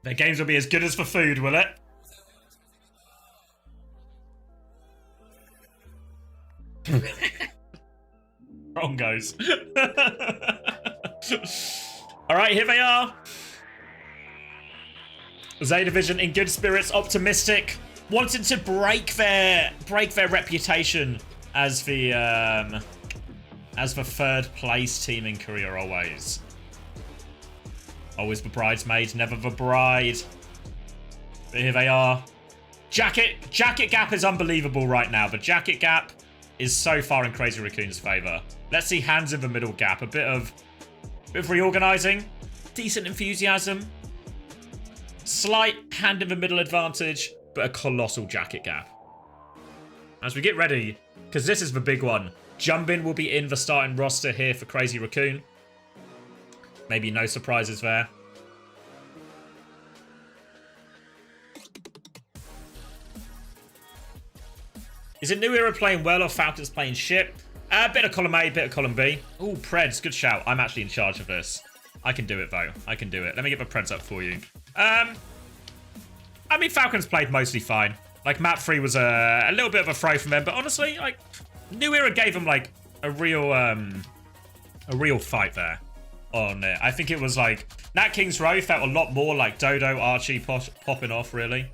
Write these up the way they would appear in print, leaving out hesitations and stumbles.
Their games will be as good as for food, will it? Broncos. Alright, here they are. Zeta Division in good spirits, optimistic, wanting to break their reputation as the third place team in Korea always. Always the bridesmaid, never the bride. But here they are. Jacket gap is unbelievable right now. The jacket gap is so far in Crazy Raccoon's favor. Let's see hands in the middle gap. A bit of reorganizing. Decent enthusiasm. Slight hand in the middle advantage, but a colossal jacket gap. As we get ready, because this is the big one. Jumbin will be in the starting roster here for Crazy Raccoon. Maybe no surprises there. Is it New Era playing well or Falcons playing shit? A bit of column A, bit of column B. Ooh, Preds, good shout. I'm actually in charge of this. I can do it, though. I can do it. Let me get the Preds up for you. I mean, Falcons played mostly fine. Like, map 3 was a little bit of a throw from them, but honestly, like, New Era gave them, like, a real fight there on it. I think it was, like, Nat King's Row felt a lot more like Dodo, Archie popping off, really.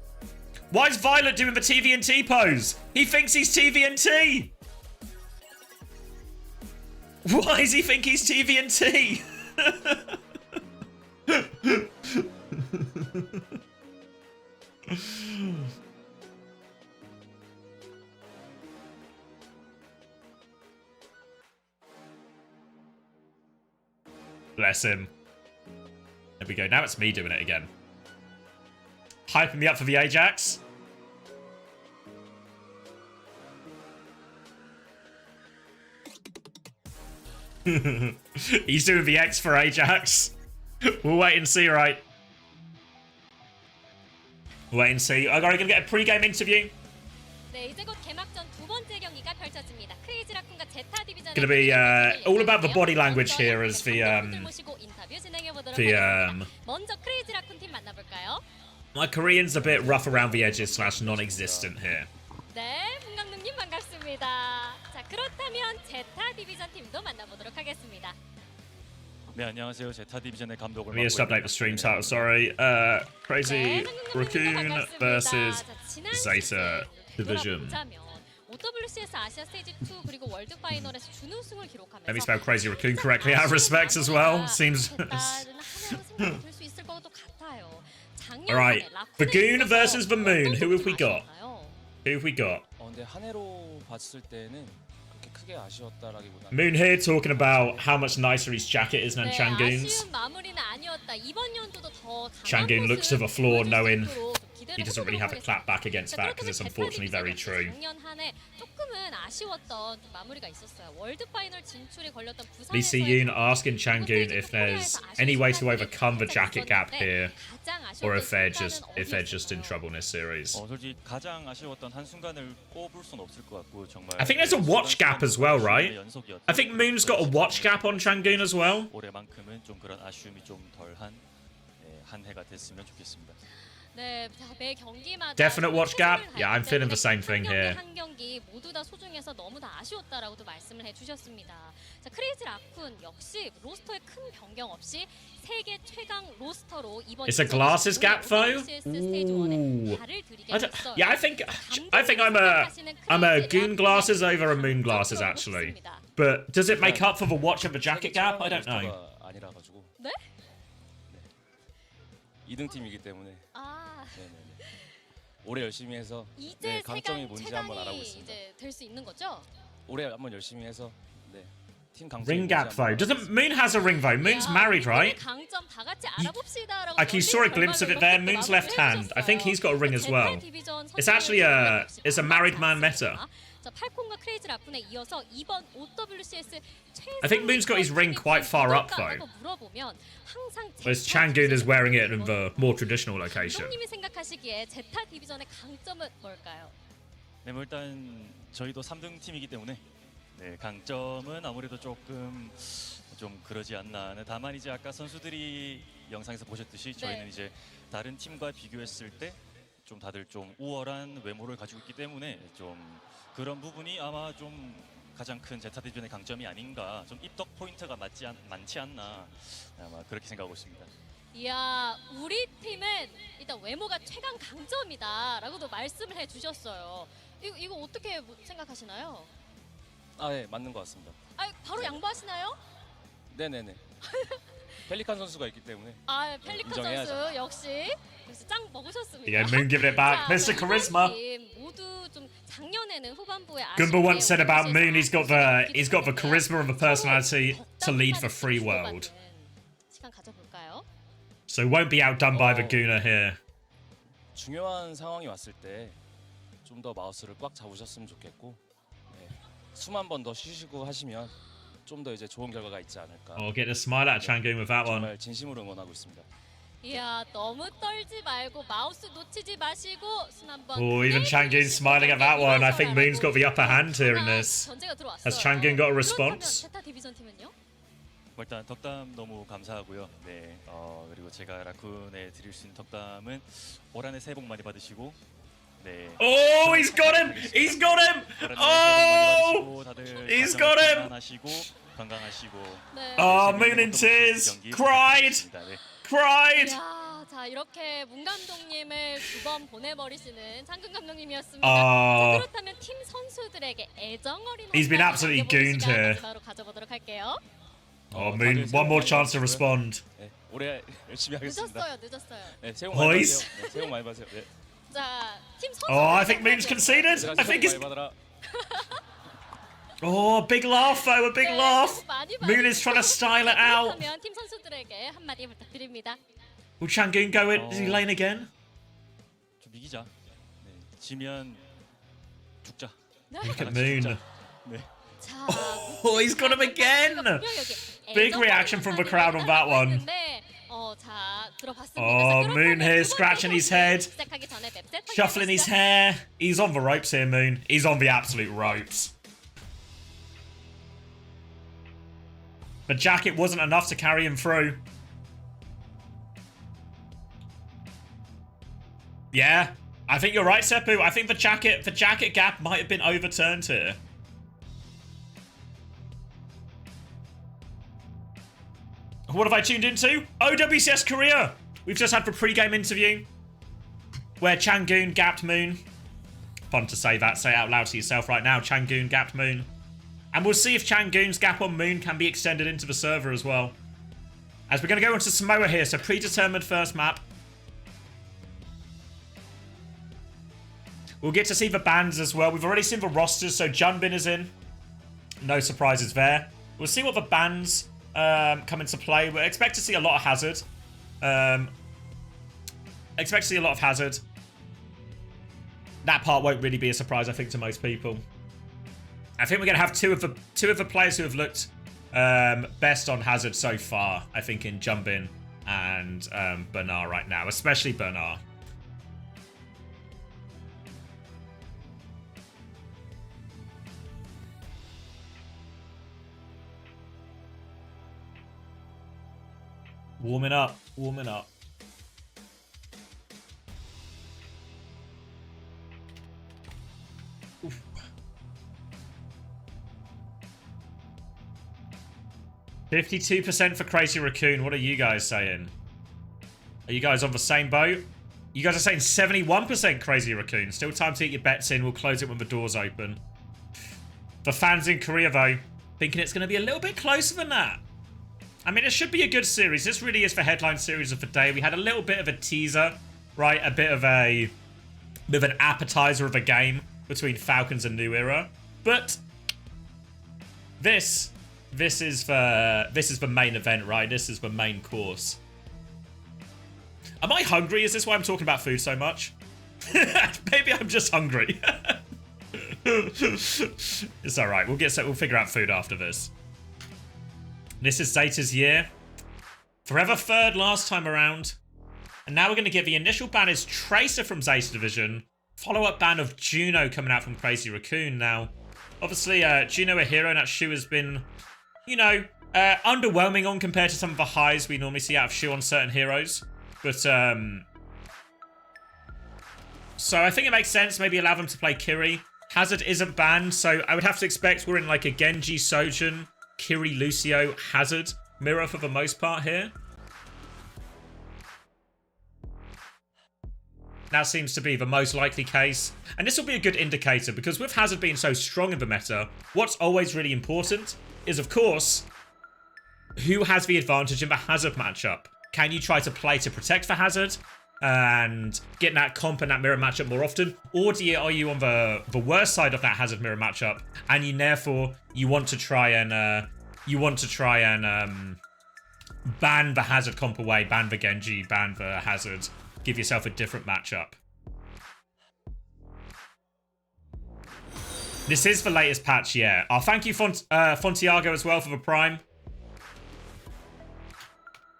Why is Violet doing the TVNT pose? He thinks he's TVNT! Why does he think he's TVNT? Bless him. There we go. Now it's me doing it again. Hyping me up for the Ajax. He's doing the X for Ajax. We'll wait and see, right? We'll wait and see. Are we going to get a pre-game interview? Going to be all about the body language here as my Korean's a bit rough around the edges / non-existent here. 네, 안녕하세요. 제타 디비전의 감독을 Let me just update the stream title, sorry. Crazy Raccoon versus Zeta Division. OWCS 아시아 스테이지 2 그리고 월드 파이널에서 준우승을 기록하면서 Let me spell Crazy Raccoon correctly out of respect as well. Seems... Alright, Raccoon versus the Moon. Who have we got? Who have we got? 근데 한 해로 봤을 때는 그렇게 크게 아쉬웠다라기보다는 Moon here talking about how much nicer his jacket is than Changoon's. Changoon looks to the floor knowing he doesn't really have a clap back against that because it's unfortunately very true. Lee Si-yoon asking Changoon if there's any way to overcome the jacket gap here, or if they're just in trouble in this series. I think there's a watch gap as well, right? I think Moon's got a watch gap on Changoon as well. Definite watch gap? Yeah, I'm feeling the same thing here. It's a glasses gap though? Ooh. Yeah, I think I'm a Goon glasses over a Moon glasses actually. But does it make up for the watch and the jacket gap? I don't know. 2등팀이기 때문에 올해 열심히 해서 네, 강점이 뭔지 한번 알아보겠습니다. 올해 한번 열심히 해서 네, 팀 강점이 ring gap though. Doesn't Moon has a ring though? Moon's married, right? Like you saw a glimpse of it there. Moon's left hand. I think he's got a ring as well. It's actually it's a married man meta. I think Moon's got his ring quite far up though. Whereas Changoon is wearing it in the more traditional location. 네, 뭐 일단 저희도 3등 팀이기 때문에 네, 강점은 아무래도 조금 좀 그러지 않나. 네, 다만 이제 아까 선수들이 영상에서 보셨듯이 저희는 네. 이제 다른 팀과 비교했을 때 좀 다들 좀 우월한 외모를 가지고 있기 때문에 좀 그런 부분이 아마 좀 가장 큰 제타 디비전의 강점이 아닌가. 좀 입덕 포인트가 많지 않나. 아마 그렇게 생각하고 있습니다. 이야, 우리 팀은 일단 외모가 최강 강점이다라고도 말씀을 해주셨어요. 이거 어떻게 생각하시나요? 아, 네, 맞는 것 같습니다. 아, 바로 양보하시나요? 네네네. 펠리칸 선수가 있기 때문에. 아, 펠리칸 인정해야죠. 선수 역시 그래서 짱 먹으셨습니다. Yeah, Moon giving it back. Mr. Charisma. 모두 좀 작년에는 후반부에 Gumba once said about Moon, he's got the charisma of a personality to lead for free world. 시간 가져볼까요? So won't be outdone by Vaguna here. 중요한 상황이 왔을 때 좀 더 마우스를 꽉 잡으셨으면 좋겠고, 네, 숨 한 번 더 쉬시고 하시면 좀 더 이제 좋은 결과가 있지 않을까. I'll get a smile out of Changoon with that one. 정말 진심으로 응원하고 있습니다. 이야, 너무 떨지 말고 마우스 놓치지 마시고 숨 한번. Oh, even Changoon smiling at that one. I think Moon's got the upper hand here in this. Has Changoon got a response? 제타 디비전 팀은요? 일단 덕담 너무 감사하고요. 네, 그리고 제가 라쿤에 드릴 수 있는 덕담은 올 한해 새해 복 많이 받으시고, 네. Oh, he's got him! He's got him! Oh! He's got him! 건강하시고. 네. Oh, Moon in tears. Cried! Cried! 이야, 자 이렇게 문 감독님을 두 번 보내버리시는 창근 감독님이었습니다. 아. 자, 그렇다면 팀 선수들에게 애정 어린 He's been 한마디 absolutely 남겨보는 gooned 시간 here. 바로 가져보도록 할게요. Oh, Moon, one more chance to respond. 네, 올해 열심히 하겠습니다. 늦었어요. 네, 새해 복 많이 Boys. 받으세요. 네, 새해 복 많이 받으세요. 네. 자, 팀 선수. Oh, I think Moon's conceded. I think 새해 it's... 복 많이 받아라. Oh, big laugh though, a big laugh. Moon is trying to style it out. 그렇다면 팀 선수들에게 한마디 부탁드립니다. Will Changoon go in? Is he lane again? 좀 이기자. 네, 지면 죽자. Look at Moon. 네. 자, Oh, he's got him again. Big reaction from the crowd on that one. 자, 들어봤습니다. Oh, 자, Moon here 그렇다면 두 번째 scratching his head, 시작하기 전에 맵 세트 shuffling his hair. He's on the ropes here, Moon. He's on the absolute ropes. The jacket wasn't enough to carry him through. Yeah, I think you're right, Seppu. I think the jacket gap might have been overturned here. What have I tuned into? OWCS Korea. We've just had the pre-game interview where Changoon gapped Moon. Fun to say that. Say it out loud to yourself right now. Changoon gapped Moon. And we'll see if Changoon's gap on Moon can be extended into the server as well. As we're going to go into Samoa here. So predetermined first map. We'll get to see the bands as well. We've already seen the rosters. So Junbin is in. No surprises there. We'll see what the bands come into play. We expect to see a lot of Hazard. Expect to see a lot of Hazard. That part won't really be a surprise, I think, to most people. I think we're going to have two of the players who have looked best on Hazard so far. I think in Junbin and Bernard right now, especially Bernard. Warming up, warming up. Oof. %52% for Crazy Raccoon. What are you guys saying? Are you guys on the same boat? You guys are saying 71% Crazy Raccoon. Still time to get your bets in. We'll close it when the doors open. The fans in Korea, though, thinking it's going to be a little bit closer than that. I mean, it should be a good series. This really is the headline series of the day. We had a little bit of a teaser, right? A bit of an appetizer of a game between Falcons and New Era. But this is the main event, right? This is the main course. Am I hungry? Is this why I'm talking about food so much? Maybe I'm just hungry. It's all right. We'll figure out food after this. This is ZETA's year. Forever third last time around. And now we're going to get the initial ban is Tracer from ZETA Division. Follow-up ban of Juno coming out from Crazy Raccoon. Now, Obviously, Juno a hero, and that Shu has been, you know, underwhelming on compared to some of the highs we normally see out of Shu on certain heroes. But, so I think it makes sense maybe allow them to play Kiri. Hazard isn't banned, so I would have to expect we're in like a Genji, Sojin, Kiri, Lucio, Hazard mirror for the most part here. That seems to be the most likely case. And this will be a good indicator, because with Hazard being so strong in the meta, what's always really important is, of course, who has the advantage in the Hazard matchup. Can you try to play to protect the Hazard and get that comp and that mirror matchup more often? Or are you on the worst side of that Hazard mirror matchup, and you want to try and ban the Hazard comp away, ban the Genji, ban the Hazard, give yourself a different matchup. This is the latest patch, yeah. Oh, thank you, Fontiago, as well for the Prime.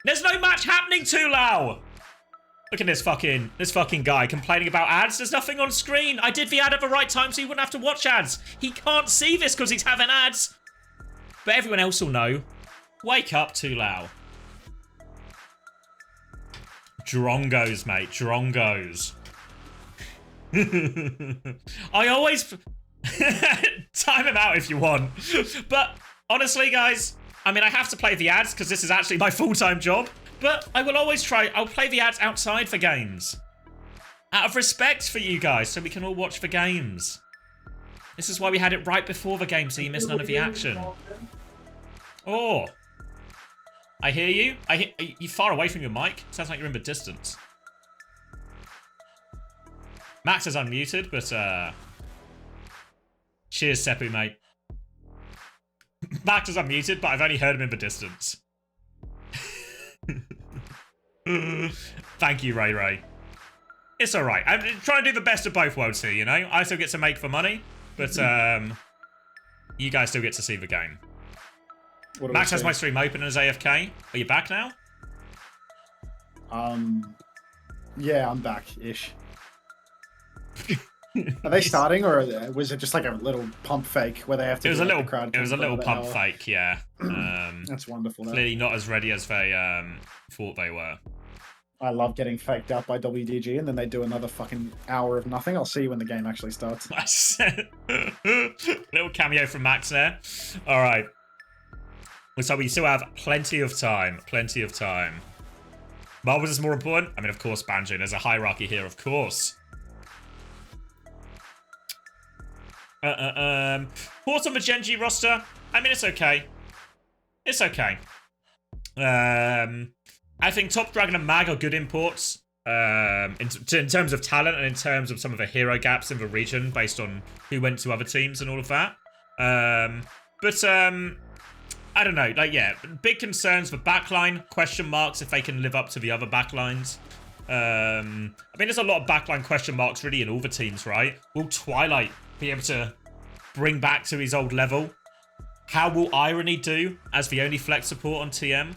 There's no match happening, Tulao! Look at this fucking guy complaining about ads. There's nothing on screen. I did the ad at the right time so he wouldn't have to watch ads. He can't see this because he's having ads. But everyone else will know. Wake up, Tulao. Drongos, mate. Drongos. I always... Time him out if you want. But honestly, guys, I mean, I have to play the ads because this is actually my full-time job. But I will always try. I'll play the ads outside for games. Out of respect for you guys, so we can all watch the games. This is why we had it right before the game, so you miss none of the action. Oh. I hear you. You're far away from your mic. Sounds like you're in the distance. Max is unmuted, but cheers, Seppu, mate. Max is unmuted, but I've only heard him in the distance. Thank you, Ray Ray. It's alright. I'm trying to do the best of both worlds here, you know? I still get to make for money, but you guys still get to see the game. Max has my stream open as AFK. Are you back now? Yeah, I'm back-ish. Are they starting, or was it just like a little pump fake where they have to? It was a little pump fake, yeah. That's wonderful. Clearly not as ready as they thought they were. I love getting faked out by WDG, and then they do another fucking hour of nothing. I'll see you when the game actually starts. Little cameo from Max there. All right. So we still have plenty of time. Plenty of time. Marbles is more important. I mean, of course, Banjo. There's a hierarchy here, of course. Port on the Genji roster. I mean, it's okay. It's okay. I think Top Dragon and Mag are good imports. In terms of talent and in terms of some of the hero gaps in the region based on who went to other teams and all of that. But I don't know. Like, yeah, big concerns for backline. Question marks if they can live up to the other backlines. I mean, there's a lot of backline question marks really in all the teams, right? Will Twilight be able to bring back to his old level? How will Irony do as the only flex support on TM?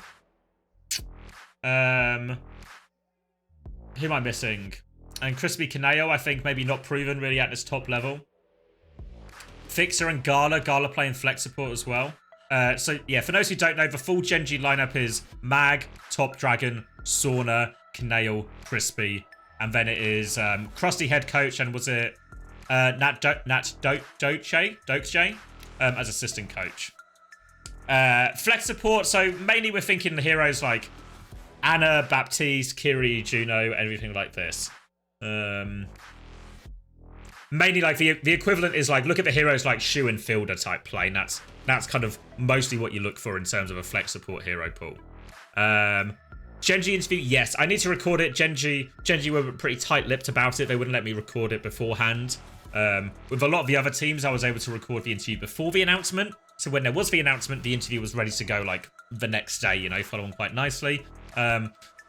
Who am I missing? And Crispy Kaneo, I think, maybe not proven really at this top level. Fixer and Gala playing flex support as well. So, yeah, for those who don't know, the full Genji lineup is Mag, Top Dragon, Sauna, Kaneo, Crispy, and then it is Krusty head coach, and was it Nat Doche as assistant coach. Flex support, so mainly we're thinking the heroes like Anna, Baptiste, Kiri, Juno, everything like this. Mainly like the equivalent is like, look at the heroes like Shu and Fielder type play, and that's kind of mostly what you look for in terms of a flex support hero pool. Genji interview, yes, I need to record it. Genji were pretty tight-lipped about it. They wouldn't let me record it beforehand. With a lot of the other teams, I was able to record the interview before the announcement. So when there was the announcement, the interview was ready to go like the next day, you know, following quite nicely.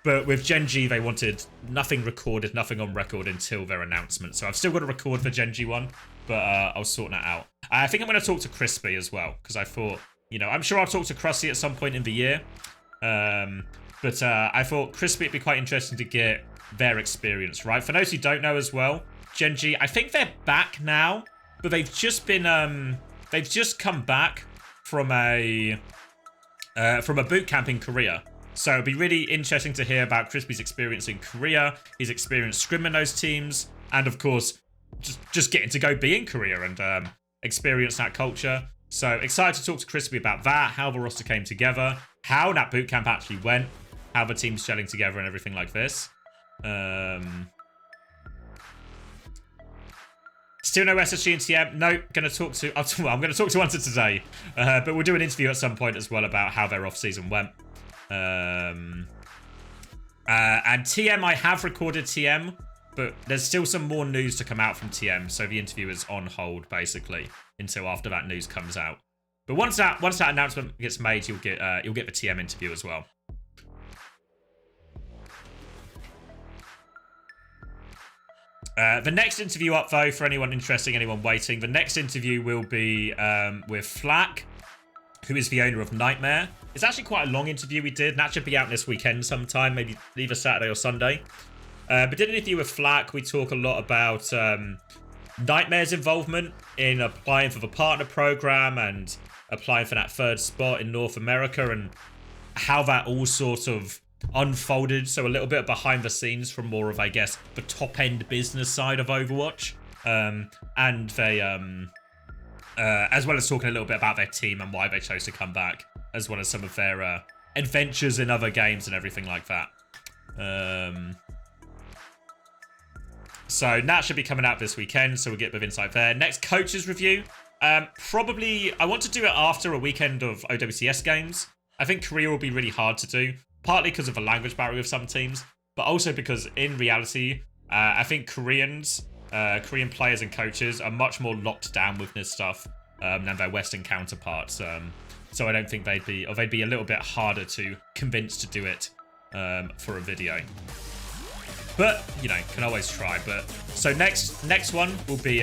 But with Genji, they wanted nothing recorded, nothing on record until their announcement. So I've still got to record the Genji one, but I'll sort that out. I think I'm going to talk to Crispy as well, because I thought, you know, I'm sure I'll talk to Krusty at some point in the year. But I thought Crispy would be quite interesting to get their experience, right? For those who don't know as well, Genji, I think they're back now, but they've just been they've just come back from a boot camp in Korea. So it'd be really interesting to hear about Crispy's experience in Korea, his experience scrimming those teams, and of course, just getting to go be in Korea and experience that culture. So excited to talk to Crispy about that, how the roster came together, how that boot camp actually went, how the team's gelling together and everything like this. Still no SSG and TM. No, I'm going to talk to Unter today. But we'll do an interview at some point as well about how their off-season went. And TM, I have recorded TM, but there's still some more news to come out from TM, so the interview is on hold, basically, until after that news comes out. But once that announcement gets made, you'll get the TM interview as well. The next interview up, though, for anyone interested, anyone waiting, the next interview will be with Flack, who is the owner of Nightmare. It's actually quite a long interview we did, and that should be out this weekend sometime, maybe either Saturday or Sunday. But did an interview with Flack. We talk a lot about Nightmare's involvement in applying for the partner program and applying for that third spot in North America and how that all sort of unfolded. So a little bit behind the scenes from more of, I guess, the top-end business side of Overwatch. And they, as well as talking a little bit about their team and why they chose to come back, as well as some of their adventures in other games and everything like that. So that should be coming out this weekend, so we'll get a bit of insight there. Next, coaches review. Probably, I want to do it after a weekend of OWCS games. I think Korea will be really hard to do, partly because of the language barrier with some teams, but also because in reality, I think Korean players and coaches are much more locked down with this stuff than their Western counterparts. So I don't think they'd be a little bit harder to convince to do it for a video. But, you know, can always try. But so next one will be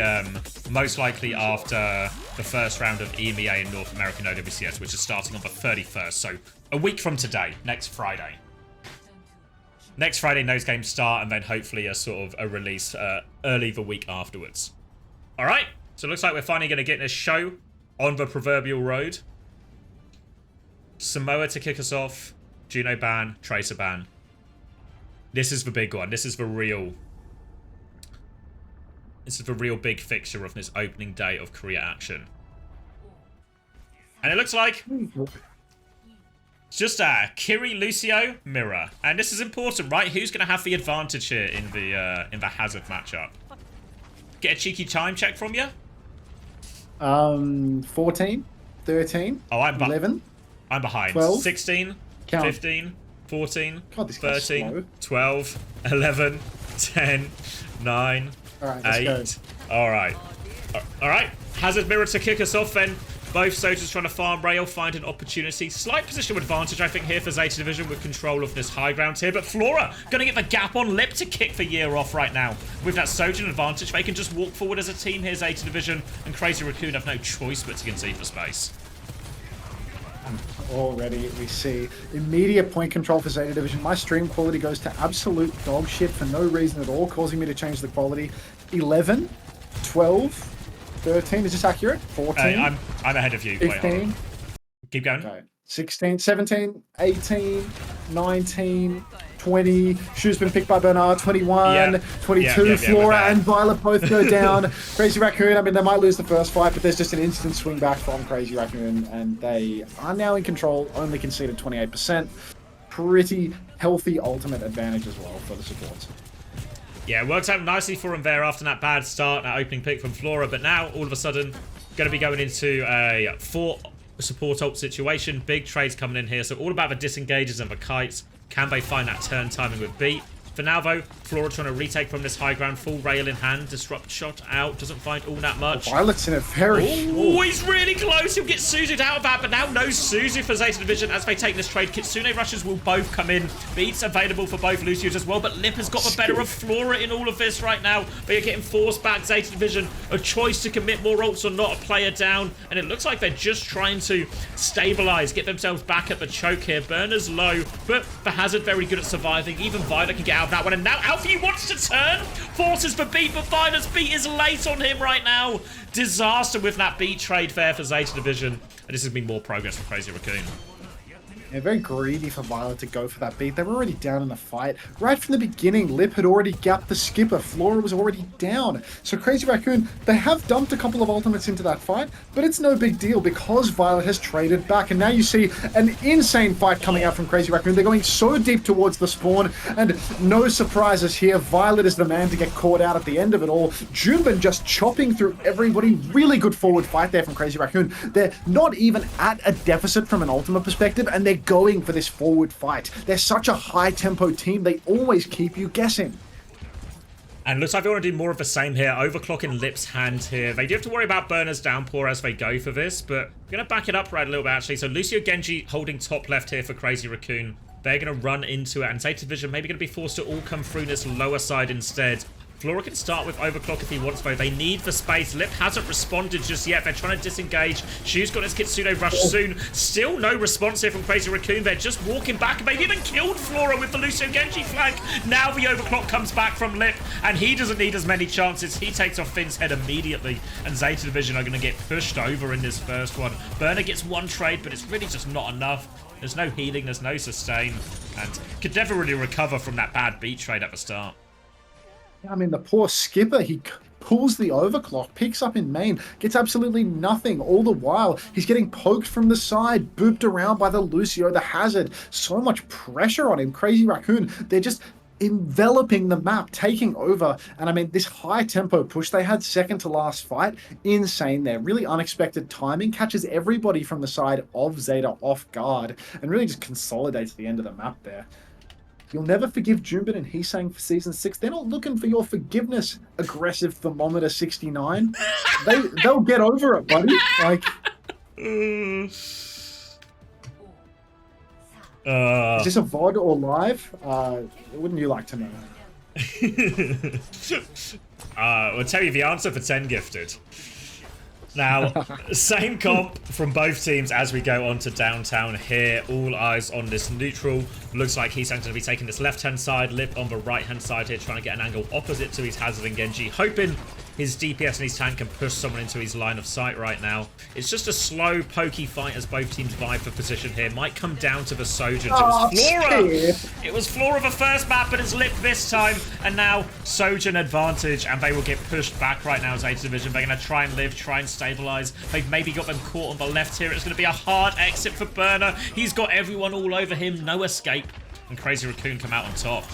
most likely after the first round of EMEA in North American OWCS, which is starting on the 31st. So a week from today, next Friday. Next Friday, those games start, and then hopefully a sort of a release early the week afterwards. All right. So it looks like we're finally going to get this show on the proverbial road. Samoa to kick us off. Juno ban, Tracer ban. This is the big one. This is the real big fixture of this opening day of Korea action. And it looks like it's just Kiri, Lucio, Mirror. And this is important, right? Who's going to have the advantage here in the Hazard matchup? Get a cheeky time check from you? 14, 13, oh, 11. I'm behind. 12. 16, Count. 15, 14, God, this guy's 13, slow. 12, 11, 10, 9, All right, let's 8. All right. All right. Hazard Mirror to kick us off then. Both soldiers trying to farm rail, find an opportunity. Slight positional advantage, I think, here for Zeta Division with control of this high ground here. But Flora going to get the gap on Lip to kick the year off right now. With that Sojourn advantage, they can just walk forward as a team here. Zeta Division and Crazy Raccoon have no choice but to concede for space. Already we see immediate point control for Zeta Division. My stream quality goes to absolute dog shit for no reason at all, causing me to change the quality. 11, 12, 13, is this accurate? 14? I'm ahead of you. 15. Keep going. Okay. 16, 17, 18, 19, 20. Shoe's been picked by Bernard. 21, 22. Flora and Violet both go down. Crazy Raccoon, I mean, they might lose the first fight, but there's just an instant swing back from Crazy Raccoon, and they are now in control, only conceded 28%. Pretty healthy ultimate advantage as well for the supports. Yeah, it works out nicely for him there after that bad start, that opening pick from Flora, but now, all of a sudden, going to be going into a 4 support ult situation. Big trades coming in here, so all about the disengages and the kites. Can they find that turn timing with beat? For now, though, Flora trying to retake from this high ground, full rail in hand, disrupt shot out, doesn't find all that much. Violet's in a very... Oh, he's really close. He'll get Suzu'd out of that, but now no Suzu for Zeta Division as they take this trade. Kitsune rushes will both come in. Beats available for both Lucios as well, but Lip has got the better of Flora in all of this right now. They are getting forced back. Zeta Division, a choice to commit more ults or not, a player down, and it looks like they're just trying to stabilize, get themselves back at the choke here. Burner's low, but the Hazard very good at surviving. Even Violet can get out of that one. And now Alfie wants to turn. Forces for beat, but Violet's beat is late on him right now. Disaster with that beat trade fair for Zeta Division. And this has been more progress for Crazy Raccoon. Yeah, very greedy for Violet to go for that beat. They were already down in the fight. Right from the beginning, Lip had already gapped the skipper. Flora was already down. So Crazy Raccoon, they have dumped a couple of ultimates into that fight, but it's no big deal because Violet has traded back. And now you see an insane fight coming out from Crazy Raccoon. They're going so deep towards the spawn, and no surprises here. Violet is the man to get caught out at the end of it all. Junbin just chopping through everybody. Really good forward fight there from Crazy Raccoon. They're not even at a deficit from an ultimate perspective, and they're going for this forward fight. They're such a high tempo team, they always keep you guessing. And looks like they want to do more of the same here. Overclocking Lip's hand here. They do have to worry about Burner's downpour as they go for this, but I'm going to back it up right a little bit actually. So Lucio Genji holding top left here for Crazy Raccoon. They're going to run into it, and Zeta Division maybe going to be forced to all come through this lower side instead. Flora can start with Overclock if he wants, though. They need the space. Lip hasn't responded just yet. They're trying to disengage. Shu's got his Kitsune Rush soon. Still no response here from Crazy Raccoon. They're just walking back. They've even killed Flora with the Lucio Genji flank. Now the Overclock comes back from Lip, and he doesn't need as many chances. He takes off Finn's head immediately, and Zeta Division are going to get pushed over in this first one. Burner gets one trade, but it's really just not enough. There's no healing. There's no sustain, and could never really recover from that bad beat trade at the start. I mean, the poor skipper, he pulls the overclock, picks up in main, gets absolutely nothing. All the while, he's getting poked from the side, booped around by the Lucio, the Hazard. So much pressure on him. Crazy Raccoon, they're just enveloping the map, taking over. And I mean, this high tempo push they had second to last fight, insane there. Really unexpected timing, catches everybody from the side of Zeta off guard, and really just consolidates the end of the map there. You'll never forgive Junbin and Heesang for Season 6. They're not looking for your forgiveness, aggressive thermometer 69. They'll get over it, buddy. Like, is this a VOD or live? Wouldn't you like to know? We'll tell you the answer for 10 gifted. Now, same comp from both teams as we go on to downtown here. All eyes on this neutral. Looks like he's going to be taking this left-hand side, Lip on the right-hand side here, trying to get an angle opposite to his Hazard and Genji, hoping his DPS and his tank can push someone into his line of sight right now. It's just a slow, pokey fight as both teams vie for position here. Might come down to the Sojans. It was Flora! It was Flora the first map, but it's Lip this time. And now, Sojan advantage, and they will get pushed back right now as Zeta Division. They're going to try and live, try and stabilize. They've maybe got them caught on the left here. It's going to be a hard exit for Burner. He's got everyone all over him. No escape. And Crazy Raccoon come out on top.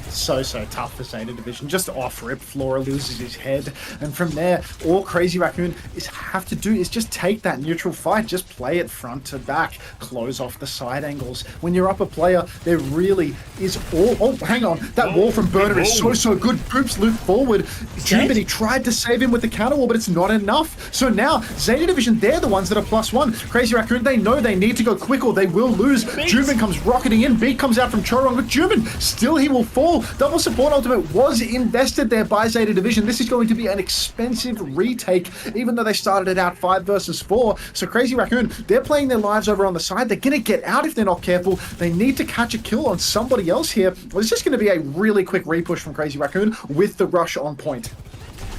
So tough for Zeta Division. Just off rip, Flora loses his head, and from there, all Crazy Raccoon have to do is just take that neutral fight, just play it front to back, close off the side angles. When you're up a player, there really is all. Oh, hang on, that wall from Burner is so good. Boops loop forward. Junbin, he tried to save him with the counter wall, but it's not enough. So now Zeta Division, they're the ones that are +1. Crazy Raccoon, they know they need to go quick or they will lose. Junbin comes rocketing in. Beat comes out from Chorong, but Junbin still he will fall. Double support ultimate was invested there by Zeta Division. This is going to be an expensive retake, even though they started it out 5 versus 4. So Crazy Raccoon, they're playing their lives over on the side. They're going to get out if they're not careful. They need to catch a kill on somebody else here. Well, it's just going to be a really quick repush from Crazy Raccoon with the rush on point.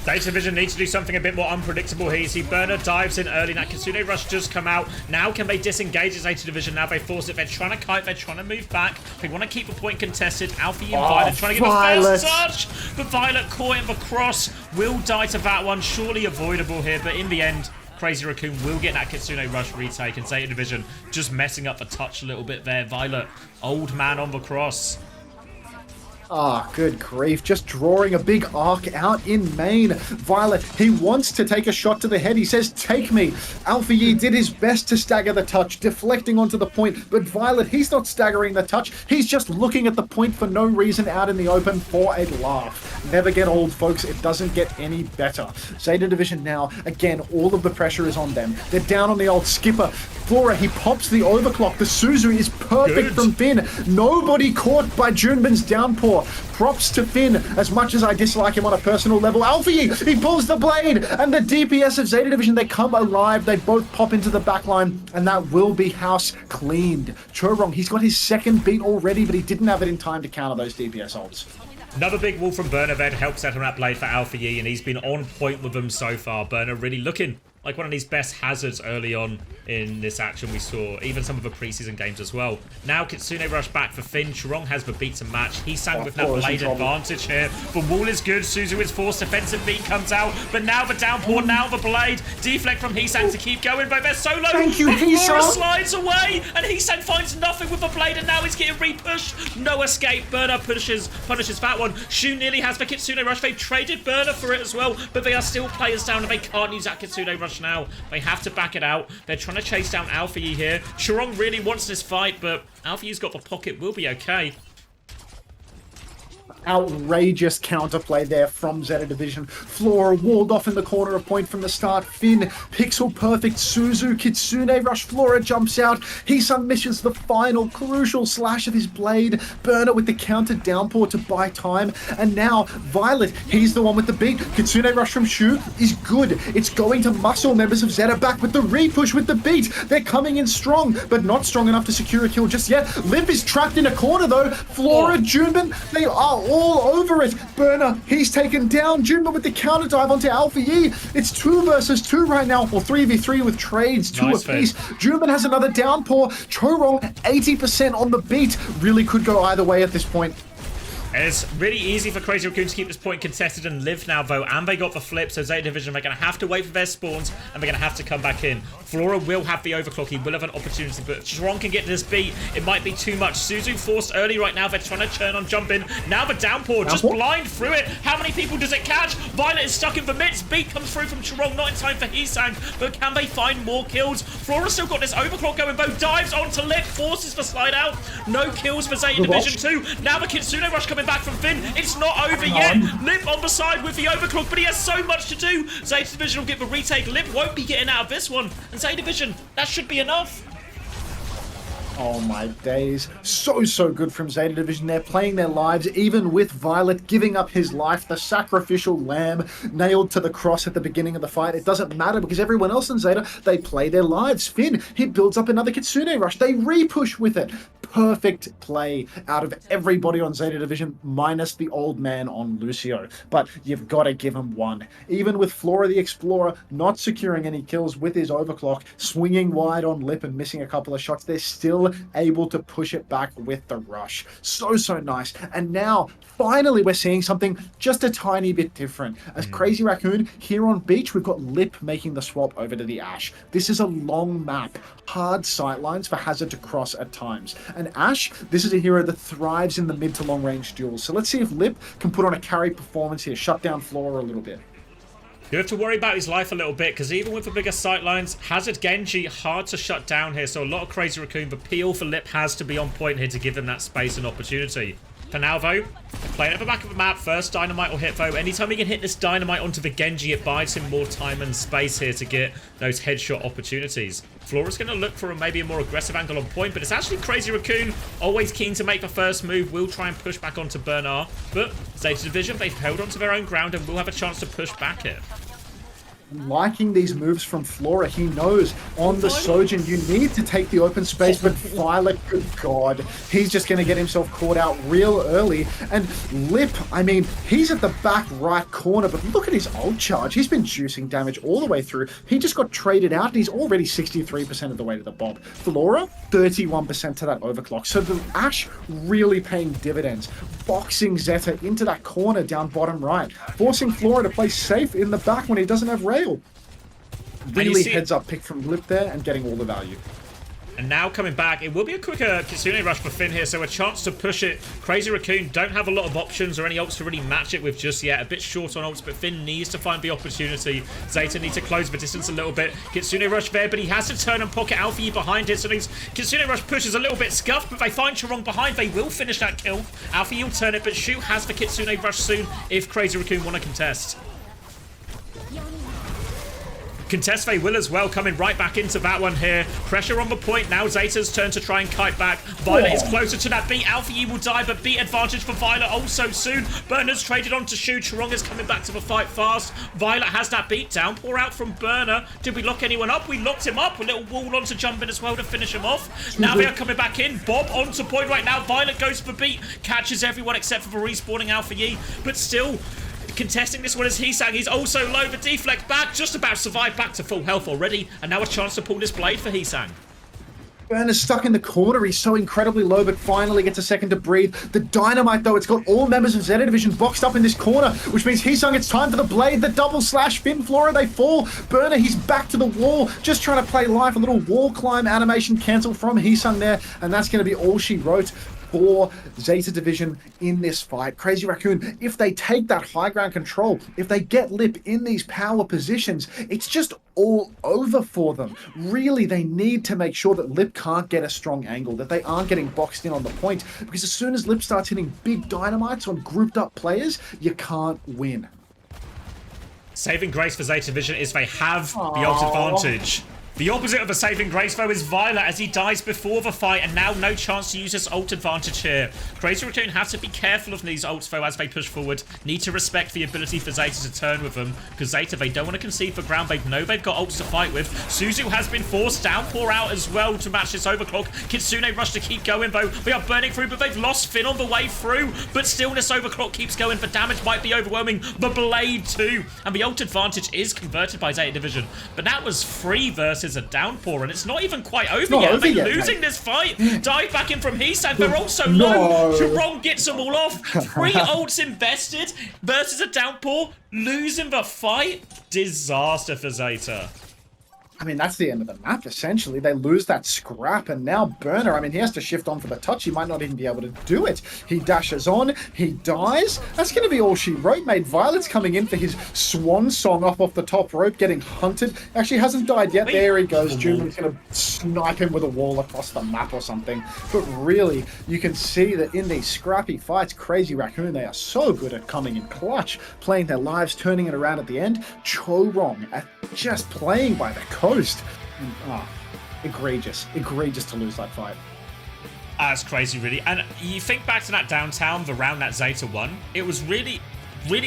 Zeta Division needs to do something a bit more unpredictable here. You see Burner dives in early. That Kitsune Rush just come out. Now can they disengage as Zeta Division? Now they force it. They're trying to kite. They're trying to move back. They want to keep the point contested. Alfie and Violet trying to get the first touch. But Violet caught in the cross. Will die to that one. Surely avoidable here. But in the end, Crazy Raccoon will get that Kitsune Rush retake. And Zeta Division just messing up the touch a little bit there. Violet, old man on the cross. Ah, good grief. Just drawing a big arc out in main. Violet, he wants to take a shot to the head. He says, take me. Alpha Yi did his best to stagger the touch, deflecting onto the point. But Violet, he's not staggering the touch. He's just looking at the point for no reason out in the open for a laugh. Never get old, folks. It doesn't get any better. Zeta Division now, again, all of the pressure is on them. They're down on the old skipper. Flora, he pops the overclock. The Suzu is perfect from Finn. Nobody caught by Junbin's downpour. Props to Finn, as much as I dislike him on a personal level. Alfie, he pulls the blade, and the DPS of Zeta Division, they come alive. They both pop into the backline, and that will be house cleaned. Chorong, he's got his second beat already, but he didn't have it in time to counter those DPS ults. Another big wall from Burner then helps settle that blade for Alpha Yi, and he's been on point with them so far. Burner really looking like one of these best hazards early on in this action we saw, even some of the preseason games as well. Now Kitsune rush back for Finn. Chorong has the beat to match. He sang with that blade advantage here. The wall is good. Suzu is forced. Defensive beat comes out, but now the downpour, now the blade. Deflect from Heesang to keep going, but they're so low. Thank you, Flora Heesang. slides away, and Heesang finds nothing with the blade, and now he's getting repushed. No escape. Burner punishes that one. Shu nearly has the Kitsune rush. They've traded Burner for it as well, but they are still players down, and they can't use that Kitsune rush now. They have to back it out. They're trying to chase down Alpha Yi here. Chorong really wants this fight, but Alpha Yi's got the pocket. Will be okay. Outrageous counterplay there from Zeta Division. Flora walled off in the corner, a point from the start. Finn, pixel perfect. Suzu, Kitsune rush. Flora jumps out. Heesang misses the final crucial slash of his blade. Burner with the counter downpour to buy time. And now Violet, he's the one with the beat. Kitsune rush from Shu is good. It's going to muscle members of Zeta back with the repush with the beat. They're coming in strong, but not strong enough to secure a kill just yet. Lip is trapped in a corner though. Flora, Junbin, they are all over it. Burner, he's taken down. Junbin with the counter dive onto Alpha Yi. It's 2 versus 2 right now, or 3v3 with trades, 2 apiece. Junbin has another downpour. Chorong, 80% on the beat. Really could go either way at this point. It's really easy for Crazy Raccoon to keep this point contested and live now, though, and they got the flip, so Zeta Division, they're going to have to wait for their spawns, and they're going to have to come back in. Flora will have the overclock, he will have an opportunity, but Chorong can get this beat. It might be too much. Suzu forced early right now, they're trying to churn on jump in. Now the downpour, just blind through it. How many people does it catch? Violet is stuck in the midst. Beat comes through from Chorong, not in time for Heesang, but can they find more kills? Flora still got this overclock going, though, dives onto Lip, forces the slide out. No kills for Zeta Division 2. Now the Kitsune rush coming back from Finn. It's not over yet. Lip on the side with the overclock, but he has so much to do. Zeta Division will get the retake. Lip won't be getting out of this one. And Zeta Division, that should be enough. Oh my days. So good from Zeta Division. They're playing their lives, even with Violet giving up his life, the sacrificial lamb nailed to the cross at the beginning of the fight. It doesn't matter because everyone else in Zeta, they play their lives. Finn, he builds up another Kitsune rush. They repush with it. Perfect play out of everybody on Zeta Division, minus the old man on Lucio. But you've got to give him one. Even with Flora the Explorer not securing any kills with his overclock, swinging wide on Lip and missing a couple of shots, they're still able to push it back with the rush. So nice. And now, finally, we're seeing something just a tiny bit different. As Crazy Raccoon, here on Beach, we've got Lip making the swap over to the Ash. This is a long map. Hard sightlines for Hazard to cross at times. And Ash, this is a hero that thrives in the mid to long range duels. So let's see if Lip can put on a carry performance here, shut down Flora a little bit. You have to worry about his life a little bit, because even with the bigger sightlines, Hazard Genji, hard to shut down here. So a lot of Crazy Raccoon, but peel for Lip has to be on point here to give them that space and opportunity. For now, though, playing at the back of the map. First Dynamite will hit, though. Anytime he can hit this Dynamite onto the Genji, it buys him more time and space here to get those headshot opportunities. Flora's going to look for maybe a more aggressive angle on point, but it's actually Crazy Raccoon, always keen to make the first move. Will try and push back onto Bernard, but Zeta Division, they've held onto their own ground and will have a chance to push back here. Liking these moves from Flora. He knows on the Sojin you need to take the open space, but Violet, good God, he's just going to get himself caught out real early. And Lip, I mean, he's at the back right corner, but look at his ult charge. He's been juicing damage all the way through. He just got traded out, and he's already 63% of the way to the bomb. Flora, 31% to that overclock. So the Ash really paying dividends, boxing Zeta into that corner down bottom right, forcing Flora to play safe in the back when he doesn't have rail. Really heads up pick from Lip there and getting all the value. And now coming back, it will be a quicker Kitsune rush for Finn here, so a chance to push it. Crazy Raccoon don't have a lot of options or any ults to really match it with just yet. A bit short on ults, but Finn needs to find the opportunity. Zeta needs to close the distance a little bit. Kitsune rush there, but he has to turn and pocket Alpha Yi behind it, so these Kitsune rush pushes a little bit scuffed, but they find Chorong behind. They will finish that kill. Alpha Yi will turn it, but Shu has the Kitsune rush soon if Crazy Raccoon want to contest. Contest they will as well, coming right back into that one here. Pressure on the point. Now Zeta's turn to try and kite back. Violet is closer to that beat. Alpha Yi will die, but beat advantage for Violet also soon. Burner's traded on to Shu. Charonga's coming back to the fight fast. Violet has that beat down. Pour out from Burner. Did we lock anyone up? We locked him up. A little wall on to jump in as well to finish him off. Now they are coming back in. Bob onto point right now. Violet goes for beat. Catches everyone except for the respawning Alpha Yi. But still, contesting this one is Heesang. He's also low. The deflect back. Just about survived back to full health already. And now a chance to pull this blade for Heesang. Burner's stuck in the corner. He's so incredibly low, but finally gets a second to breathe. The Dynamite, though, it's got all members of ZETA Division boxed up in this corner, which means Heesang, it's time for the blade. The double slash. Fin Flora, they fall. Burner, he's back to the wall, just trying to play life. A little wall climb animation cancel from Heesang there, and that's going to be all she wrote for ZETA Division in this fight. Crazy Raccoon, if they take that high ground control, if they get Lip in these power positions, it's just all over for them. Really, they need to make sure that Lip can't get a strong angle, that they aren't getting boxed in on the point, because as soon as Lip starts hitting big dynamites on grouped up players, you can't win. Saving grace for ZETA Division is they have the ult advantage. The opposite of a saving grace, though, is Violet as he dies before the fight, and now no chance to use this ult advantage here. Crazy Raccoon has to be careful of these ults, though, as they push forward. Need to respect the ability for ZETA to turn with them, because ZETA, they don't want to concede for ground. They know they've got ults to fight with. Suzu has been forced. Downpour out as well to match this overclock. Kitsune rush to keep going, though. They are burning through, but they've lost Finn on the way through. But still, this overclock keeps going. The damage might be overwhelming. The blade, too. And the ult advantage is converted by ZETA Division. But that was 3 versus a Downpour, and it's not even quite over yet. They're losing this fight. Dive back in from Heesang. They're also low. Charon gets them all off. 3 ults invested versus a Downpour. Losing the fight. Disaster for ZETA. I mean, that's the end of the map, essentially. They lose that scrap, and now Burner, I mean, he has to shift on for the touch. He might not even be able to do it. He dashes on. He dies. That's going to be all she wrote, mate. Violet's coming in for his swan song off the top rope, getting hunted. Actually, hasn't died yet. There he goes. Juman's going to snipe him with a wall across the map or something. But really, you can see that in these scrappy fights, Crazy Raccoon, they are so good at coming in clutch, playing their lives, turning it around at the end. Chorong at just playing by the coast. Egregious to lose that fight. That's crazy, really. And you think back to that downtown, the round that ZETA won, it was really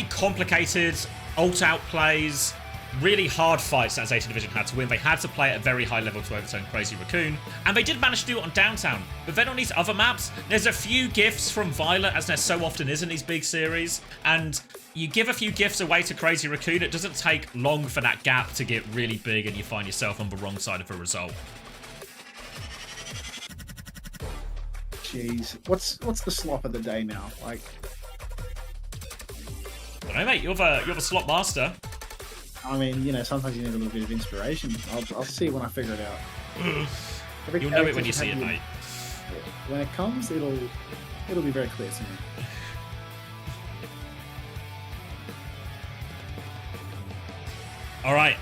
complicated ult out plays, really hard fights that ZETA Division had to win. They had to play at a very high level to overturn Crazy Raccoon, and they did manage to do it on downtown. But then on these other maps, there's a few gifts from Violet, as there so often is in these big series, and you give a few gifts away to Crazy Raccoon, it doesn't take long for that gap to get really big and you find yourself on the wrong side of a result. Jeez, what's the slop of the day now? Like, I don't know, mate, you're the slot master. I mean, you know, sometimes you need a little bit of inspiration. I'll see when I figure it out. You'll know it when you see it, mate. When it comes, it'll be very clear to me. All right,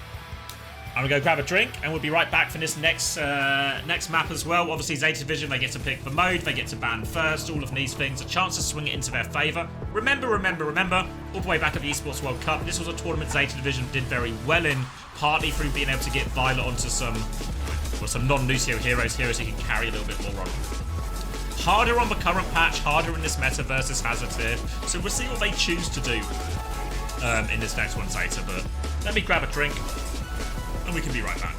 I'm gonna go grab a drink, and we'll be right back for this next map as well. Obviously, ZETA Division, they get to pick the mode, they get to ban first, all of these things, a chance to swing it into their favor. Remember, all the way back at the Esports World Cup, this was a tournament ZETA Division did very well in, partly through being able to get Violet onto some non-Lucio heroes who can carry a little bit more on. Harder on the current patch, harder in this meta versus Hazard here, so we'll see what they choose to do in this next one, ZETA, but let me grab a drink, and we can be right back.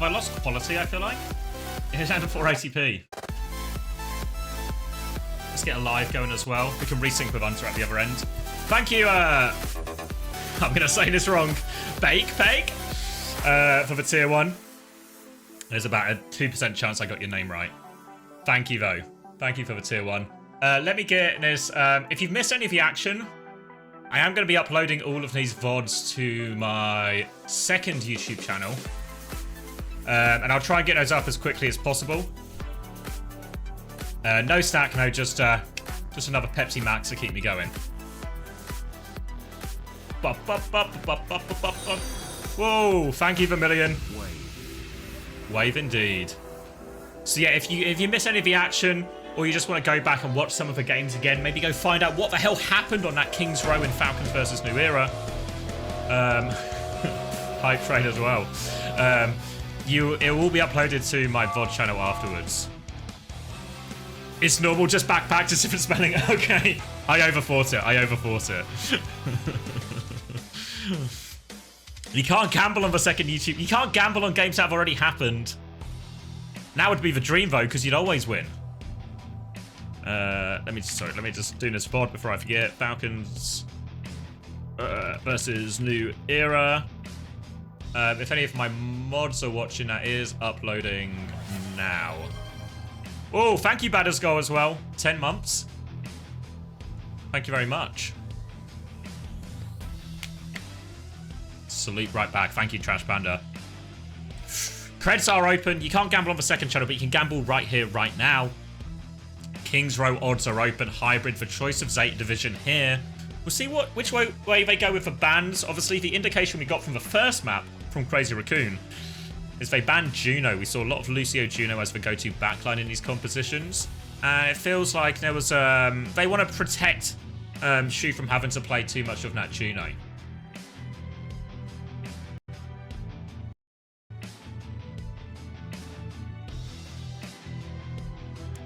I lost quality, I feel like. It's down to 480p. Let's get a live going as well. We can resync with Unter at the other end. Thank you, I'm going to say this wrong. Bake, for the tier 1. There's about a 2% chance I got your name right. Thank you, though. Thank you for the tier 1. Let me get this. If you've missed any of the action, I am going to be uploading all of these VODs to my second YouTube channel. And I'll try and get those up as quickly as possible. No stack, no, just another Pepsi Max to keep me going. Whoa, thank you, Vermilion. Wave indeed. So yeah, if you miss any of the action, or you just want to go back and watch some of the games again, maybe go find out what the hell happened on that King's Row in Falcons versus New Era. Hype train as well. It will be uploaded to my VOD channel afterwards. It's normal, just backpack, just different spelling. Okay. I overthought it. You can't gamble on the second YouTube. You can't gamble on games that have already happened. Now would be the dream, though, because you'd always win. Let me just do this VOD before I forget. Falcons versus New Era. If any of my mods are watching, that is uploading now. Oh, thank you, Baddersgo, as well. 10 months. Thank you very much. Salute right back. Thank you, Trash Panda. Creds are open. You can't gamble on the second channel, but you can gamble right here, right now. King's Row odds are open. Hybrid for choice of ZETA division here. We'll see which way they go with the bans. Obviously, the indication we got from the first map from Crazy Raccoon is they banned Juno. We saw a lot of Lucio Juno as the go-to backline in these compositions. It feels like there was they want to protect Shu from having to play too much of that Juno.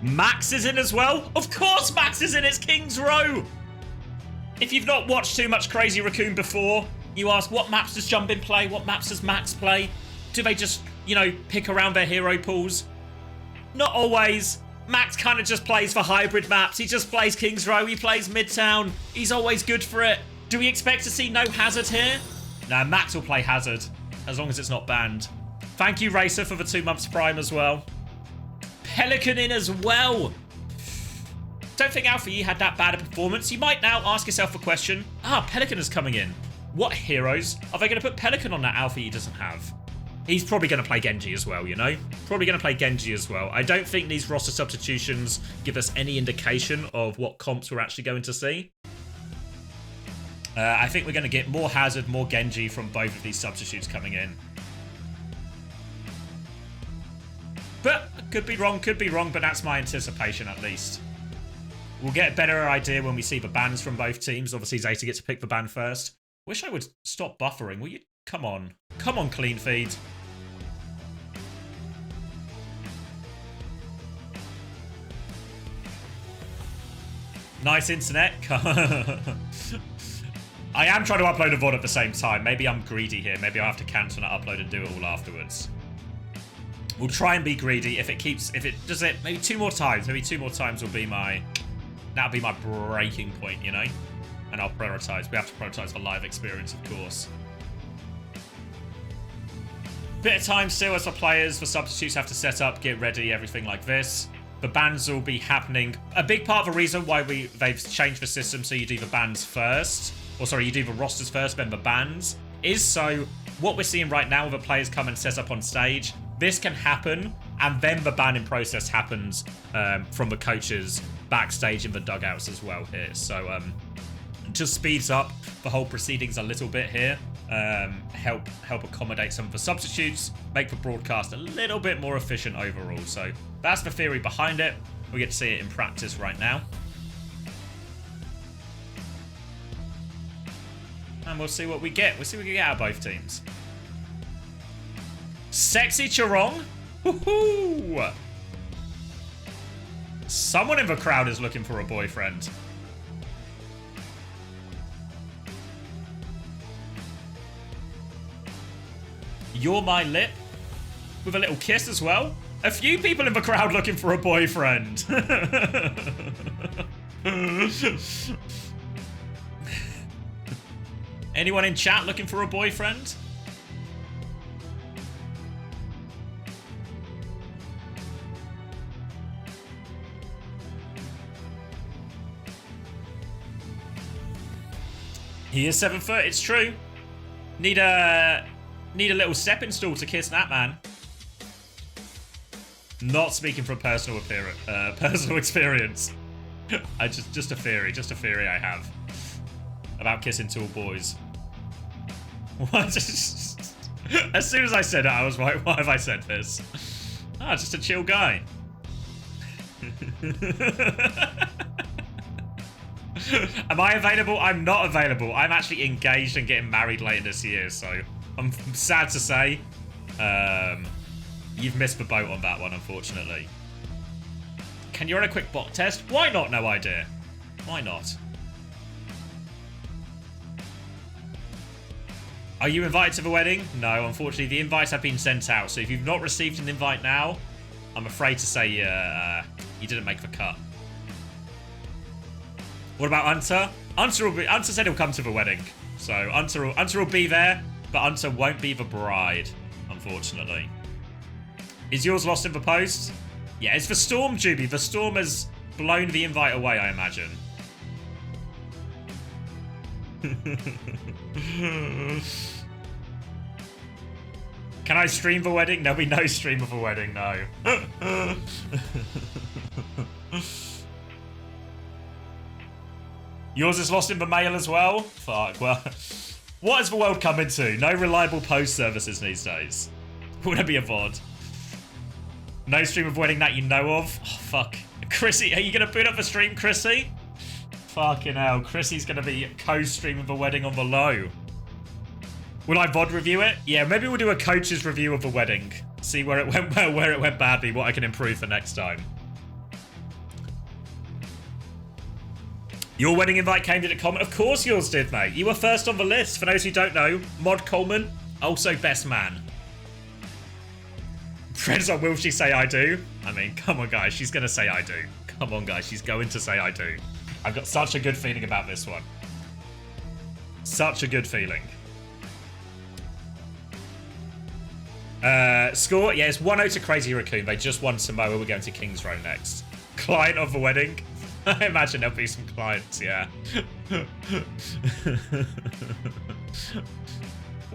Max is in as well? Of course Max is in, it's King's Row! If you've not watched too much Crazy Raccoon before, you ask, what maps does Jumpin play? What maps does Max play? Do they just, you know, pick around their hero pools? Not always. Max kind of just plays for hybrid maps. He just plays King's Row. He plays Midtown. He's always good for it. Do we expect to see no Hazard here? No, Max will play Hazard, as long as it's not banned. Thank you, Racer, for the 2 months Prime as well. Pelican in as well. Don't think Alpha E had that bad a performance. You might now ask yourself a question. Pelican is coming in. What heroes are they going to put Pelican on that Alpha E doesn't have? He's probably going to play Genji as well, you know? Probably going to play Genji as well. I don't think these roster substitutions give us any indication of what comps we're actually going to see. I think we're going to get more Hazard, more Genji from both of these substitutes coming in. But, could be wrong, but that's my anticipation at least. We'll get a better idea when we see the bans from both teams. Obviously, ZETA gets to pick the ban first. Wish I would stop buffering. Will you? Come on. Come on, clean feed. Nice internet. I am trying to upload a VOD at the same time. Maybe I'm greedy here. Maybe I'll have to cancel that upload and do it all afterwards. We'll try and be greedy. If it does it, maybe 2 more times. Maybe 2 more times will be that'll be my breaking point, you know? And I'll prioritize. We have to prioritize the live experience, of course. Bit of time still as the players, the substitutes have to set up, get ready, everything like this. The bans will be happening. A big part of the reason why they've changed the system so you do the bans first, or sorry, you do the rosters first, then the bans, is so what we're seeing right now with the players come and set up on stage, this can happen, and then the banning process happens from the coaches backstage in the dugouts as well here. So just speeds up the whole proceedings a little bit here. Help accommodate some of the substitutes, make the broadcast a little bit more efficient overall. So that's the theory behind it. We get to see it in practice right now. And we'll see what we get. We'll see what we get out of both teams. Sexy Charong? Woohoo! Someone in the crowd is looking for a boyfriend. You're my lip. with a little kiss as well. A few people in the crowd looking for a boyfriend. Anyone in chat looking for a boyfriend? He is 7 foot, it's true. Need a little stepping stool to kiss that man. Not speaking from personal experience. Just a theory I have about kissing tall boys. What? As soon as I said it, I was like, why have I said this? Ah, just a chill guy. Am I available? I'm not available. I'm actually engaged and getting married later this year, so I'm sad to say. You've missed the boat on that one, unfortunately. Can you run a quick bot test? Why not? No idea. Why not? Are you invited to the wedding? No, unfortunately, the invites have been sent out. So if you've not received an invite now, I'm afraid to say you didn't make the cut. What about Unter? Unter said he'll come to the wedding. So Unter will be there, but Unter won't be the bride, unfortunately. Is yours lost in the post? Yeah, it's the Storm, Juby. The Storm has blown the invite away, I imagine. Can I stream the wedding? There'll be no stream of the wedding, no. Yours is lost in the mail as well? Fuck, well. What has the world come into? No reliable post services these days. Would it be a VOD? No stream of wedding that you know of? Oh, fuck. Chrissy, are you going to boot up a stream, Chrissy? Fucking hell. Chrissy's going to be co-streaming the wedding on the low. Will I VOD review it? Yeah, maybe we'll do a coach's review of the wedding. See where it went well, where it went badly, what I can improve for next time. Your wedding invite came to Coleman? Of course yours did, mate. You were first on the list. For those who don't know, Mod Coleman, also best man. Friends on will she say I do? I mean, come on, guys. She's going to say I do. Come on, guys. She's going to say I do. I've got such a good feeling about this one. Such a good feeling. Score? Yeah, it's 1-0 to Crazy Raccoon. They just won Samoa. We're going to King's Row next. Client of the wedding? I imagine there'll be some clients, yeah.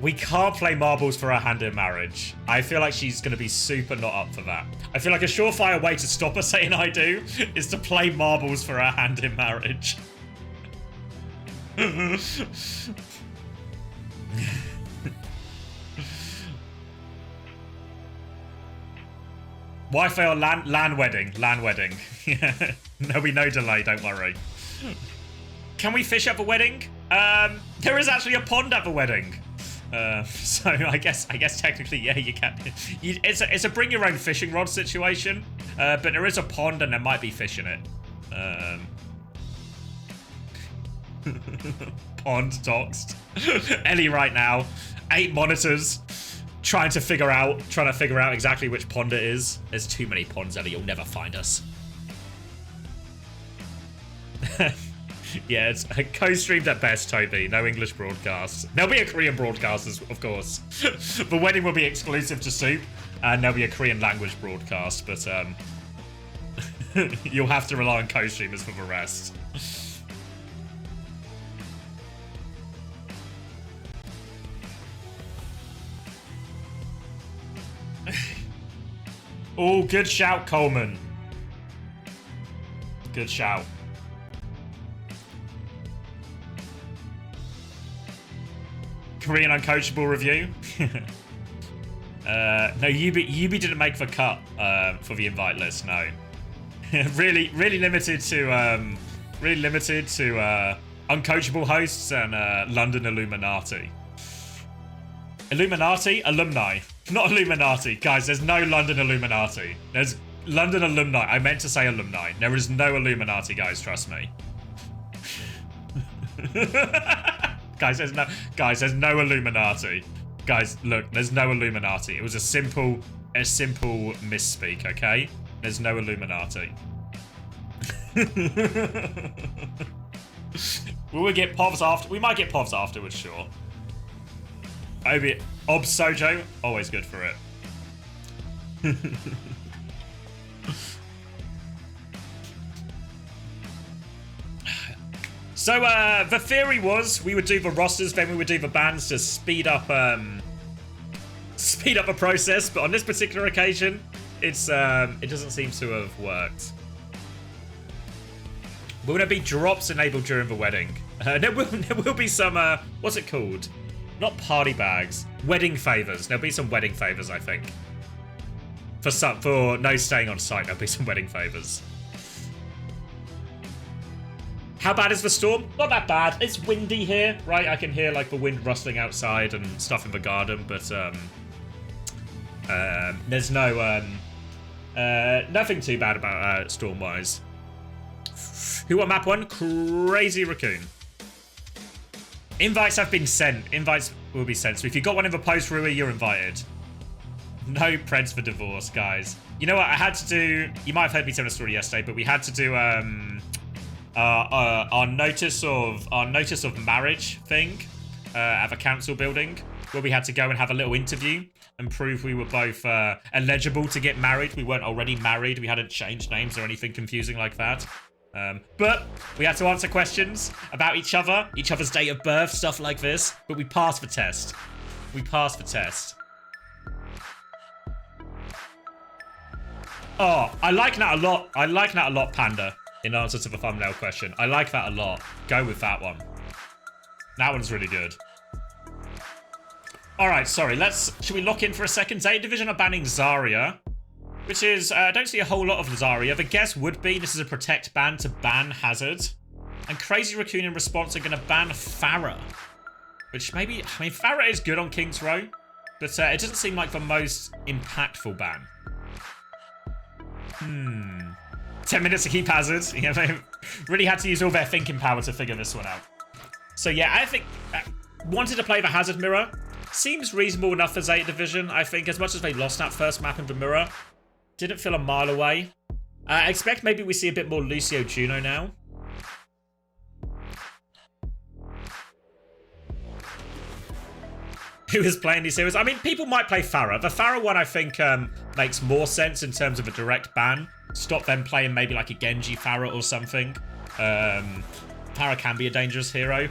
We can't play marbles for her hand in marriage. I feel like she's going to be super not up for that. I feel like a surefire way to stop her saying I do is to play marbles for her hand in marriage. Wi-Fi or LAN wedding. LAN wedding. Yeah. There'll be no delay, don't worry. Can we fish at the wedding? There is actually a pond at the wedding. So I guess technically, yeah, you can. It's a bring your own fishing rod situation. But there is a pond and there might be fish in it. Pond doxed. Ellie right now. 8 monitors. Trying to figure out exactly which pond it is. There's too many ponds, Ellie. You'll never find us. Yeah, it's co-streamed at best, Toby. No English broadcast. There'll be a Korean broadcast, of course. The wedding will be exclusive to Soup, and there'll be a Korean language broadcast, but you'll have to rely on co-streamers for the rest. Oh, good shout, Coleman. Good shout. Korean uncoachable review. No, Yubi didn't make the cut for the invite list. No, really limited to uncoachable hosts and London Illuminati. Illuminati? Alumni. Not Illuminati. Guys, there's no London Illuminati. There's London alumni. I meant to say alumni. There is no Illuminati, guys, trust me. Guys, there's no Illuminati. Guys, look, there's no Illuminati. It was a simple a simple misspeak, okay? There's no Illuminati. Will we get povs after? We might get povs afterwards, sure. Ob Sojo, always good for it. So the theory was we would do the rosters, then we would do the bans to speed up the process. But on this particular occasion, it doesn't seem to have worked. Will there be drops enabled during the wedding? There will be some what's it called? Not party bags, wedding favors. There'll be some wedding favors, I think. For no staying on site, there'll be some wedding favors. How bad is the storm? Not that bad. It's windy here, right? I can hear like the wind rustling outside and stuff in the garden, but there's no nothing too bad about storm-wise. Who won map 1? Crazy Raccoon. Invites have been sent. Invites will be sent. So if you got one in the post, Rui, you're invited. No preds for divorce, guys. You know what? I had to do. You might have heard me tell the story yesterday, but we had to do our notice of marriage thing at the council building, where we had to go and have a little interview and prove we were both eligible to get married. We weren't already married. We hadn't changed names or anything confusing like that. But we had to answer questions about each other's date of birth, stuff like this. But we passed the test. We passed the test. Oh, I like that a lot. I like that a lot, Panda, in answer to the thumbnail question. I like that a lot. Go with that one. That one's really good. All right, sorry. Should we lock in for a second? ZETA Division are banning Zarya. Which is, I don't see a whole lot of Zarya. The guess would be this is a protect ban to ban Hazard. And Crazy Raccoon in response are going to ban Farah. Which maybe, I mean, Farah is good on King's Row. But it doesn't seem like the most impactful ban. 10 minutes to keep Hazard. Yeah, they really had to use all their thinking power to figure this one out. So yeah, I think, wanted to play the Hazard mirror. Seems reasonable enough for ZETA Division, I think, as much as they lost that first map in the mirror. Didn't feel a mile away. I expect maybe we see a bit more Lucio Juno now. Who is playing these heroes? I mean, people might play Farah. The Farah one, I think, makes more sense in terms of a direct ban. Stop them playing maybe like a Genji Farah or something. Farah can be a dangerous hero.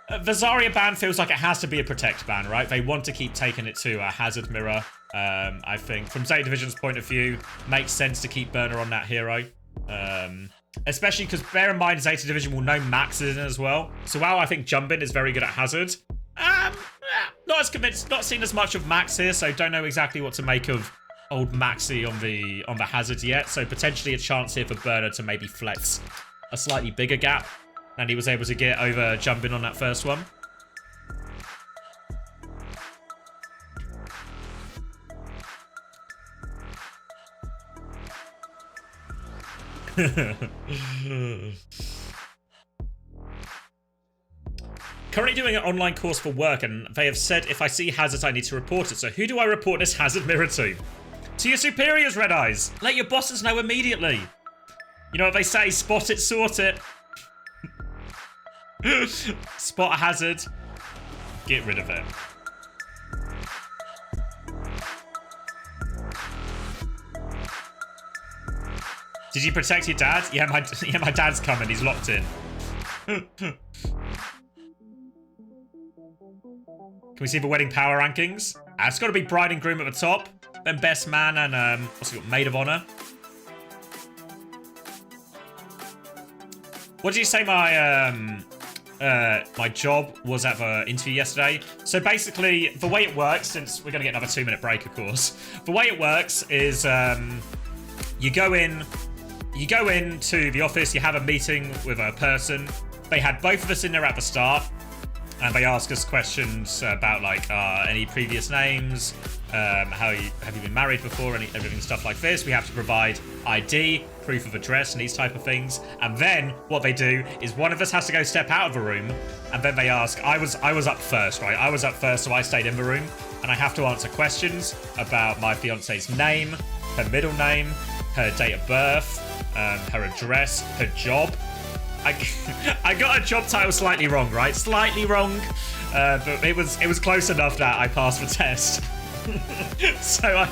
The Zarya ban feels like it has to be a protect ban, right? They want to keep taking it to a Hazard mirror. I think from ZETA Division's point of view, makes sense to keep Burner on that hero. Especially because bear in mind ZETA Division will know Max is in as well. So while I think Jumbin is very good at Hazard, not as convinced, not seen as much of Max here, so don't know exactly what to make of old Maxi on the Hazard yet. So potentially a chance here for Burner to maybe flex a slightly bigger gap than he was able to get over Jumbin on that first one. Currently doing an online course for work, and they have said if I see Hazard, I need to report it. So who do I report this Hazard mirror to? To your superiors, Red Eyes. Let your bosses know immediately. You know what they say, spot it, sort it. Spot a Hazard, get rid of it. Did you protect your dad? Yeah, my dad's coming. He's locked in. Can we see the wedding power rankings? It's got to be bride and groom at the top, then best man and what's it got? Maid of honor. What did you say my job was at the interview yesterday? So basically, the way it works, since we're going to get another 2-minute break, of course. The way it works is you go into the office, you have a meeting with a person. They had both of us in there at the start, and they ask us questions about like any previous names, have you been married before, everything stuff like this. We have to provide ID, proof of address, and these type of things. And then what they do is one of us has to go step out of a room, and then they ask. I was up first, right? I was up first, so I stayed in the room, and I have to answer questions about my fiance's name, her middle name, her date of birth, her address, her job. I got a job title slightly wrong, right? Slightly wrong, but it was close enough that I passed the test. So I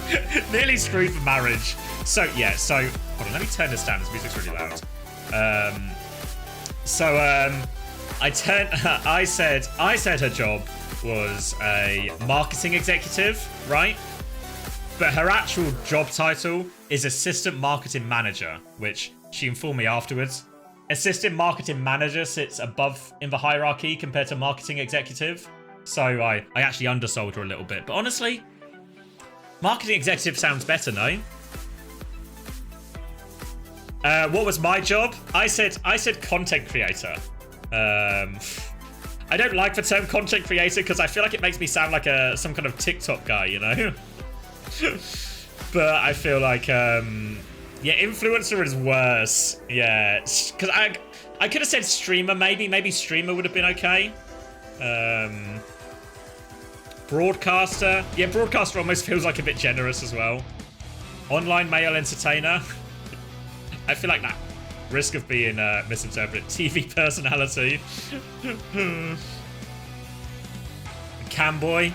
nearly screwed the marriage. So yeah, so hold on, let me turn this down. This music's really loud. I said her job was a marketing executive, right? But her actual job title is assistant marketing manager, which she informed me afterwards. Assistant marketing manager sits above in the hierarchy compared to marketing executive. So I actually undersold her a little bit. But honestly, marketing executive sounds better, no? What was my job? I said content creator. I don't like the term content creator because I feel like it makes me sound like some kind of TikTok guy, you know? But I feel like yeah, influencer is worse. Yeah, because I could have said streamer, maybe streamer would have been okay. Broadcaster. Yeah, broadcaster almost feels like a bit generous as well. Online male entertainer. I feel like that risk of being misinterpreted. TV personality. Camboy.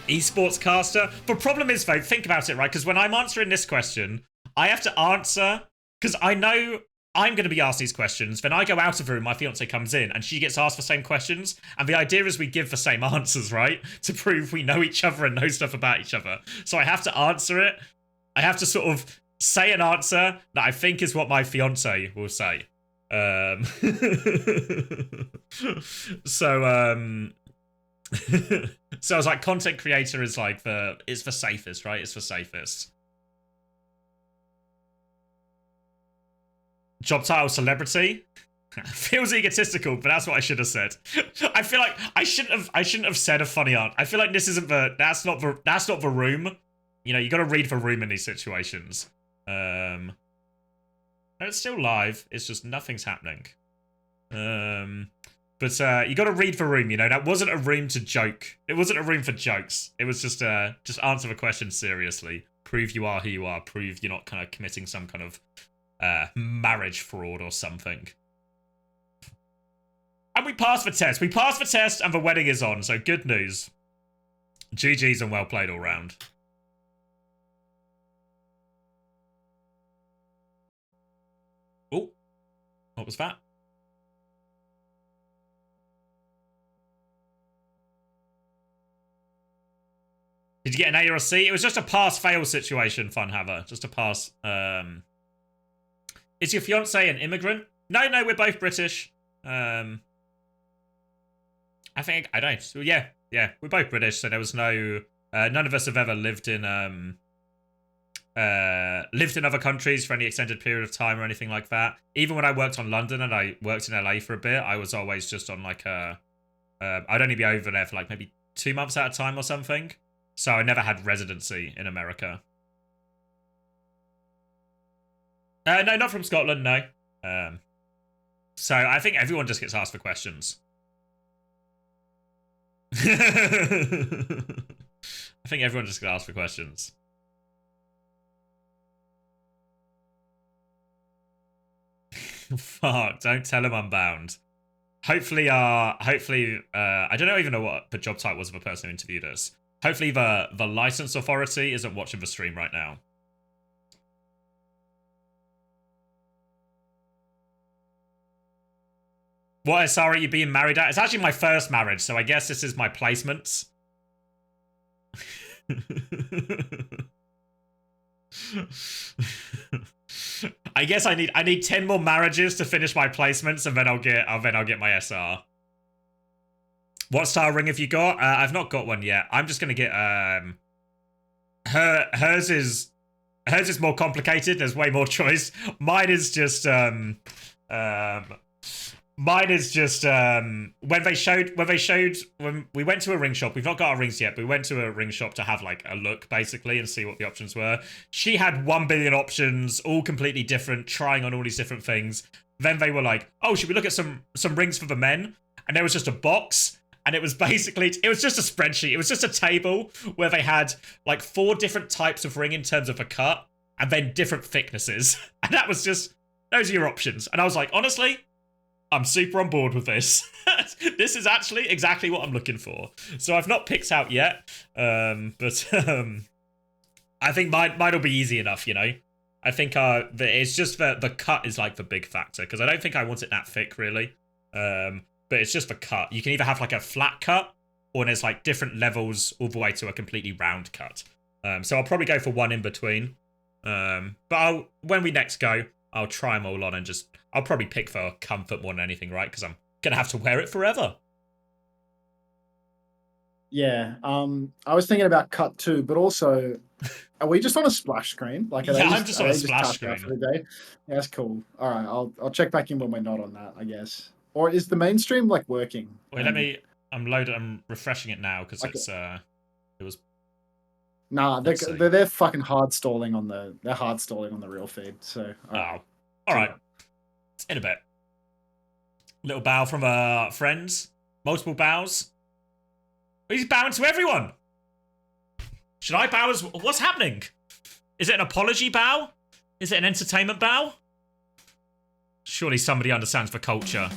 Esports caster. The problem is, though, think about it, right? Because when I'm answering this question, I have to answer, because I know I'm going to be asked these questions. Then I go out of the room, my fiance comes in, and she gets asked the same questions. And the idea is we give the same answers, right? To prove we know each other and know stuff about each other. So I have to answer it. I have to sort of say an answer that I think is what my fiance will say. So I was like, content creator is like it's the safest, right? It's the safest. Job title celebrity. Feels egotistical, but that's what I should have said. I feel like I shouldn't have said a funny answer. I feel like this isn't that's not the room. You know, you got to read the room in these situations. No, it's still live. It's just nothing's happening. But you got to read the room, you know. That wasn't a room to joke. It wasn't a room for jokes. It was just answer the question seriously. Prove you are who you are. Prove you're not kind of committing some kind of marriage fraud or something. And we passed the test. We passed the test and the wedding is on. So good news. GG's and well played all round. Oh, what was that? Did you get an A or a C? It was just a pass-fail situation, Funhaver. Just a pass. Is your fiance an immigrant? No, we're both British. I don't. So yeah, we're both British, so there was no... none of us have ever lived in other countries for any extended period of time or anything like that. Even when I worked on London and I worked in LA for a bit, I was always just on like I'd only be over there for like maybe 2 months at a time or something. So I never had residency in America. No, not from Scotland, no. So I think everyone just gets asked for questions. I think everyone just gets asked for questions. Fuck, don't tell him I'm bound. Hopefully, I don't even know what the job type was of a person who interviewed us. Hopefully the license authority isn't watching the stream right now. What SR are you being married at? It's actually my first marriage, so I guess this is my placements. I guess I need 10 more marriages to finish my placements, and then I'll get my SR. What style ring have you got? I've not got one yet. I'm just gonna get hers is more complicated. There's way more choice. Mine is just Mine is just when we went to a ring shop. We've not got our rings yet, but we went to a ring shop to have like a look basically and see what the options were. She had 1 billion options, all completely different, trying on all these different things. Then they were like, "Oh, should we look at some rings for the men?" And there was just a box, and it was just a spreadsheet. It was just a table where they had like 4 different types of ring in terms of a cut, and then different thicknesses, and that was just those are your options. And I was like, honestly, I'm super on board with this. This is actually exactly what I'm looking for. So I've not picked out yet, but I think mine will be easy enough, you know? I think it's just the cut is like the big factor, because I don't think I want it that thick, really. But it's just the cut. You can either have like a flat cut, or there's like different levels all the way to a completely round cut. So I'll probably go for one in between. But when we next go, I'll try them all on and I'll probably pick for comfort more than anything, right? Because I'm going to have to wear it forever. Yeah, I was thinking about cut too, but also, are we just on a splash screen? Like, I'm just on a splash screen. For the day? Yeah, that's cool. All right, I'll check back in when we're not on that, I guess. Or is the mainstream like working? Wait, I'm refreshing it now because it was. Nah, they're fucking hard stalling on the real feed. So. All right. It's in a bit. Little bow from friends. Multiple bows. He's bowing to everyone. Should I bow what's happening? Is it an apology bow? Is it an entertainment bow? Surely somebody understands the culture.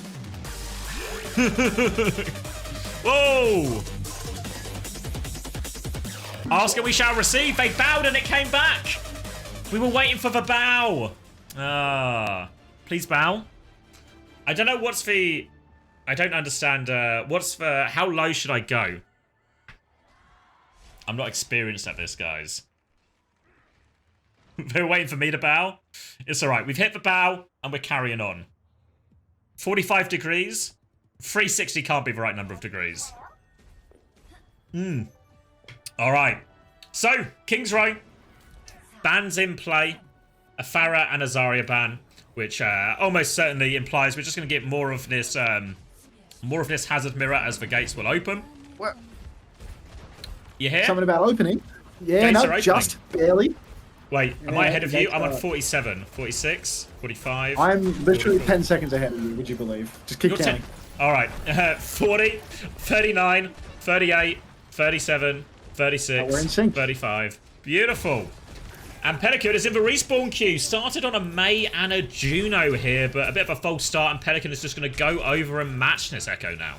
Whoa! Ask and we shall receive. They bowed and it came back. We were waiting for the bow. Please bow. I don't know what's the... I don't understand. How low should I go? I'm not experienced at this, guys. They're waiting for me to bow. It's all right. We've hit the bow and we're carrying on. 45 degrees. 360 can't be the right number of degrees. All right. So, King's Row. Bans in play. A Pharah and a Zarya ban, which almost certainly implies we're just going to get more of this hazard mirror as the gates will open. What? You hear? Something about opening. Yeah, Gates no, just barely. Wait, am I ahead of you? I'm on 47, 46, 45. I'm literally 44. 10 seconds ahead of you, would you believe? Just keep counting. All right. 40, 39, 38, 37, 36, we're in sync. 35. Beautiful. And Pelican is in the respawn queue. Started on a Mei and a Juno here, but a bit of a false start, and Pelican is just going to go over and match this Echo now.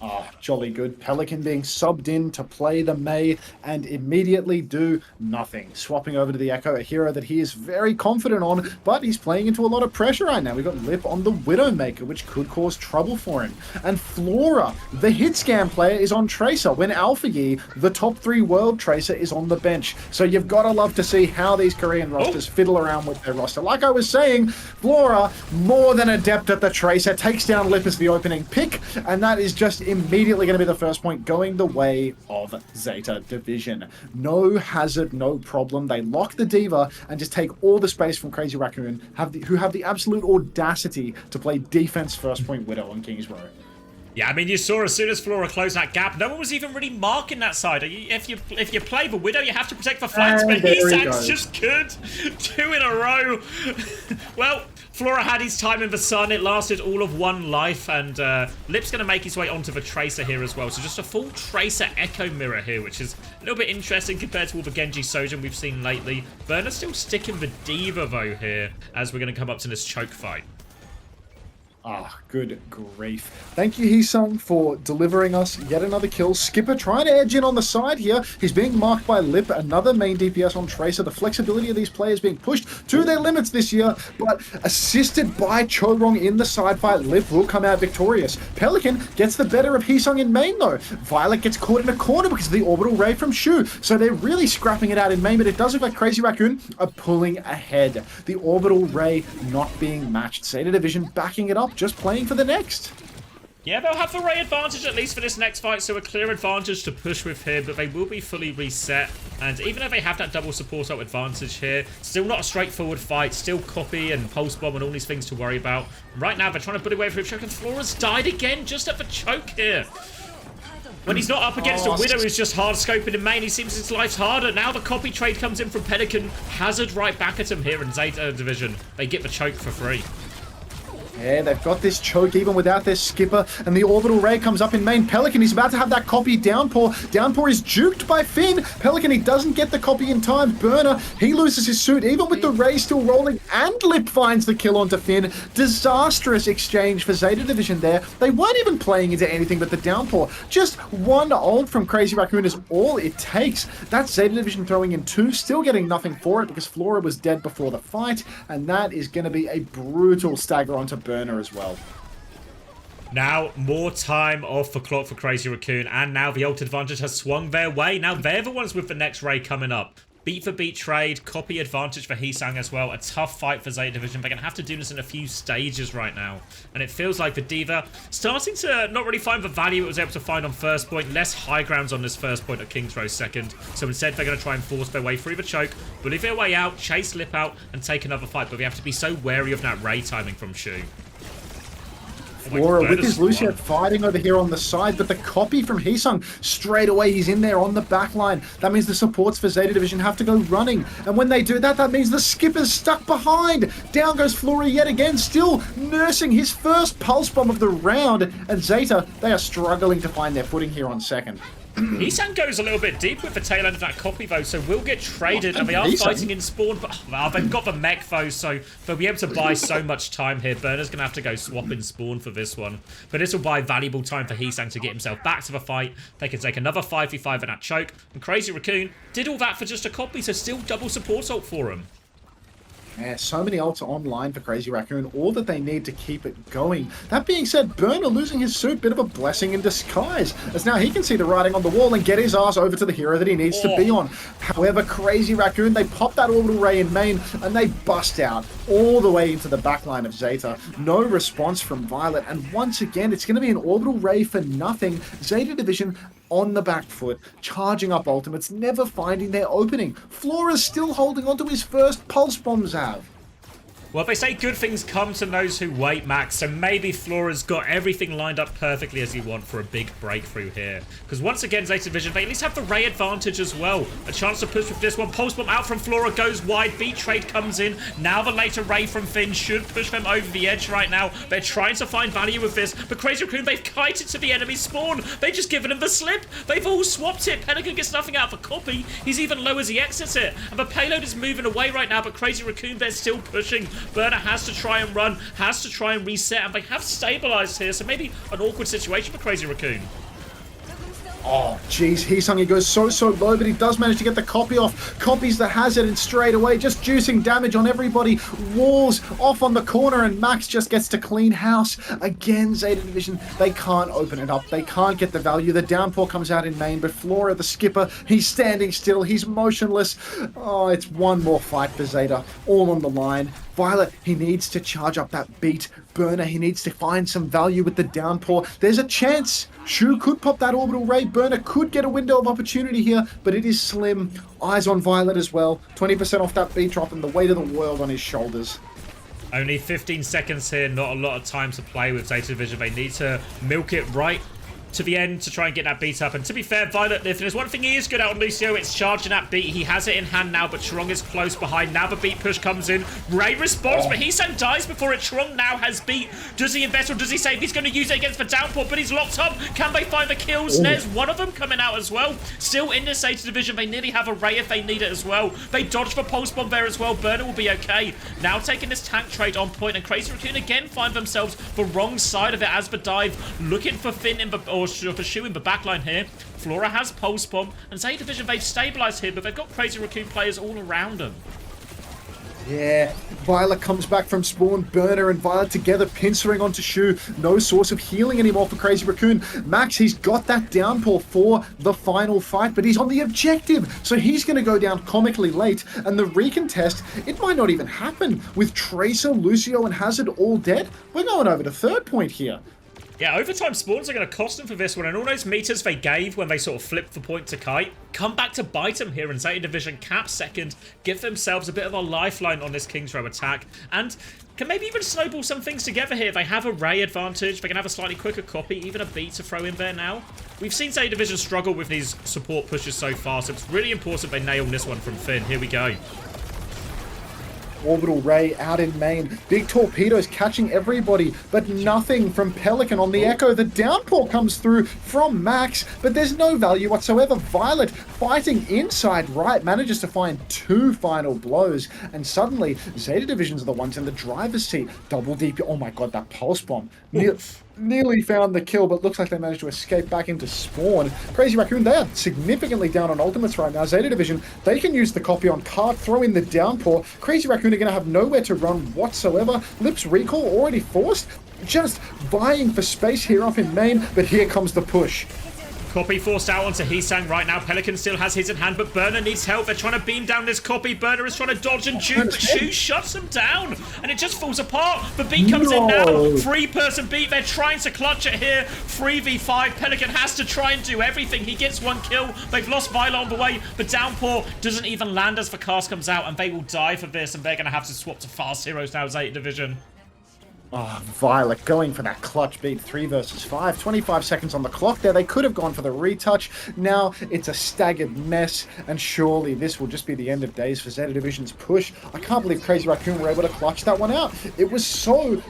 Oh, jolly good. Pelican being subbed in to play the Mei and immediately do nothing. Swapping over to the Echo, a hero that he is very confident on, but he's playing into a lot of pressure right now. We've got Lip on the Widowmaker, which could cause trouble for him. And Flora, the hit scam player, is on Tracer, when Alpha Yi, the top 3 world Tracer, is on the bench. So you've got to love to see how these Korean rosters fiddle around with their roster. Like I was saying, Flora, more than adept at the Tracer, takes down Lip as the opening pick, and that is just immediately going to be the first point going the way of ZETA Division. No hazard, no problem. They lock the Diva and just take all the space from Crazy Raccoon, who have the absolute audacity to play defense first point Widow on King's Row. Yeah, I mean, you saw as soon as Flora closed that gap, no one was even really marking that side. If you play the Widow, you have to protect the flanks, but Heesan's just good. 2 in a row. Well, Flora had his time in the sun. It lasted all of 1 life, and Lip's going to make his way onto the Tracer here as well. So just a full Tracer Echo Mirror here, which is a little bit interesting compared to all the Genji Sojourn we've seen lately. Burner still sticking the Diva, though, here, as we're going to come up to this choke fight. Ah, good grief. Thank you, Heesung, for delivering us yet another kill. Skipper trying to edge in on the side here. He's being marked by Lip, another main DPS on Tracer. The flexibility of these players being pushed to their limits this year, but assisted by Chorong in the side fight, Lip will come out victorious. Pelican gets the better of Heesung in main, though. Violet gets caught in a corner because of the orbital ray from Shu, so they're really scrapping it out in main, but it does look like Crazy Raccoon are pulling ahead. The orbital ray not being matched. ZETA Division backing it up, just playing for the next. Yeah, they'll have the Ray advantage at least for this next fight, so a clear advantage to push with here, but they will be fully reset. And even though they have that double support ult advantage here, still not a straightforward fight, still copy and pulse bomb and all these things to worry about. Right now, they're trying to put away with choke, and Flora's died again just at the choke here. When he's not up against a Widow who's just hard scoping in main, he seems his life's harder. Now the copy trade comes in from Pelican. Hazard right back at him here in Zeta division. They get the choke for free. Yeah, they've got this choke even without their skipper, and the orbital ray comes up in main. Pelican, he's about to have that copy downpour. Downpour is juked by Finn. Pelican, he doesn't get the copy in time. Burner, he loses his suit even with the ray still rolling, and Lip finds the kill onto Finn. Disastrous exchange for Zeta Division there. They weren't even playing into anything but the downpour. Just one ult from Crazy Raccoon is all it takes. That's Zeta Division throwing in 2, still getting nothing for it because Flora was dead before the fight, and that is going to be a brutal stagger onto Burner as well. Now, more time off the clock for Crazy Raccoon, and now the ult advantage has swung their way. Now they're the ones with the next Ray coming up. Beat for beat trade, copy advantage for Heesang as well. A tough fight for Zeta Division. They're going to have to do this in a few stages right now. And it feels like the D.Va starting to not really find the value it was able to find on first point. Less high grounds on this first point at King's Row second. So instead, they're going to try and force their way through the choke, bully their way out, chase Lip out, and take another fight. But we have to be so wary of that Ray timing from Shu. Flora with his Lucio fighting over here on the side, but the copy from Heesung straight away, he's in there on the back line. That means the supports for Zeta Division have to go running, and when they do that, that means the skipper's stuck behind. Down goes Flora yet again, still nursing his first pulse bomb of the round, and Zeta, they are struggling to find their footing here on second. Heesang goes a little bit deep with the tail end of that copy, though, so we'll get traded, and they are fighting in spawn, but they've got the mech, though, so they'll be able to buy so much time here. Burner's going to have to go swap in spawn for this one, but this will buy valuable time for Heesang to get himself back to the fight. They can take another 5v5 in that choke, and Crazy Raccoon did all that for just a copy, so still double support ult for him. Yeah, so many ults online for Crazy Raccoon, all that they need to keep it going. That being said, Burner losing his suit, bit of a blessing in disguise, as now he can see the writing on the wall and get his ass over to the hero that he needs to be on. However, Crazy Raccoon, they pop that orbital ray in main, and they bust out all the way into the backline of Zeta. No response from Violet, and once again, it's going to be an orbital ray for nothing. Zeta Division on the back foot, charging up ultimates, never finding their opening. Flora's still holding on to his first pulse bomb, Zav. Well, they say good things come to those who wait, Max, so maybe Flora's got everything lined up perfectly as he wants for a big breakthrough here. Because once again, Zeta Division, they at least have the Ray advantage as well. A chance to push with this one. Pulse bomb out from Flora goes wide. Beat trade comes in. Now the later Ray from Finn should push them over the edge right now. They're trying to find value with this, but Crazy Raccoon, they've kited to the enemy spawn. They've just given him the slip. They've all swapped it. Pelican gets nothing out of the copy. He's even low as he exits it. And the payload is moving away right now, but Crazy Raccoon, they're still pushing. Burner has to try and run, has to try and reset, and they have stabilized here, so maybe an awkward situation for Crazy Raccoon. Oh, jeez, Heesung, he goes so low, but he does manage to get the copy off. Copies the hazard, and straight away, just juicing damage on everybody. Walls off on the corner, and Max just gets to clean house. Again, Zeta Division, they can't open it up. They can't get the value. The downpour comes out in main, but Flora, the skipper, he's standing still. He's motionless. Oh, it's one more fight for Zeta, all on the line. Violet, he needs to charge up that beat. Burner, he needs to find some value with the downpour. There's a chance. Shu could pop that orbital ray. Burner could get a window of opportunity here, but it is slim. Eyes on Violet as well. 20% off that beat drop and the weight of the world on his shoulders. Only 15 seconds here, not a lot of time to play with Zeta Division. They need to milk it right to the end to try and get that beat up. And to be fair, Violet, if there's one thing he is good at on Lucio, it's charging that beat. He has it in hand now, but Trong is close behind. Now the beat push comes in. Ray responds, but Heesang dies before it. Trong now has beat. Does he invest or does he save? He's going to use it against the downpour, but he's locked up. Can they find the kills? There's one of them coming out as well. Still in this Zeta Division. They nearly have a Ray if they need it as well. They dodge the pulse bomb there as well. Burner will be okay. Now taking this tank trade on point, and Crazy Raccoon again find themselves the wrong side of it as the dive, looking for Finn in the, or for Shu in the backline here. Flora has pulse bomb, and Zeta Division, they've stabilized here, but they've got Crazy Raccoon players all around them. Yeah, Violet comes back from spawn. Burner and Violet together, pincering onto Shu. No source of healing anymore for Crazy Raccoon. Max, he's got that downpour for the final fight, but he's on the objective, so he's going to go down comically late, and the recontest, it might not even happen. With Tracer, Lucio, and Hazard all dead, we're going over to third point here. Yeah, overtime spawns are going to cost them for this one, and all those meters they gave when they sort of flipped the point to Kite come back to bite them here, and Zeta Division cap second, give themselves a bit of a lifeline on this King's Row attack, and can maybe even snowball some things together here. They have a Ray advantage, they can have a slightly quicker copy, even a beat to throw in there now. We've seen Zeta Division struggle with these support pushes so far, so it's really important they nail this one from Finn. Here we go. Orbital Ray out in main. Big torpedoes catching everybody, but nothing from Pelican on the Echo. The downpour comes through from Max, but there's no value whatsoever. Violet fighting inside right, manages to find 2 final blows, and suddenly Zeta Divisions are the ones in the driver's seat. Double DP. Oh my god, that pulse bomb. Nearly found the kill, but looks like they managed to escape back into spawn. Crazy Raccoon, they are significantly down on ultimates right now. Zeta Division, they can use the copy on Cart, throw in the downpour. Crazy Raccoon are going to have nowhere to run whatsoever. Lips recall already forced, just vying for space here off in main, but here comes the push. Copy forced out onto Heesang right now. Pelican still has his in hand, but Burner needs help. They're trying to beam down this copy. Burner is trying to dodge and juke, but Shu shuts him down, and it just falls apart. The beat comes in now. 3-person beat. They're trying to clutch it here. 3v5. Pelican has to try and do everything. He gets 1 kill. They've lost Violet on the way, but Downpour doesn't even land as the cast comes out, and they will die for this, and they're going to have to swap to fast heroes now, Zeta Division. Oh, Violet going for that clutch beat, 3 versus 5. 25 seconds on the clock there. They could have gone for the retouch. Now it's a staggered mess, and surely this will just be the end of days for Zeta Division's push. I can't believe Crazy Raccoon were able to clutch that one out. It was so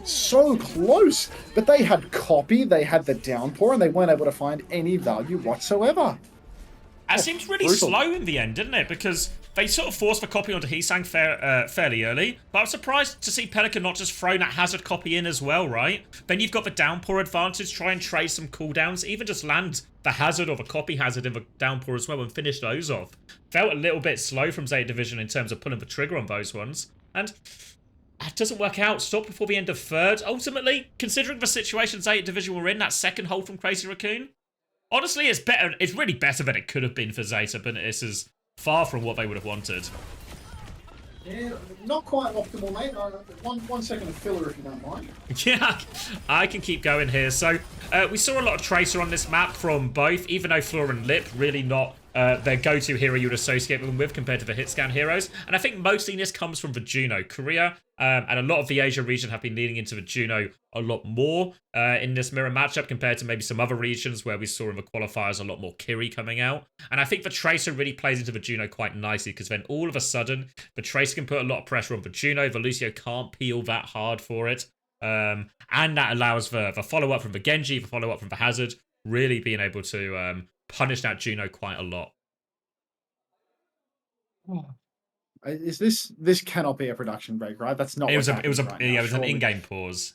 close, but they had copy, they had the downpour, and they weren't able to find any value whatsoever. That seems really slow in the end, didn't it? Because they sort of forced the copy onto Heesang fairly early, but I'm surprised to see Pelican not just throw that hazard copy in as well, right? Then you've got the downpour advantage, try and trade some cooldowns, even just land the hazard or the copy hazard in the downpour as well and finish those off. Felt a little bit slow from Zeta Division in terms of pulling the trigger on those ones, and it doesn't work out. Stop before the end of third. Ultimately, considering the situation Zeta Division were in, that second hold from Crazy Raccoon, honestly, it's better. It's really better than it could have been for Zeta, but this is far from what they would have wanted. Yeah, not quite optimal, mate. One second of filler, if you don't mind. Yeah, I can keep going here. So, we saw a lot of Tracer on this map from both, even though Flora and Lip really not their go-to hero you'd associate them with compared to the hit scan heroes. And I think mostly this comes from the Juno. Korea and a lot of the Asia region have been leaning into the Juno a lot more in this mirror matchup compared to maybe some other regions where we saw in the qualifiers a lot more Kiri coming out. And I think the Tracer really plays into the Juno quite nicely because then all of a sudden the Tracer can put a lot of pressure on the Juno. The Lucio can't peel that hard for it. And that allows the follow-up from the Genji, the follow-up from the Hazard, really being able to punish that Juno quite a lot. Is this cannot be a production break, right? That's not. It was it was an in-game pause.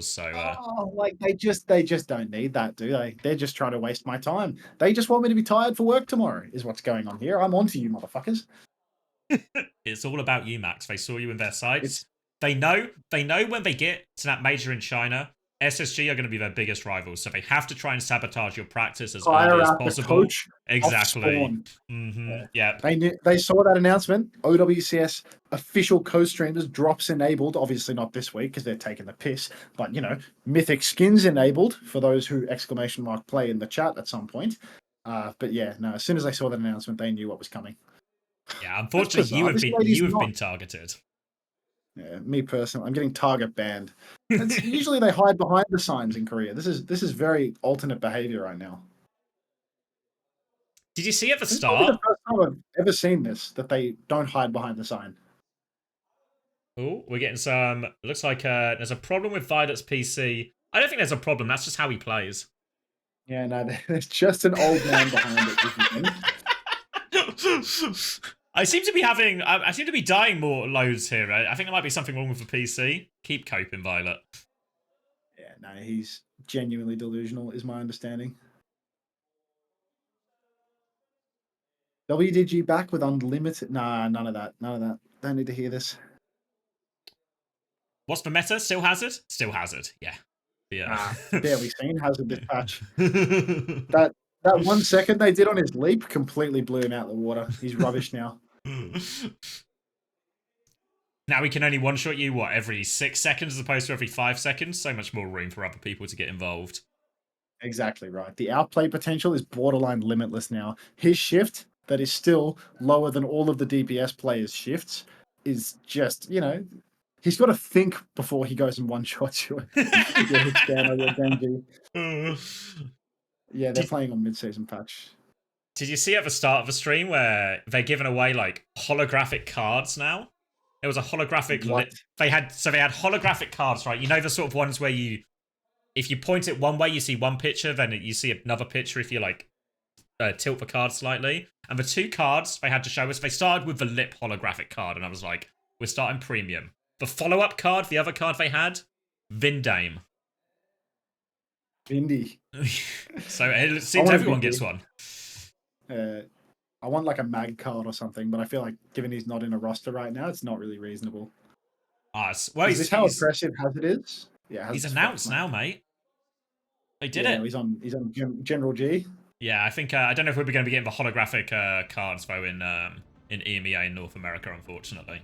So like they just don't need that, do they? They're just trying to waste my time. They just want me to be tired for work tomorrow. Is what's going on here. I'm onto you, motherfuckers. It's all about you, Max. They saw you in their sights. They know when they get to that major in China, SSG are going to be their biggest rivals, so they have to try and sabotage your practice as early as possible. Exactly. Yeah. They saw that announcement. OWCS official co-streamers drops enabled. Obviously not this week because they're taking the piss, but you know, mythic skins enabled for those who ! Play in the chat at some point. But yeah, no. As soon as they saw that announcement, they knew what was coming. Yeah, unfortunately, you have been targeted. Yeah, me personally, I'm getting target banned. Usually they hide behind the signs in Korea. This is very alternate behavior right now. Did you see at the start? This is the first time I've ever seen this, that they don't hide behind the sign. Oh, we're getting some. Looks like there's a problem with Violet's PC. I don't think there's a problem. That's just how he plays. Yeah, no, there's just an old man behind it. I seem to be dying more loads here. Right? I think there might be something wrong with the PC. Keep coping, Violet. Yeah, no, he's genuinely delusional, is my understanding. WDG back with unlimited. Nah, none of that. Don't need to hear this. What's the meta? Still Hazard? Still Hazard. Yeah. Barely seen Hazard this patch. That 1 second they did on his leap completely blew him out of the water. He's rubbish now. Now we can only one-shot you, what, every 6 seconds as opposed to every 5 seconds? So much more room for other people to get involved. Exactly right. The outplay potential is borderline limitless now. His shift, that is still lower than all of the DPS players' shifts, is just, you know, he's got to think before he goes and one-shots you. Yeah, hits down over Genji. Yeah, they're playing on mid-season patch. Did you see at the start of the stream where they're giving away, like, holographic cards now? It was a holographic... They had holographic cards, right? You know the sort of ones where you... If you point it one way, you see one picture, then you see another picture if you, like, tilt the card slightly. And the 2 cards they had to show us, they started with the lip holographic card, and I was like, we're starting premium. The follow-up card, the other card they had, Vindame. Vindy. So it seems everyone gets one. I want like a mag card or something, but I feel like given he's not in a roster right now, it's not really reasonable. Well, is this how impressive Hazard is? Yeah, he's announced now, mate. They did it. He's on General G. Yeah, I think I don't know if we're going to be getting the holographic cards though in EMEA in North America, unfortunately.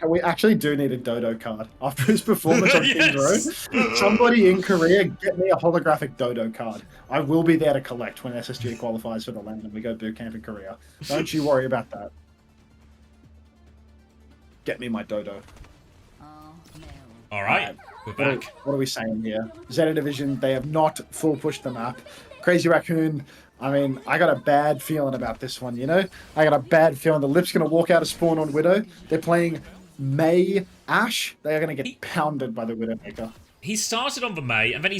We actually do need a Dodo card after his performance on King's Road. Somebody in Korea, get me a holographic Dodo card. I will be there to collect when SSG qualifies for the LAN and we go boot camp in Korea. Don't you worry about that. Get me my Dodo. All right, we're back. What are we saying here? ZETA Division, they have not full pushed the map. Crazy Raccoon, I mean, I got a bad feeling about this one, you know? I got a bad feeling the Lip's going to walk out of spawn on Widow. They're playing May Ash. They are going to get pounded by the Widowmaker. He started on the May, and then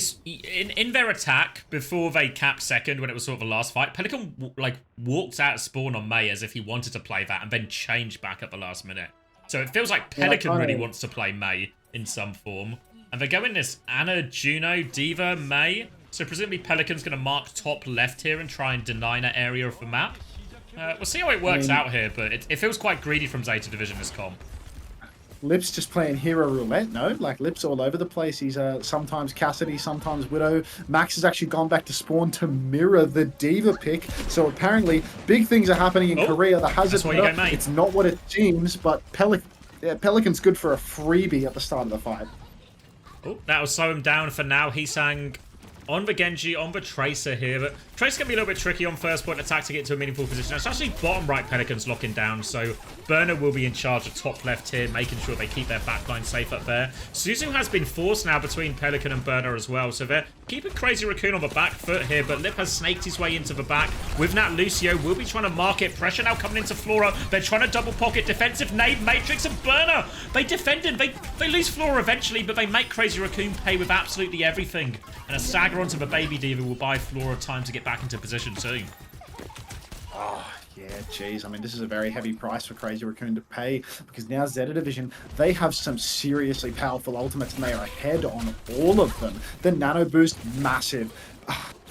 in their attack, before they capped second, when it was sort of the last fight, Pelican, like, walked out of spawn on May as if he wanted to play that, and then changed back at the last minute. So it feels like Pelican really wants to play May in some form. And they're going this Anna, Juno, Diva, May. So presumably Pelican's going to mark top left here and try and deny that area of the map. We'll see how it works out here, but it feels quite greedy from ZETA Division, this comp. Lip's just playing hero roulette, no? Like, Lip's all over the place. He's sometimes Cassidy, sometimes Widow. Max has actually gone back to spawn to mirror the Diva pick. So apparently, big things are happening in Korea. The Hazard, it's not what it seems, but Pelican's good for a freebie at the start of the fight. Oh, that'll slow him down for now. He sang on the Genji, on the Tracer here, but Tracer can be a little bit tricky on first point attack to get to a meaningful position. It's actually bottom right Pelican's locking down, so Burner will be in charge of top left here, making sure they keep their backline safe up there. Suzu has been forced now between Pelican and Burner as well, so they're keeping Crazy Raccoon on the back foot here, but Lip has snaked his way into the back. With that, Lucio will be trying to market. Pressure now coming into Flora. They're trying to double pocket defensive nade, Matrix, and Burner. They defended. They lose Flora eventually, but they make Crazy Raccoon pay with absolutely everything. And a stagger onto the Baby Diva will buy Flora time to get back into position too. Oh, yeah, geez. I mean, this is a very heavy price for Crazy Raccoon to pay because now ZETA Division, they have some seriously powerful ultimates and they are ahead on all of them. The Nano Boost, massive.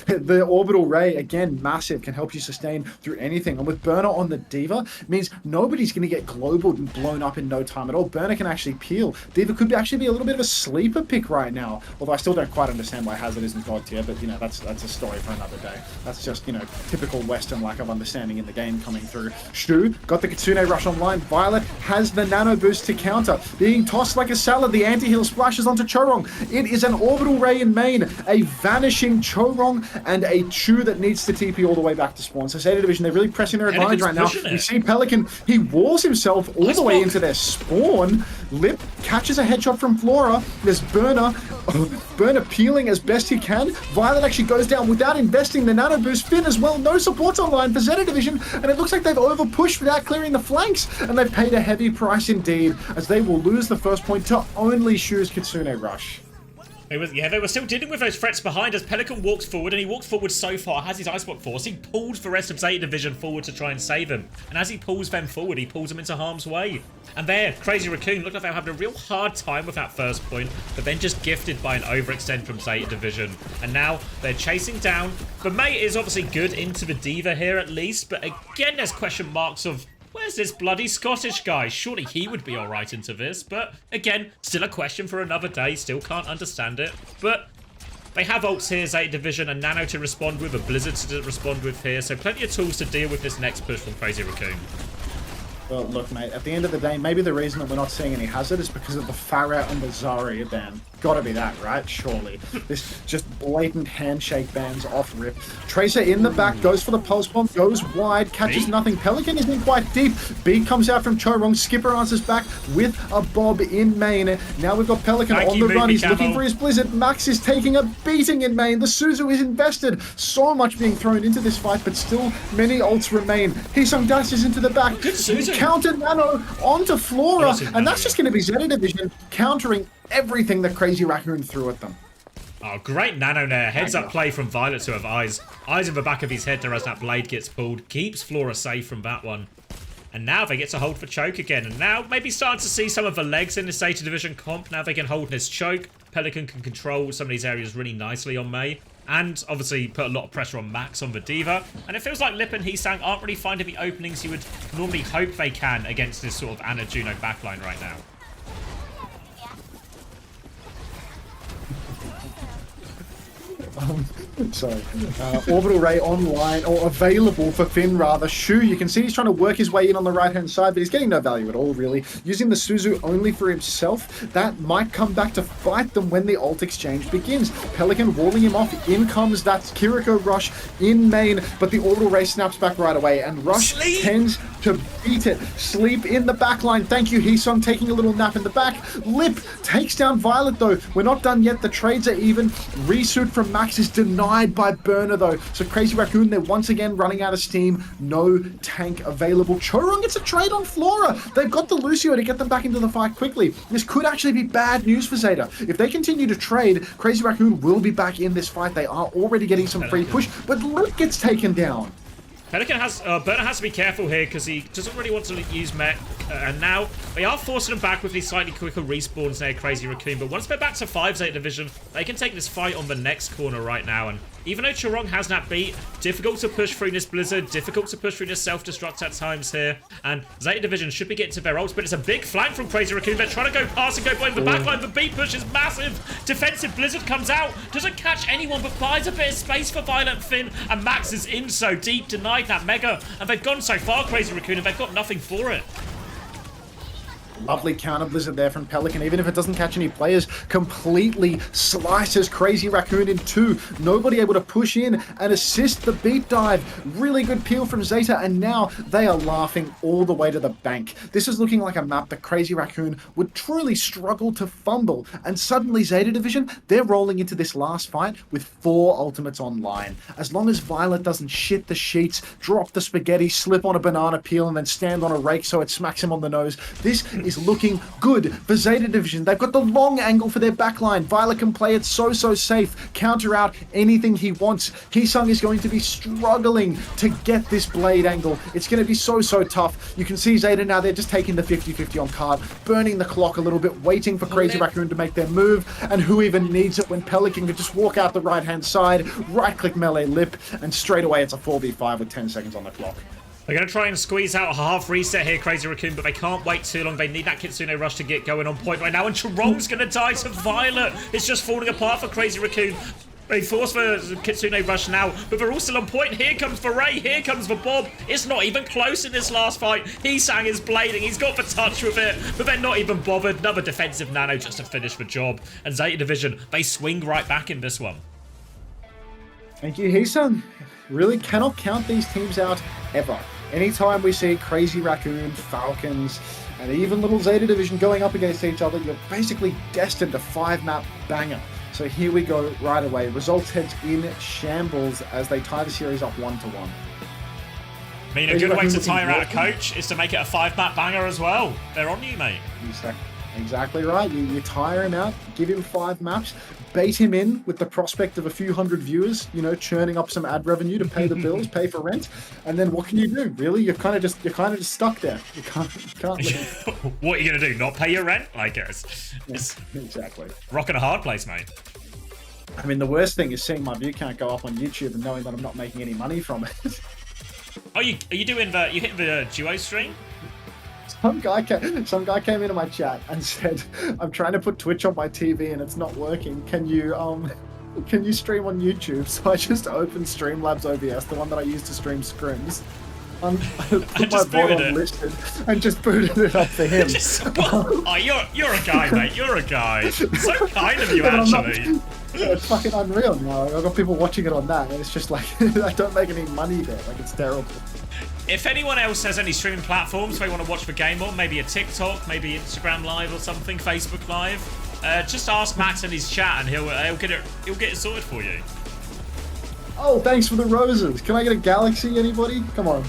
The Orbital Ray, again, massive, can help you sustain through anything. And with Burner on the Diva, it means nobody's going to get global and blown up in no time at all. Burner can actually peel. Diva could actually be a little bit of a sleeper pick right now. Although I still don't quite understand why Hazard isn't God tier, but, you know, that's a story for another day. That's just, you know, typical Western lack of understanding in the game coming through. Stu got the Kitsune Rush online. Violet has the Nano Boost to counter. Being tossed like a salad, the anti-heal splashes onto Chorong. It is an Orbital Ray in main, a vanishing Chorong, and a Chu that needs to TP all the way back to spawn. So ZETA Division, they're really pressing their advantage right now. You see Pelican, he walls himself all the way into their spawn. Lip catches a headshot from Flora. There's Burner. Burner peeling as best he can. Violet actually goes down without investing the Nano Boost. Finn as well. No supports online for ZETA Division. And it looks like they've over-pushed without clearing the flanks. And they've paid a heavy price indeed, as they will lose the first point to only Shu's Kitsune Rush. They were still dealing with those threats behind as Pelican walks forward, and he walks forward so far, has his Iceblock force. He pulls the rest of ZETA Division forward to try and save him. And as he pulls them forward, he pulls them into harm's way. And there, Crazy Raccoon looked like they were having a real hard time with that first point, but then just gifted by an overextend from ZETA Division. And now they're chasing down. The May is obviously good into the Diva here at least, but again, there's question marks of where's this bloody Scottish guy? Surely he would be alright into this. But again, still a question for another day. Still can't understand it. But they have ults here, ZETA Division, a Nano to respond with, a Blizzard to respond with here. So plenty of tools to deal with this next push from Crazy Raccoon. Well, look, mate, at the end of the day, maybe the reason that we're not seeing any hazard is because of the Farah and the Zarya ban. Gotta be that, right? Surely. This just blatant handshake bans off rip. Tracer in the back, goes for the pulse bomb, goes wide, catches nothing. Pelican is in quite deep. B comes out from Chorong. Skipper answers back with a Bob in main. Now we've got Pelican on the run. He's looking for his Blizzard. Max is taking a beating in main. The Suzu is invested. So much being thrown into this fight, but still many ults remain. Hisung dashes into the back. Good Suzu. Counter Nano onto Flora, and that's just going to be ZETA Division countering everything that Crazy Raccoon threw at them. Oh, great nano there. Heads up play from Violet to have eyes. Eyes in the back of his head there as that blade gets pulled. Keeps Flora safe from that one. And now they get to hold for choke again. And now maybe starting to see some of the legs in this ZETA Division comp. Now they can hold this choke. Pelican can control some of these areas really nicely on Mei. And obviously put a lot of pressure on Max on the D.Va. And it feels like Lip and Hisang aren't really finding the openings you would normally hope they can against this sort of Ana Juno backline right now. Orbital Ray online, or available for Finn rather. Shu, you can see he's trying to work his way in on the right-hand side, but he's getting no value at all, really. Using the Suzu only for himself, that might come back to fight them when the ult exchange begins. Pelican walling him off. In comes that Kiriko Rush in main, but the Orbital Ray snaps back right away, and Rush tends to beat it. Sleep in the backline. Thank you, Hisung, taking a little nap in the back. Lip takes down Violet, though. We're not done yet. The trades are even. Resuit from Max is denied by Burner, though. So Crazy Raccoon, they're once again running out of steam. No tank available. Chorong gets a trade on Flora. They've got the Lucio to get them back into the fight quickly. This could actually be bad news for ZETA. If they continue to trade, Crazy Raccoon will be back in this fight. They are already getting some free push, but Lip gets taken down. Pelican has, Burner has to be careful here because he doesn't really want to use mech. And now they are forcing him back with these slightly quicker respawns there, Crazy Raccoon. But once they're back to 5 ZETA Division, they can take this fight on the next corner right now. And even though Chorong has that beat, difficult to push through this Blizzard, difficult to push through this self-destruct at times here. And ZETA Division should be getting to their ults, but it's a big flank from Crazy Raccoon. They're trying to go past and go behind the backline. The beat push is massive. Defensive Blizzard comes out, doesn't catch anyone, but buys a bit of space for Violent Finn. And Max is in so deep, denied that Mega. And they've gone so far, Crazy Raccoon, and they've got nothing for it. Lovely counter Blizzard there from Pelican, even if it doesn't catch any players, completely slices Crazy Raccoon in two. Nobody able to push in and assist the beat dive. Really good peel from ZETA, and now they are laughing all the way to the bank. This is looking like a map that Crazy Raccoon would truly struggle to fumble, and suddenly ZETA Division, they're rolling into this last fight with 4 ultimates online. As long as Violet doesn't shit the sheets, drop the spaghetti, slip on a banana peel, and then stand on a rake so it smacks him on the nose, this is looking good for ZETA Division. They've got the long angle for their backline. Violet can play it so safe, counter out anything he wants. Hisung is going to be struggling to get this blade angle. It's going to be so tough. You can see ZETA now, they're just taking the 50-50 on card, burning the clock a little bit, waiting for Crazy Raccoon to make their move, and who even needs it when Pelican can just walk out the right-hand side, right-click melee Lip, and straight away it's a 4v5 with 10 seconds on the clock. They're going to try and squeeze out a half reset here, Crazy Raccoon, but they can't wait too long. They need that Kitsune Rush to get going on point right now, and Chorong's going to die to Violet. It's just falling apart for Crazy Raccoon. They force the Kitsune Rush now, but they're all still on point. Here comes the Ray, here comes the Bob. It's not even close in this last fight. Hisang is blading, he's got the touch with it, but they're not even bothered. Another defensive nano just to finish the job. And ZETA Division, they swing right back in this one. Thank you, Hisung. Really cannot count these teams out ever. Anytime we see Crazy Raccoon, Falcons, and even little ZETA Division going up against each other, you're basically destined to 5-map banger. So here we go right away. Results heads in shambles as they tie the series up 1-1. I mean, a good way to tire out a coach is to make it a 5-map banger as well. They're on you, mate. Exactly right. You tire him out, give him 5 maps, bait him in with the prospect of a few hundred viewers, you know, churning up some ad revenue to pay the bills, pay for rent, and then what can you do? Really, you're kind of just stuck there. You can't leave. What are you gonna do? Not pay your rent? Like it's exactly. Rocking a hard place, mate. I mean, the worst thing is seeing my view count go up on YouTube and knowing that I'm not making any money from it. Oh, you hitting the duo stream? Some guy came into my chat and said, "I'm trying to put Twitch on my TV and it's not working. Can you stream on YouTube?" So I just opened Streamlabs OBS, the one that I use to stream scrims, put just my bot booted on it. listed and just booted it up for him. Oh, you're a guy, mate. You're a guy. So kind of you, Yeah, but I'm not- actually. It's fucking unreal now. I've got people watching it on that, and it's just like I don't make any money there. Like it's terrible. If anyone else has any streaming platforms they want to watch the game on, maybe a TikTok, maybe Instagram Live or something, Facebook Live, just ask Max in his chat, and he'll get it sorted for you. Oh, thanks for the roses. Can I get a galaxy, anybody? Come on.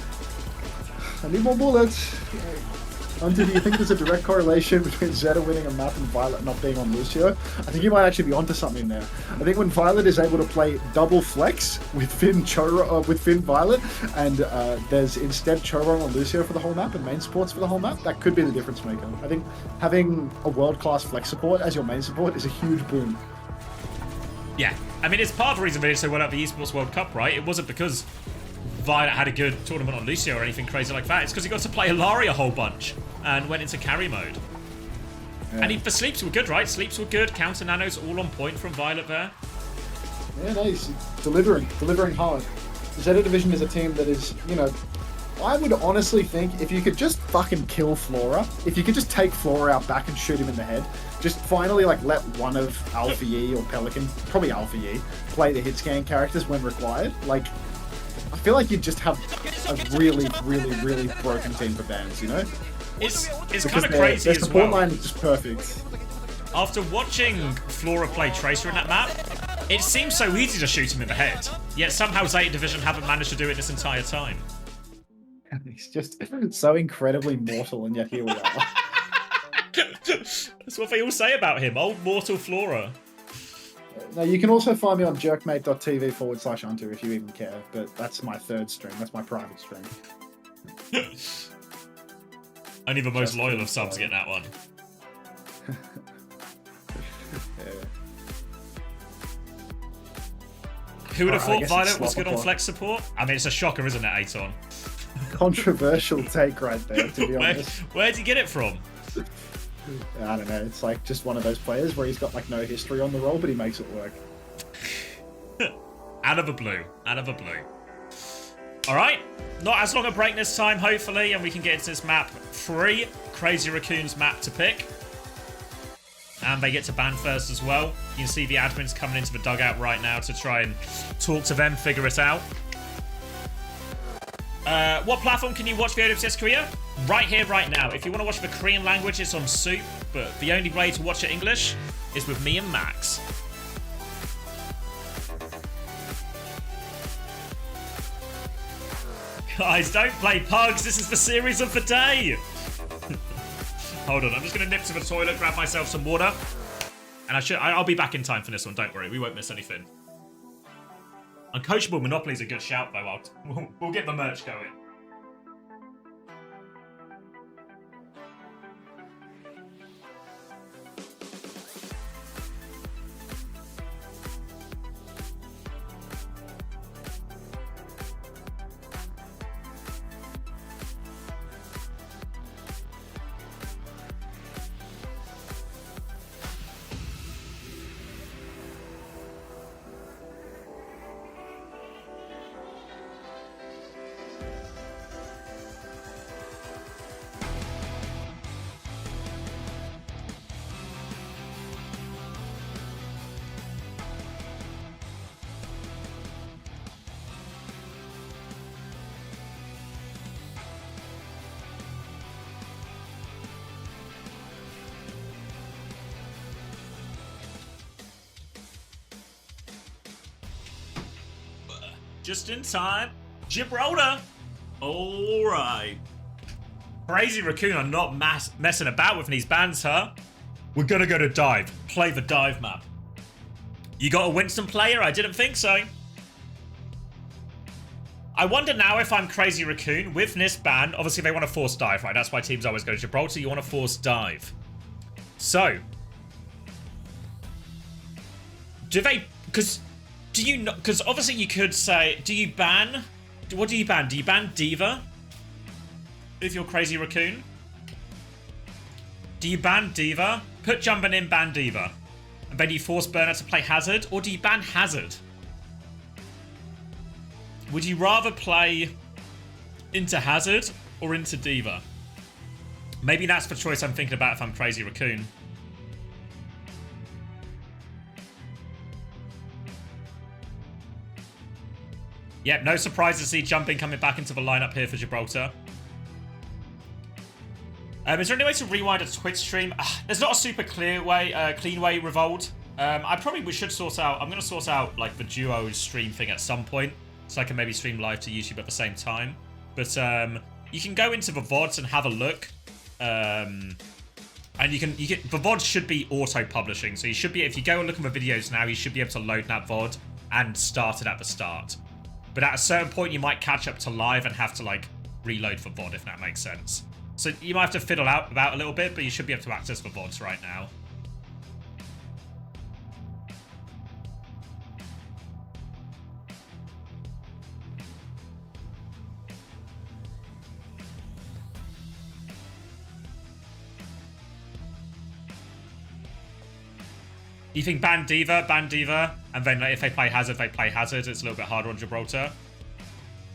I need more bullets. Unter, do you think there's a direct correlation between ZETA winning a map and Violet not being on Lucio? I think you might actually be onto something there. I think when Violet is able to play double flex with Finn Violet, and there's instead Choro on Lucio for the whole map and main supports for the whole map, that could be the difference maker. I think having a world-class flex support as your main support is a huge boon. Yeah, I mean, it's part of the reason they did so well at the Esports World Cup, right? It wasn't because Violet had a good tournament on Lucio or anything crazy like that. It's because he got to play Ilaria a whole bunch and went into carry mode. Yeah. And the sleeps were good, right? Sleeps were good. Counter nanos all on point from Violet there. Yeah, nice. Delivering hard. ZETA Division is a team that is, you know, I would honestly think if you could just fucking kill Flora, if you could just take Flora out back and shoot him in the head, just finally like let one of Alpha Yi or Pelican, probably Alpha Yi, play the hit scan characters when required. Like, I feel like you'd just have a really, really, really broken team for bans, you know? It's kind of crazy as well. Their support line is just perfect. After watching Flora play Tracer in that map, it seems so easy to shoot him in the head. Yet somehow ZETA Division haven't managed to do it this entire time. He's just so incredibly mortal, and yet here we are. That's what they all say about him. Old mortal Flora. Now, you can also find me on jerkmate.tv/Unter if you even care, but that's my third stream. That's my private stream. Only the most loyal of subs get that one. Yeah. Who would have thought Violet was good on flex support? I mean, it's a shocker, isn't it, Aton? Controversial take right there, to be honest. Where'd you get it from? I don't know. It's like just one of those players where he's got like no history on the role, but he makes it work. Out of the blue. Out of the blue. Alright. Not as long a break this time, hopefully, and we can get into this map 3. Crazy Raccoon's map to pick. And they get to ban first as well. You can see the admins coming into the dugout right now to try and talk to them, figure it out. What platform can you watch the OWCS Korea? Right here, right now. If you want to watch the Korean language, it's on Soup, but the only way to watch it English is with me and Max. Guys, don't play pugs. This is the series of the day. Hold on, I'm just going to nip to the toilet, grab myself some water. And I'll be back in time for this one, don't worry. We won't miss anything. Uncoachable Monopoly is a good shout, though. We'll get the merch going. Just in time. Gibraltar. All right. Crazy Raccoon are not messing about with these bans, huh? We're gonna go to dive. Play the dive map. You got a Winston player? I didn't think so. I wonder now if I'm Crazy Raccoon with this ban. Obviously, they want to force dive, right? That's why teams always go to Gibraltar. You want to force dive. So, do they? Because do you not? Because obviously you could say, do you ban? What do you ban? Do you ban Diva? If you're Crazy Raccoon, do you ban Diva? Put Jumping in, ban Diva, and then you force Burner to play Hazard, or do you ban Hazard? Would you rather play into Hazard or into D.Va. Maybe that's the choice I'm thinking about if I'm Crazy Raccoon. Yep, no surprise to see Jumping coming back into the lineup here for Gibraltar. Is there any way to rewind a Twitch stream? There's not a super clean way, Revolt. I probably should sort out... I'm going to sort out like the duo stream thing at some point, so I can maybe stream live to YouTube at the same time. But you can go into the VODs and have a look. And the VOD should be auto-publishing, so you should be... If you go and look at the videos now, you should be able to load that VOD and start it at the start. But at a certain point, you might catch up to live and have to, like, reload for VOD, if that makes sense. So you might have to fiddle about a little bit, but you should be able to access the VODs right now. You think ban D.Va, and then like, if they play Hazard, they play Hazard. It's a little bit harder on Gibraltar.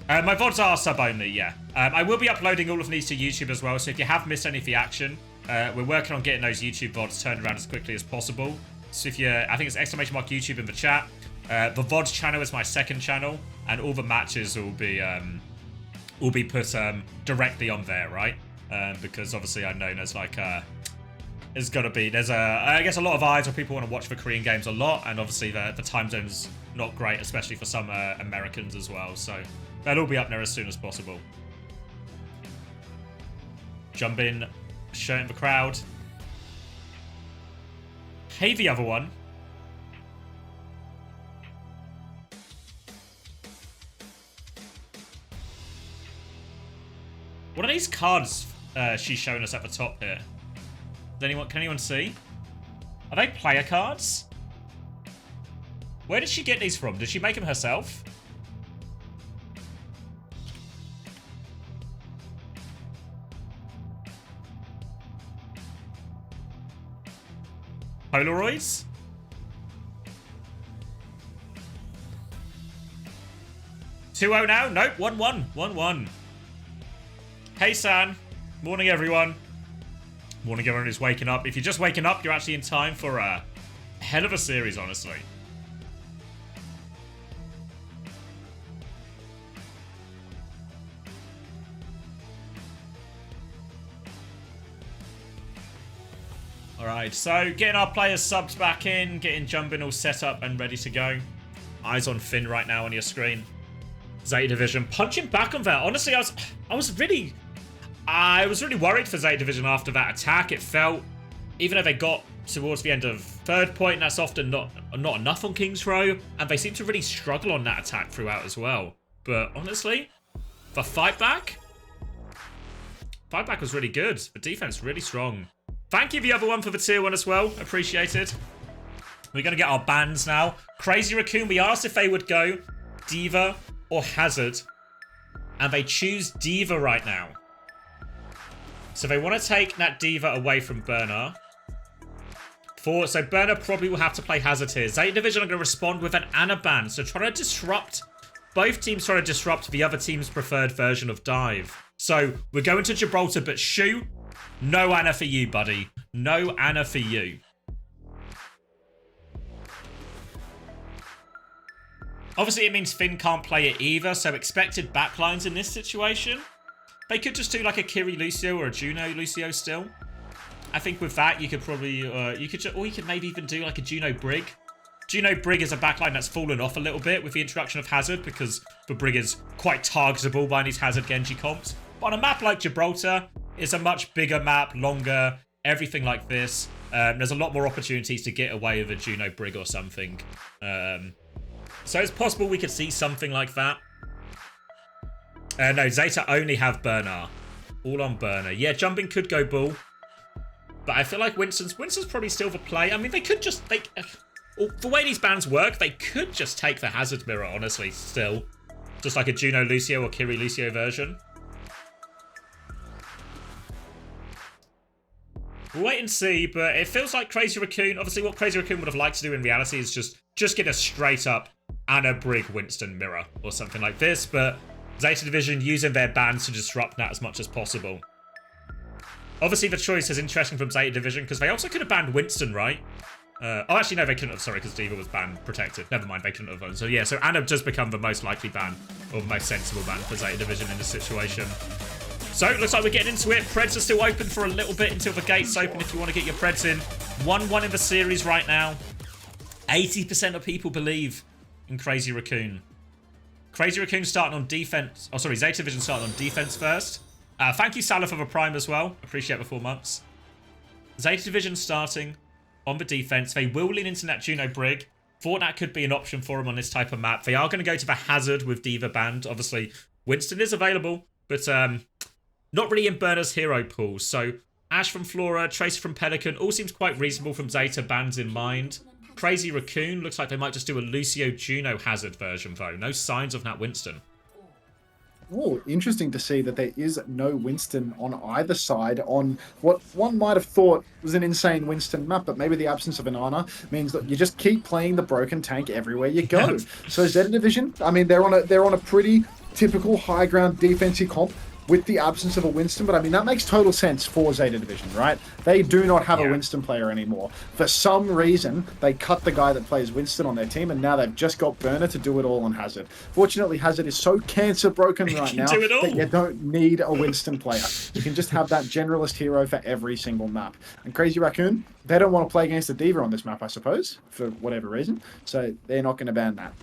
My VODs are sub-only, yeah. I will be uploading all of these to YouTube as well, so if you have missed any of the action, we're working on getting those YouTube VODs turned around as quickly as possible. So if you, I think it's !YouTube in the chat. The VODs channel is my second channel, and all the matches will be put directly on there, right? Because obviously I know there's like there's got to be, I guess a lot of eyes where people want to watch the Korean games a lot, and obviously the time zone's not great, especially for some Americans as well, so that'll be up there as soon as possible. Jump in, showing the crowd. Hey, the other one. What are these cards she's showing us at the top here? Can anyone see? Are they player cards? Where did she get these from? Did she make them herself? Polaroids? (2-0) now? Nope, 1-1. 1-1. Hey, San. Morning, everyone. Morning, everyone who's waking up. If you're just waking up, you're actually in time for a hell of a series, honestly. Alright, so getting our players' subs back in, getting Jumping all set up and ready to go. Eyes on Finn right now on your screen. ZETA Division punching back on that. Honestly, I was really worried for ZETA Division after that attack. It felt, even though they got towards the end of third point, that's often not enough on King's Row, and they seem to really struggle on that attack throughout as well. But honestly, the fight back was really good. The defense really strong. Thank you, the other one, for the tier 1 as well. Appreciated. We're going to get our bans now. Crazy Raccoon, we asked if they would go D.Va or Hazard, and they choose D.Va right now. So they want to take that D.Va away from Burner. So Burner probably will have to play Hazard here. ZETA Division are going to respond with an Ana ban. So trying to disrupt, both teams trying to disrupt the other team's preferred version of dive. So we're going to Gibraltar, but Shu, no Ana for you, buddy. No Ana for you. Obviously, it means Finn can't play it either, so expected backlines in this situation. They could just do like a Kiri Lucio or a Juno Lucio still. I think with that, you could probably, you could maybe even do like a Juno Brig. Juno Brig is a backline that's fallen off a little bit with the introduction of Hazard, because the Brig is quite targetable by these Hazard Genji comps. But on a map like Gibraltar, it's a much bigger map, longer, everything like this. There's a lot more opportunities to get away with a Juno Brig or something. So it's possible we could see something like that. No, ZETA only have Burner. All on Burner. Yeah, Jumping could go Bull. But I feel like Winston's probably still the play. I mean, they could just... the way these bans work, they could just take the Hazard mirror, honestly, still. Just like a Juno Lucio or Kiri Lucio version. We'll wait and see, but it feels like Crazy Raccoon... Obviously, what Crazy Raccoon would have liked to do in reality is just get a straight-up Ana Brig Winston mirror or something like this, but Zeta Division using their bans to disrupt that as much as possible. Obviously, the choice is interesting from Zeta Division because they also could have banned Winston, right? Oh, actually, no, they couldn't have. Sorry, because D.Va was ban protected. Never mind, they couldn't have. So, yeah, so Ana does become the most likely ban, or the most sensible ban for Zeta Division in this situation. So, looks like we're getting into it. Preds are still open for a little bit until the gates open if you want to get your Preds in. 1-1 in the series right now. 80% of people believe in Crazy Raccoon. Crazy Raccoon starting on defense. Oh, sorry, Zeta Division starting on defense first. Thank you, Salah, for the Prime as well. Appreciate the 4 months. Zeta Division starting on the defense. They will lean into that Juno Brig. Thought that could be an option for them on this type of map. They are going to go to the Hazard with D.Va banned. Obviously, Winston is available, but not really in Burner's hero pool. So, Ash from Flora, Tracer from Pelican, all seems quite reasonable from Zeta bans in mind. Crazy Raccoon, looks like they might just do a Lucio Juno Hazard version, though. No signs of that Winston. Oh, interesting to see that there is no Winston on either side on what one might have thought was an insane Winston map, but maybe the absence of an Ana means that you just keep playing the broken tank everywhere you go. So Zeta Division, I mean, they're on a pretty typical high ground defensive comp with the absence of a Winston, but I mean, that makes total sense for Zeta Division, right? They do not have a Winston player anymore. For some reason, they cut the guy that plays Winston on their team, and now they've just got Burner to do it all on Hazard. Fortunately, Hazard is so cancer broken right now that you don't need a Winston player. You can just have that generalist hero for every single map. And Crazy Raccoon, they don't want to play against the D.Va on this map, I suppose, for whatever reason, so they're not going to ban that.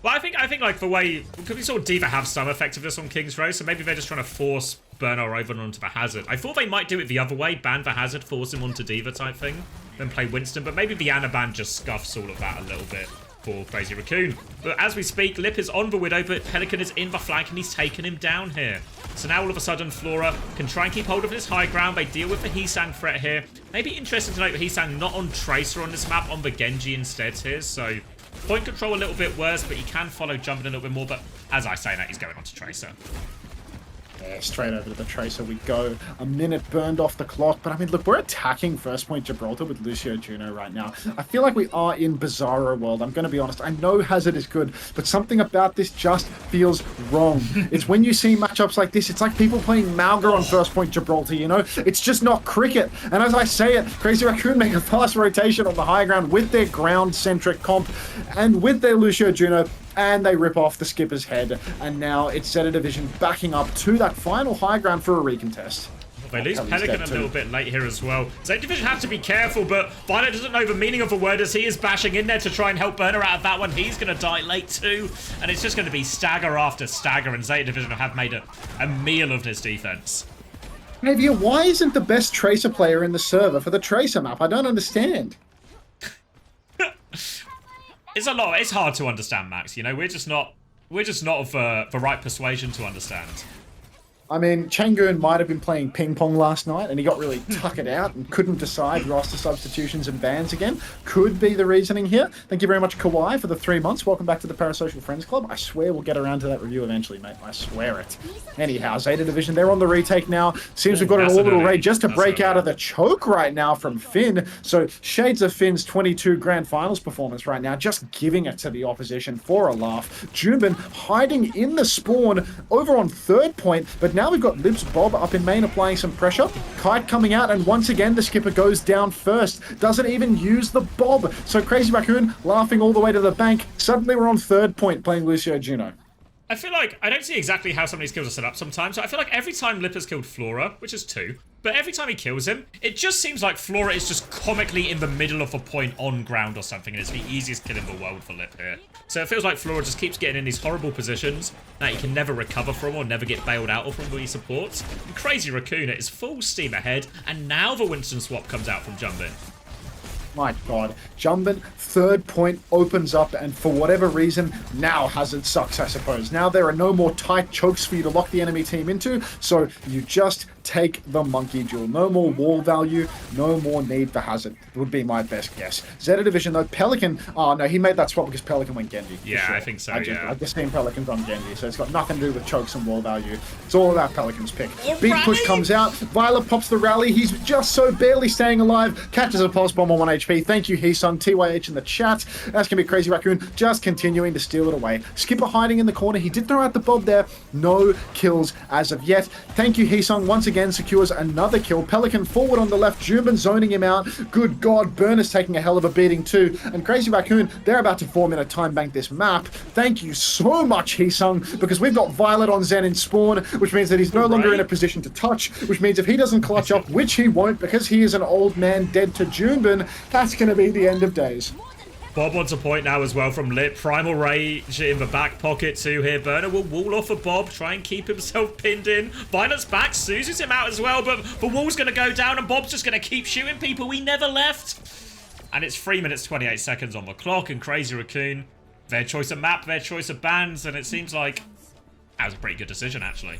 Well, I think like the way, because we saw D.Va have some effectiveness on King's Row, so maybe they're just trying to force Burner over onto the Hazard. I thought they might do it the other way, ban the Hazard, force him onto D.Va type thing, then play Winston, but maybe the Ana ban just scuffs all of that a little bit for Crazy Raccoon. But as we speak, Lip is on the Widow, but Pelican is in the flank and he's taken him down here. So now all of a sudden Flora can try and keep hold of this high ground. They deal with the Heesang threat here. Maybe interesting to note that Heesang not on Tracer on this map, on the Genji instead here, so point control a little bit worse, but he can follow jumping a little bit more. But as I say that, he's going on to Tracer. Yeah, straight over to the Tracer we go. A minute burned off the clock. But I mean, look, we're attacking first point Gibraltar with Lucio Juno right now. I feel like we are in Bizarro world. I'm going to be honest. I know Hazard is good, but something about this just feels wrong. It's when you see matchups like this, it's like people playing Malga on first point Gibraltar, you know? It's just not cricket. And as I say it, Crazy Raccoon make a fast rotation on the high ground with their ground-centric comp and with their Lucio Juno, and they rip off the skipper's head, and now it's Zeta Division backing up to that final high ground for a recontest. They lose Pelican a little bit late here as well. Zeta Division have to be careful, but Violet doesn't know the meaning of the word as he is bashing in there to try and help Burner out of that one. He's going to die late too, and it's just going to be stagger after stagger, and Zeta Division have made a meal of this defense. Navia, why isn't the best Tracer player in the server for the Tracer map? I don't understand. It's hard to understand, Max. You know, we're just not of the right persuasion to understand. I mean, Changoon might have been playing ping pong last night and he got really tuckered out and couldn't decide roster substitutions and bans again. Could be the reasoning here. Thank you very much, Kawhi, for the 3 months. Welcome back to the Parasocial Friends Club. I swear we'll get around to that review eventually, mate. I swear it. Anyhow, Zeta Division, they're on the retake now. Seems we've got an orbital raid just to break out of the choke right now from Finn. So shades of Finn's 22 Grand Finals performance right now, just giving it to the opposition for a laugh. Junbin hiding in the spawn over on third point, but now we've got Libs Bob up in main applying some pressure. Kite coming out, and once again the skipper goes down first. Doesn't even use the Bob. So Crazy Raccoon laughing all the way to the bank. Suddenly we're on third point playing Lucio Juno. I feel like I don't see exactly how some of these kills are set up sometimes. So I feel like every time Lip has killed Flora, which is 2, but every time he kills him, it just seems like Flora is just comically in the middle of a point on ground or something, and it's the easiest kill in the world for Lip here. So it feels like Flora just keeps getting in these horrible positions that he can never recover from or never get bailed out of from where he supports. And Crazy Raccoon is full steam ahead, and now the Winston swap comes out from Jumbin. My God, Jumbin, third point opens up, and for whatever reason, now Hazard sucks, I suppose. Now there are no more tight chokes for you to lock the enemy team into, so you just take the monkey duel. No more wall value, no more need for Hazard, would be my best guess. Zeta Division, though, Pelican, oh no, he made that swap because Pelican went Genji. Yeah, sure. I think so, I've just seen Pelicans on Genji, so it's got nothing to do with chokes and wall value. It's all about Pelican's pick. Big push comes out, Violet pops the rally, he's just so barely staying alive, catches a pulse bomb on 1 HP. Thank you, Heesung, TYH in the chat. That's going to be Crazy Raccoon, just continuing to steal it away. Skipper hiding in the corner, he did throw out the bob there, no kills as of yet. Thank you, Heesung, once again secures another kill. Pelican forward on the left, Jubin zoning him out. Good God, Burn is taking a hell of a beating too. And Crazy Raccoon, they're about to 4-minute time bank this map. Thank you so much, Heesung, because we've got Violet on Zen in spawn, which means that he's no longer in a position to touch, which means if he doesn't clutch up, which he won't because he is an old man dead to Junbin, that's going to be the end of days. Bob wants a point now as well from Lip. Primal Rage in the back pocket too here. Burner will wall off of Bob, try and keep himself pinned in. Violet's back, Susie's him out as well, but the wall's going to go down and Bob's just going to keep shooting people. We never left. And it's 3 minutes 28 seconds on the clock, and Crazy Raccoon, their choice of map, their choice of bans, and it seems like that was a pretty good decision actually.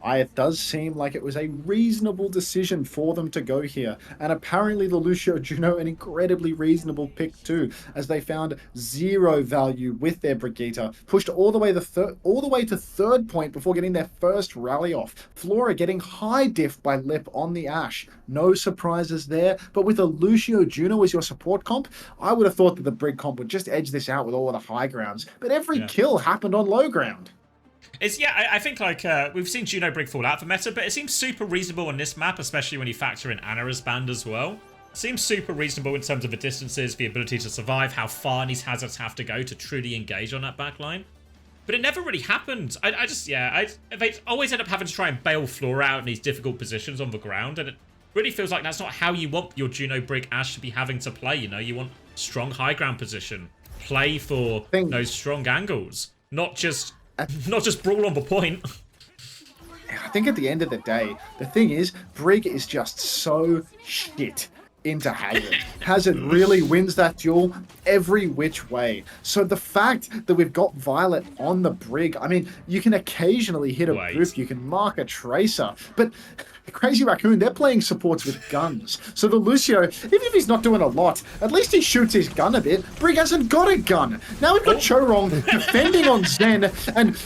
It does seem like it was a reasonable decision for them to go here. And apparently the Lucio Juno, an incredibly reasonable pick too, as they found 0 value with their Brigitte. Pushed all the way to third point before getting their first rally off. Flora getting high diff by Lip on the Ashe. No surprises there, but with a Lucio Juno as your support comp, I would have thought that the Brig comp would just edge this out with all of the high grounds. But every kill happened on low ground. I think like we've seen Juno Brig fall out for meta, but it seems super reasonable on this map, especially when you factor in Ana as banned as well. It seems super reasonable in terms of the distances, the ability to survive, how far these hazards have to go to truly engage on that backline. But it never really happened. They always end up having to try and bail Flora out in these difficult positions on the ground, and it really feels like that's not how you want your Juno Brig Ashe to be having to play, you know? You want strong high ground position, play for those strong angles, not just brawl on the point. I think at the end of the day, the thing is, Brig is just so shit into Hazard. Hazard really wins that duel every which way. So the fact that we've got Violet on the Brig, I mean, you can occasionally hit a booth, you can mark a tracer, but Crazy Raccoon, they're playing supports with guns. So the Lucio, even if he's not doing a lot, at least he shoots his gun a bit. Brig hasn't got a gun. Now we've got Chorong defending on Zen, and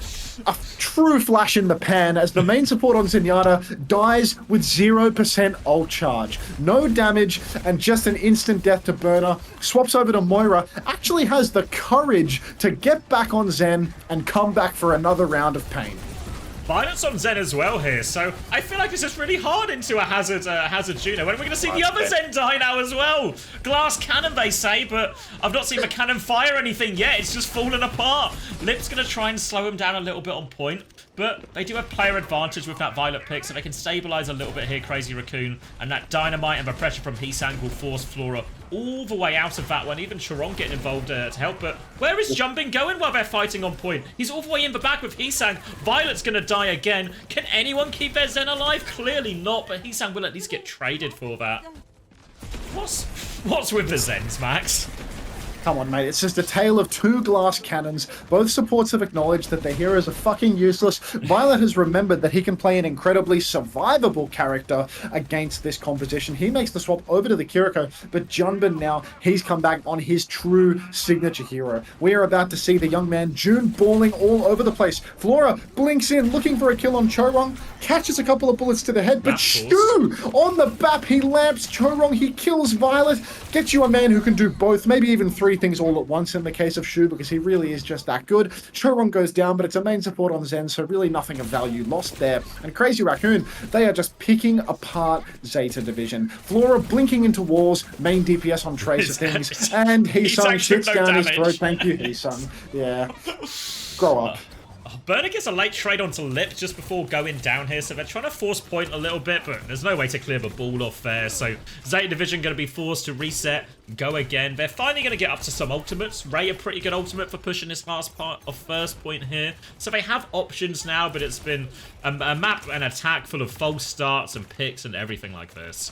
a true flash in the pan as the main support on Zenyatta dies with 0% ult charge. No damage and just an instant death to Burner. Swaps over to Moira, actually has the courage to get back on Zen and come back for another round of pain. Violet's on Zen as well here, so I feel like this is really hard into a Hazard Juno. When are we going to see the other Zen die now as well? Glass cannon, they say, but I've not seen the cannon fire anything yet. It's just fallen apart. Lip's going to try and slow him down a little bit on point, but they do have player advantage with that Violet pick, so they can stabilize a little bit here, Crazy Raccoon, and that dynamite and the pressure from Heesang will force Flora all the way out of that one. Even Charon getting involved to help, but where is Jumping going while they're fighting on point? He's all the way in the back with Heesang. Violet's going to die again. Can anyone keep their Zen alive? Clearly not, but Heesang will at least get traded for that. What's with the Zens, Max? Come on, mate. It's just a tale of two glass cannons. Both supports have acknowledged that their heroes are fucking useless. Violet has remembered that he can play an incredibly survivable character against this composition. He makes the swap over to the Kiriko, but Junbin now, he's come back on his true signature hero. We are about to see the young man, June, balling all over the place. Flora blinks in, looking for a kill on Chorong, catches a couple of bullets to the head, but Shu on the BAP, he lamps Chorong, he kills Violet, gets you a man who can do both, maybe even three things all at once in the case of Shu, because he really is just that good. Chorong goes down, but it's a main support on Zen, so really nothing of value lost there. And Crazy Raccoon, they are just picking apart Zeta Division. Flora blinking into walls, main DPS on Trace of things, and Heesung shits down his throat. Thank you, Heesung. Yeah. Grow up. Burner gets a late trade onto Lip just before going down here, so they're trying to force point a little bit, but there's no way to clear the ball off there, so Zeta Division going to be forced to reset, go again. They're finally going to get up to some ultimates. Ray, a pretty good ultimate for pushing this last part of first point here, so they have options now, but it's been a map and attack full of false starts and picks and everything like this.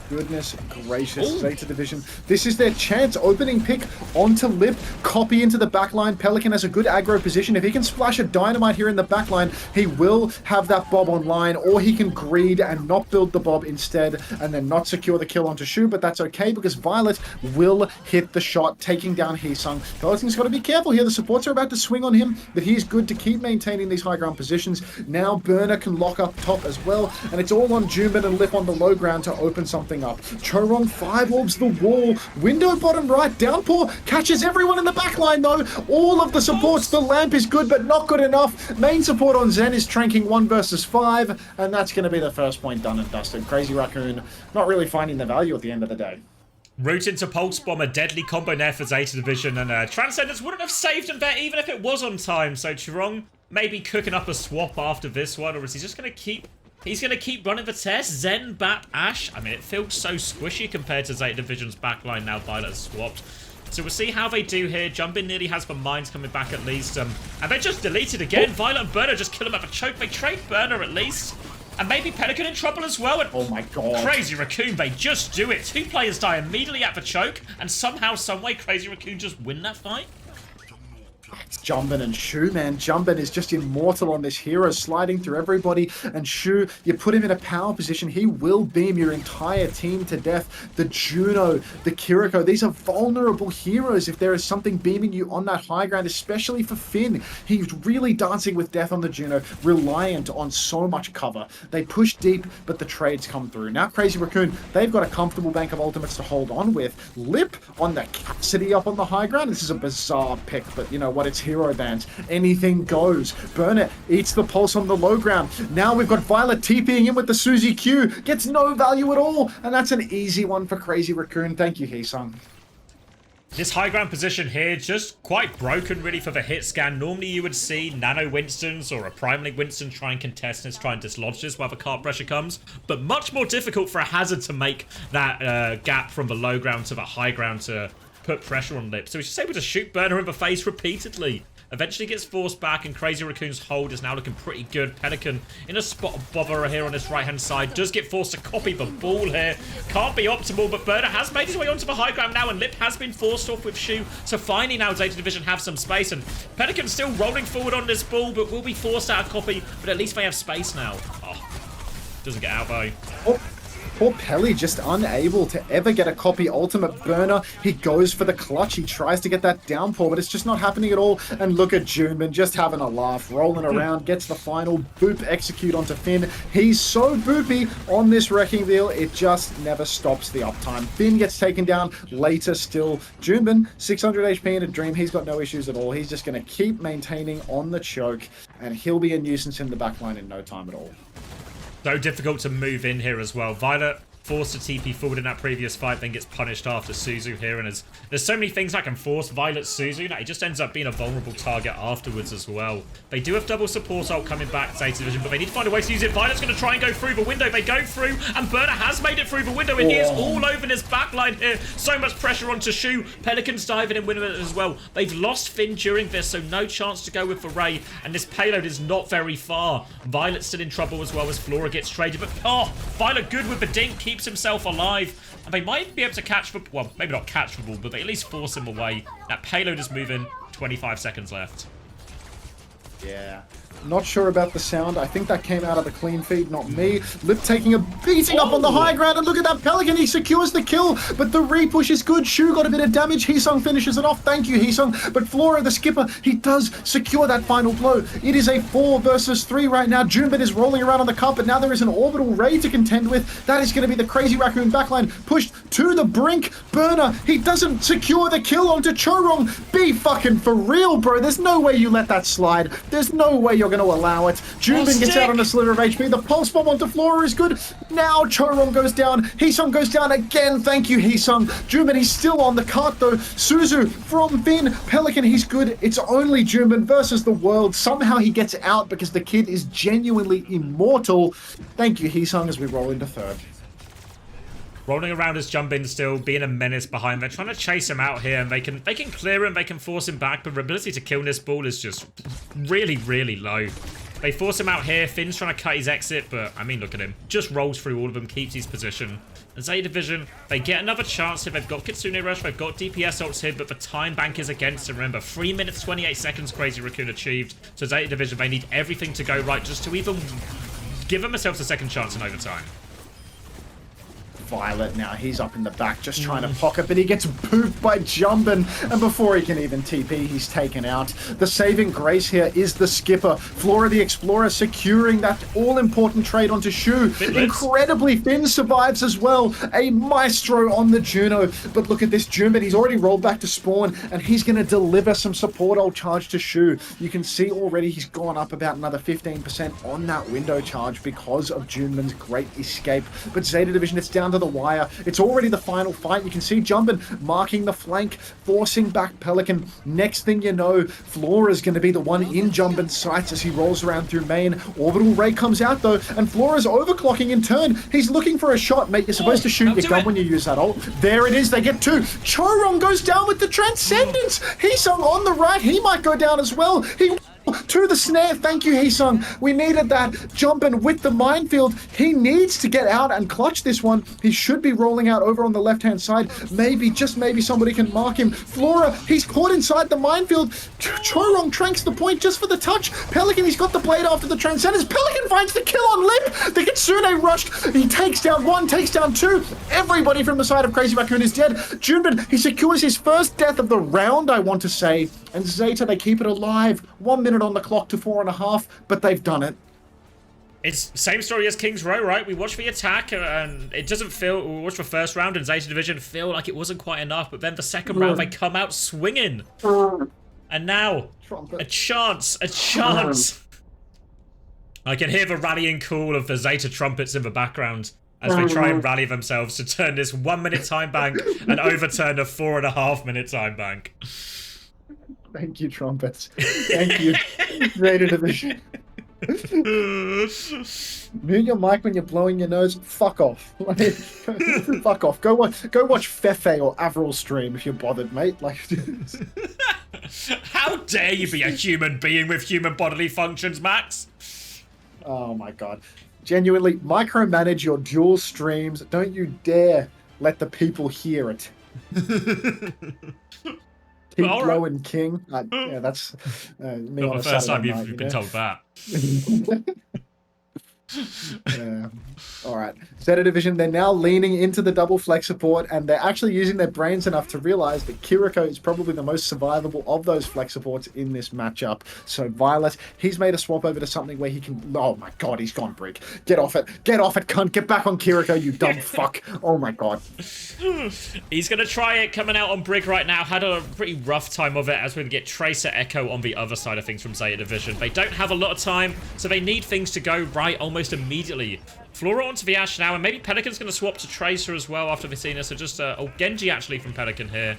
Goodness gracious, ZETA Division. This is their chance. Opening pick onto Lip. Copy into the backline. Pelican has a good aggro position. If he can splash a dynamite here in the backline, he will have that bob online, or he can greed and not build the bob instead, and then not secure the kill onto Shu, but that's okay because Violet will hit the shot, taking down Heesung. Pelican's got to be careful here. The supports are about to swing on him, but he's good to keep maintaining these high ground positions. Now Burner can lock up top as well, and it's all on Junbin and Lip on the low ground to open something up. Chorong 5 orbs the wall. Window bottom right. Downpour catches everyone in the back line though. All of the supports. The lamp is good, but not good enough. Main support on Zen is tranking 1 versus 5, and that's going to be the first point done and dusted. Crazy Raccoon not really finding the value at the end of the day. Root into Pulse Bomb, a deadly combo there for ZETA Division, and Transcendence wouldn't have saved him there even if it was on time. So Chorong maybe cooking up a swap after this one, or is he just going to keep... He's going to keep running the test. Zen, Bat, Ash. I mean, it feels so squishy compared to ZETA Division's backline now. Violet has swapped. So we'll see how they do here. Jumpin nearly has the mines coming back at least. And they just deleted again. Violet and Burner just kill him at the choke. They trade Burner at least. And maybe Pelican in trouble as well. And oh my god. Crazy Raccoon, they just do it. 2 players die immediately at the choke. And somehow, someway, Crazy Raccoon just win that fight. It's Jumbin and Shu, man. Jumbin is just immortal on this hero, sliding through everybody. And Shu, you put him in a power position, he will beam your entire team to death. The Juno, the Kiriko, these are vulnerable heroes if there is something beaming you on that high ground, especially for Finn. He's really dancing with death on the Juno, reliant on so much cover. They push deep, but the trades come through. Now Crazy Raccoon, they've got a comfortable bank of ultimates to hold on with. Lip on the Cassidy up on the high ground. This is a bizarre pick, but you know what? It's hero bans. Anything goes. Burner eats the pulse on the low ground. Now we've got Violet TPing in with the Suzy Q. Gets no value at all. And that's an easy one for Crazy Raccoon. Thank you, Heesung. This high ground position here, just quite broken really for the hit scan. Normally you would see Nano Winstons or a Prime League Winston try and contest this, try and dislodge this while the cart pressure comes. But much more difficult for a Hazard to make that gap from the low ground to the high ground to put pressure on Lip. So he's just able to shoot Burner in the face repeatedly. Eventually gets forced back, and Crazy Raccoon's hold is now looking pretty good. Pelican in a spot of bother here on his right-hand side. Does get forced to copy the ball here. Can't be optimal, but Burner has made his way onto the high ground now, and Lip has been forced off with Shu. So finally now ZETA Division have some space, and Pelican's still rolling forward on this ball, but will be forced out of copy. But at least they have space now. Oh, doesn't get out though. Oh. Poor Pelly just unable to ever get a copy ultimate. Burner, he goes for the clutch. He tries to get that downpour, but it's just not happening at all. And look at Junbin just having a laugh, rolling around, gets the final boop execute onto Finn. He's so boopy on this wrecking deal, it just never stops the uptime. Finn gets taken down later still. Junbin, 600 HP in a dream. He's got no issues at all. He's just going to keep maintaining on the choke, and he'll be a nuisance in the backline in no time at all. So difficult to move in here as well. Violet forced to TP forward in that previous fight, then gets punished after Suzu here. And there's so many things I can force Violet Suzu. Now, he just ends up being a vulnerable target afterwards as well. They do have double support ult coming back to ZETA Division, but they need to find a way to use it. Violet's going to try and go through the window. They go through, and Burner has made it through the window, and he is all over this backline here. So much pressure onto Shu. Pelican's diving in with it as well. They've lost Finn during this, so no chance to go with the Ray, and this payload is not very far. Violet's still in trouble as well as Flora gets traded, but Violet good with the dink, keeps himself alive, and they might be able to catch the, well, maybe not catch the ball, but they at least force him away. That payload is moving. 25 seconds left. Yeah. Not sure about the sound. I think that came out of the clean feed, not me. Lip taking a beating up on the high ground, and look at that Pelican. He secures the kill, but the repush is good. Shu got a bit of damage. Heesung finishes it off. Thank you, Heesung. But Flora, the skipper, he does secure that final blow. It is a 4 versus 3 right now. Junbin is rolling around on the cup, but now there is an orbital Ray to contend with. That is going to be the Crazy Raccoon backline pushed to the brink. Burner, he doesn't secure the kill onto Chorong. Be fucking for real, bro. There's no way you let that slide. There's no way you're going to allow it. Junbin gets out on a sliver of HP. The pulse bomb onto Flora is good. Now Chorong goes down. Heesung goes down again. Thank you, Heesung. Junbin, he's still on the cart though. Suzu from Finn. Pelican, he's good. It's only Junbin versus the world. Somehow he gets out because the kid is genuinely immortal. Thank you, Heesung, as we roll into third. Rolling around as Jumbin still, being a menace behind. They're trying to chase him out here, and they can clear him, they can force him back, but their ability to kill this ball is just really, really low. They force him out here. Finn's trying to cut his exit, but I mean, look at him. Just rolls through all of them, keeps his position. And ZETA Division, they get another chance here. They've got Kitsune Rush, they've got DPS ults here, but the time bank is against them. Remember, 3 minutes, 28 seconds Crazy Raccoon achieved. So ZETA Division, they need everything to go right just to even give themselves a second chance in overtime. Violet now, he's up in the back just trying to pocket, but he gets pooped by Jumpin', and before he can even TP, he's taken out. The saving grace here is the skipper. Flora the Explorer securing that all-important trade onto Shu. Incredibly, Finn survives as well. A maestro on the Juno, but look at this Jumpin', he's already rolled back to spawn, and he's going to deliver some support ult charge to Shu. You can see already he's gone up about another 15% on that window charge because of Jumpin's great escape. But ZETA Division, it's down to the wire. It's already the final fight. You can see Jumpin' marking the flank, forcing back Pelican. Next thing you know, Flora's going to be the one in Jumpin's sights as he rolls around through main. Orbital Ray comes out though, and Flora's overclocking in turn. He's looking for a shot, mate. You're supposed to shoot your gun when you use that ult. There it is. They get two. Chorong goes down with the Transcendence. Heesung on the right. He might go down as well. He to the snare. Thank you, Heesung. We needed that. Jumpin' with the minefield. He needs to get out and clutch this one. He should be rolling out over on the left-hand side. Maybe, just maybe somebody can mark him. Flora, he's caught inside the minefield. Chorong tranks the point just for the touch. Pelican, he's got the blade after the Transcendence. Pelican finds the kill on Lip. The Kitsune rushed. He takes down one, takes down two. Everybody from the side of Crazy Raccoon is dead. Jumpin', he secures his first death of the round, I want to say. And ZETA, they keep it alive. 1 minute on the clock to 4.5, but they've done it. It's same story as King's Row, right? We watched the attack, and it doesn't feel... We watched the first round, and ZETA Division feel like it wasn't quite enough, but then the second round, they come out swinging. And now, a chance. I can hear the rallying call of the ZETA trumpets in the background as they try and rally themselves to turn this 1 minute time bank and overturn a 4.5 minute time bank. Thank you, trumpets. Thank you, ZETA Division. Mute your mic when you're blowing your nose. Fuck off. Fuck off. Go watch Fefe or Avril stream if you're bothered, mate. Like, how dare you be a human being with human bodily functions, Max? Oh my god. Genuinely, micromanage your dual streams. Don't you dare let the people hear it. Keep blowing, King. Yeah, that's me on the a first time Saturday night, you've been told that. All right, ZETA Division, they're now leaning into the double flex support, and they're actually using their brains enough to realize that Kiriko is probably the most survivable of those flex supports in this matchup. So Violet, he's made a swap over to something where he can... Oh my god, he's gone Brig. Get off it, cunt. Get back on Kiriko, you dumb fuck. Oh my god. He's going to try it coming out on Brig right now. Had a pretty rough time of it as we get Tracer Echo on the other side of things from ZETA Division. They don't have a lot of time, so they need things to go right almost immediately. Flora onto the Ashe now, and maybe Pelican's going to swap to Tracer as well after Vicina. So just Genji actually from Pelican here.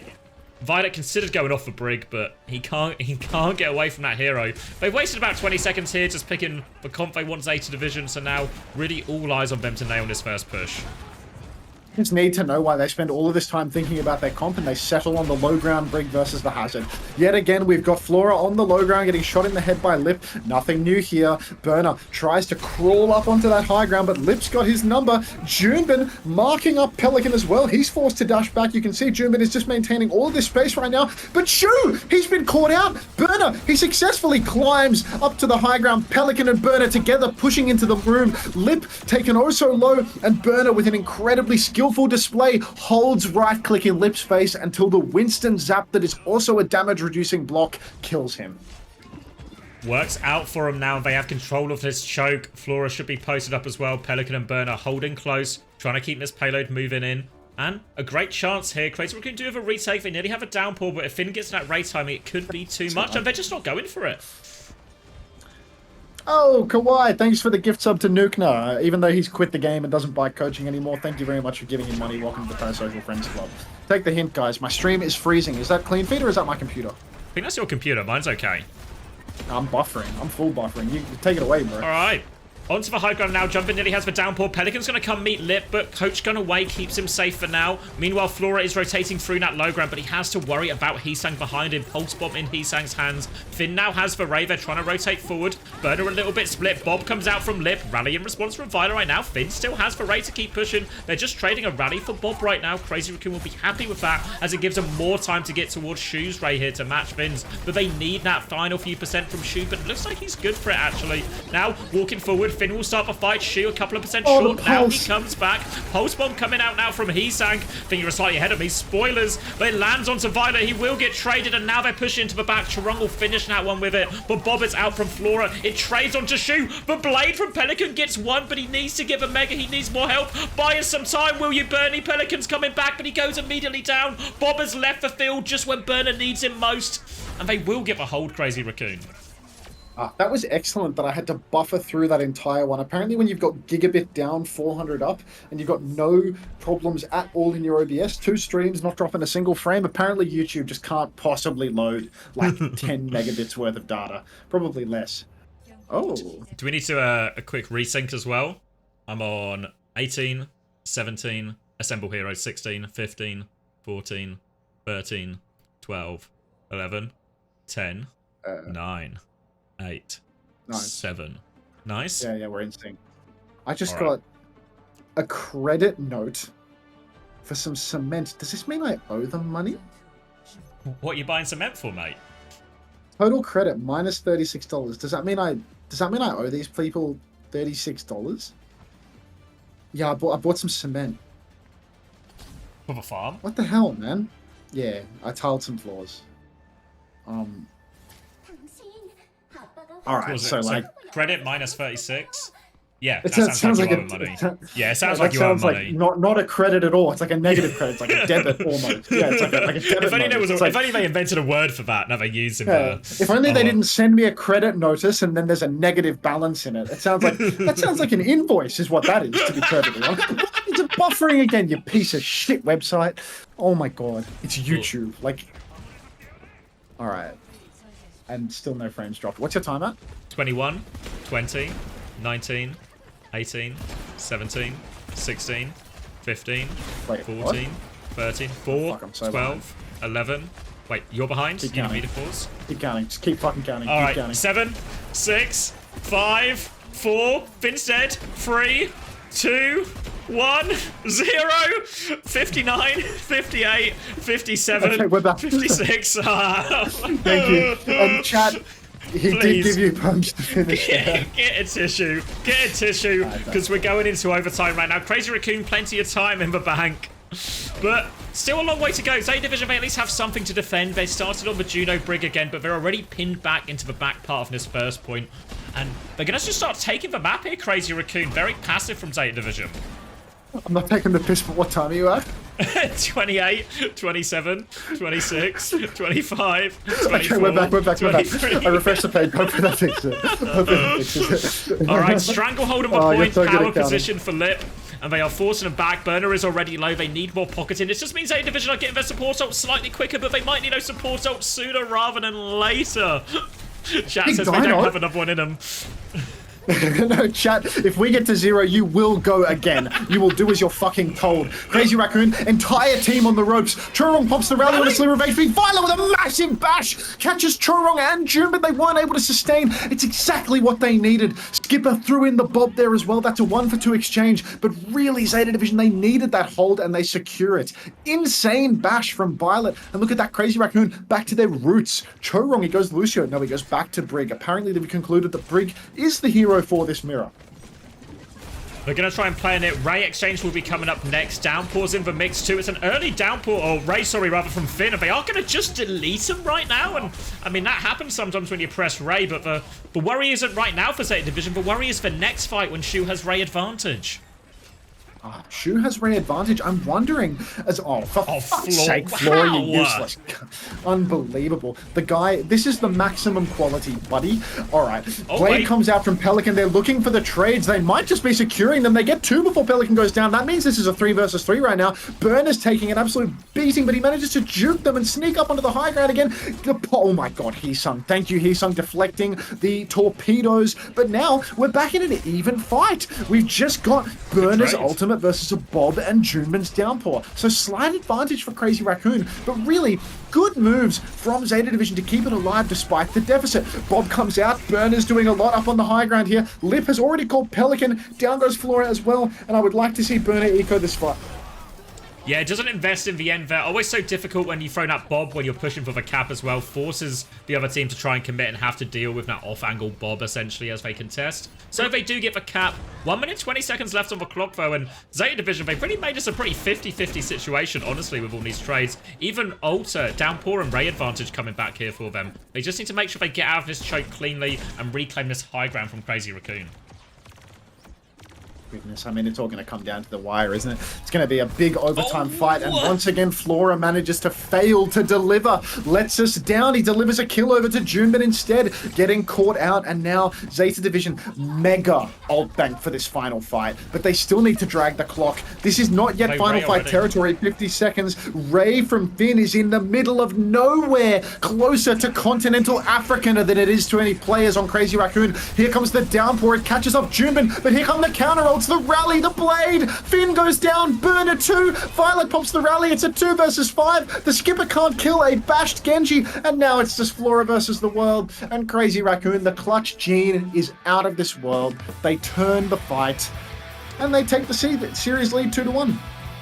Violet considered going off for Brig, but he can't get away from that hero. They've wasted about 20 seconds here just picking the comp they want ZETA Division, so now really all eyes on them to nail this first push. Just need to know why they spend all of this time thinking about their comp and they settle on the low ground Brig versus the Hazard. Yet again, we've got Flora on the low ground getting shot in the head by Lip. Nothing new here. Burner tries to crawl up onto that high ground, but Lip's got his number. Junbin marking up Pelican as well. He's forced to dash back. You can see Junbin is just maintaining all of this space right now. But Shu, he's been caught out. Burner, he successfully climbs up to the high ground. Pelican and Burner together pushing into the room. Lip taken oh so low, and Burner with an incredibly skillful display holds right click in Lip's face until the Winston zap that is also a damage reducing block kills him. Works out for him now. They have control of this choke. Flora should be posted up as well. Pelican and Burner holding close, trying to keep this payload moving in. And a great chance here. Crazy Raccoon do have a retake. They nearly have a downpour, but if Finn gets that raid timing, it could be too much, and they're just not going for it. Oh, Kawhi, thanks for the gift sub to Nukna. Even though he's quit the game and doesn't buy coaching anymore, thank you very much for giving him money. Welcome to the Parasocial Friends Club. Take the hint, guys. My stream is freezing. Is that clean feed or is that my computer? I think that's your computer. Mine's okay. I'm buffering. I'm full buffering. You take it away, bro. All right. Onto the high ground now. Jumping nearly has the downpour. Pelican's going to come meet Lip, but Coach Gun away keeps him safe for now. Meanwhile, Flora is rotating through that low ground, but he has to worry about Heesang behind him. Pulse bomb in Heesang's hands. Finn now has the Ray. They're trying to rotate forward. Burner a little bit split. Bob comes out from Lip. Rally in response from Viola right now. Finn still has the Ray to keep pushing. They're just trading a rally for Bob right now. Crazy Raccoon will be happy with that, as it gives them more time to get towards Shu's Ray here to match Finn's. But they need that final few percent from Shu, but it looks like he's good for it, actually. Now, walking forward, Finn will start the fight. Shu a couple of percent short. Now he comes back. Pulse bomb coming out now from Heesang. I think you're slightly ahead of me. Spoilers. But it lands onto Viola. He will get traded, and now they're pushing into the back. Charong will finish that one with it, but Bob is out from Flora. It trades onto Shu. The blade from Pelican gets one, but he needs to give a mega. He needs more help. Buy us some time, will you, Bernie? Pelican's coming back, but he goes immediately down. Bob has left the field just when Burner needs him most, and they will get a hold, Crazy Raccoon. That was excellent that I had to buffer through that entire one. Apparently when you've got gigabit down, 400 up, and you've got no problems at all in your OBS, 2 streams, not dropping a single frame, apparently YouTube just can't possibly load like 10 megabits worth of data. Probably less. Oh. Do we need to a quick resync as well? I'm on 18, 17, Assemble Heroes 16, 15, 14, 13, 12, 11, 10, 9. 8, 7. Nice. Yeah, we're in sync. I just got a credit note for some cement. Does this mean I owe them money? What are you buying cement for, mate? Total credit minus $36. Does that mean I owe these people $36? Yeah, I bought some cement. For the farm? What the hell, man? Yeah, I tiled some floors. All right, so like credit minus 36. Yeah, it that sounds like you owe money. Yeah, it sounds like you owe money. Not a credit at all. It's like a negative credit. It's like a debit almost. Yeah, it's like a debit. If only they invented a word for that. Now they use it. If only they didn't send me a credit notice and then there's a negative balance in it. It sounds like an invoice is what that is, to be perfectly honest. It's buffering again, you piece of shit website. Oh my god, it's YouTube. Like, all right. And still no frames dropped. What's your time at? 21, 20, 19, 18, 17, 16, 15, 14, what? 13, 4, 12, 11. Wait, you're behind? Keep You counting. need me to pause? Keep counting. Just keep fucking counting. All keep right, counting. 7, 6, 5, 4, Finn's dead, 3, 2, 1, 0, 59, 58, 57, Okay, we're back. 56. Thank you. And chat, he did give you pumps to finish. Get a tissue. Get a tissue, because we're going into overtime right now. Crazy Raccoon, plenty of time in the bank. But still a long way to go. ZETA Division may at least have something to defend. They started on the Juno Brig again, but they're already pinned back into the back part of this first point. And they're going to just start taking the map here, Crazy Raccoon. Very passive from ZETA Division. I'm not taking the piss, but what time are you at? 28, 27, 26, 25, 24, Okay, we're back. 23. I refreshed the page. Hope that fixes it. All right, Stranglehold on the Oh, you're point, so good at power counting. position for Lip, and they are forcing him back. Burner is already low. They need more pocketing. This just means ZETA Division are getting their support ult slightly quicker, but they might need those support ult sooner rather than later. Chat Big says they dino. don't have another one in them. No, chat, if we get to 0, you will go again. You will do as you're fucking told. Crazy Raccoon, entire team on the ropes. Chorong pops the rally on a sliver of HP. Viola with a massive bash. Catches Chorong and June, but they weren't able to sustain. It's exactly what they needed. Skipper threw in the Bob there as well. That's a 1-for-2 exchange. But really, ZETA Division, they needed that hold and they secure it. Insane bash from Violet. And look at that, Crazy Raccoon back to their roots. Chorong, he goes Lucio. No, he goes back to Brig. Apparently, they've concluded that Brig is the hero for this mirror. We're going to try and play in it. Ray exchange will be coming up next. Downpour's in the mix too. It's an early downpour, or Ray, sorry, rather, from Finn. And they are going to just delete him right now. And, I mean, that happens sometimes when you press Ray. But the worry isn't right now for ZETA Division. The worry is for next fight when Shu has Ray advantage. Shu has Ray advantage. I'm wondering as for fuck's sake, Flora, you useless. Unbelievable. The guy, this is the maximum quality, buddy. Alright. Blade comes out from Pelican. They're looking for the trades. They might just be securing them. They get 2 before Pelican goes down. That means this is a 3 versus 3 right now. Burn is taking an absolute beating, but he manages to juke them and sneak up onto the high ground again. Oh my god, Heesung. Thank you, Heesung, deflecting the torpedoes. But now we're back in an even fight. We've just got Burner's ultimate versus a Bob and Junman's downpour. So slight advantage for Crazy Raccoon, but really good moves from Zeta Division to keep it alive despite the deficit. Bob comes out, Burner's doing a lot up on the high ground here. Lip has already called Pelican, down goes Flora as well, and I would like to see Burner eco this fight. Yeah, it doesn't invest in the end there. Always so difficult when you throw that Bob when you're pushing for the cap as well. Forces the other team to try and commit and have to deal with that off-angle Bob, essentially, as they contest. So if they do get the cap, 1 minute, 20 seconds left on the clock, though, and Zeta Division, they've really made this a pretty 50-50 situation, honestly, with all these trades. Even Alter, Downpour, and Ray advantage coming back here for them. They just need to make sure they get out of this choke cleanly and reclaim this high ground from Crazy Raccoon. Goodness, I mean, it's all going to come down to the wire, isn't it? It's going to be a big overtime fight, and once again, Flora manages to fail to deliver. Lets us down. He delivers a kill over to Junman instead, getting caught out, and now Zeta Division mega ult bank for this final fight, but they still need to drag the clock. This is not yet final fight territory. 50 seconds. Ray from Finn is in the middle of nowhere, closer to continental Africa than it is to any players on Crazy Raccoon. Here comes the downpour. It catches off Junman, but here come the counter ults. The rally, the blade. Finn goes down. Burner 2. Violet pops the rally. It's a 2 versus 5. The skipper can't kill a bashed Genji, and now it's just Flora versus the world. And Crazy Raccoon, the clutch gene is out of this world. They turn the fight, and they take the series lead 2-1.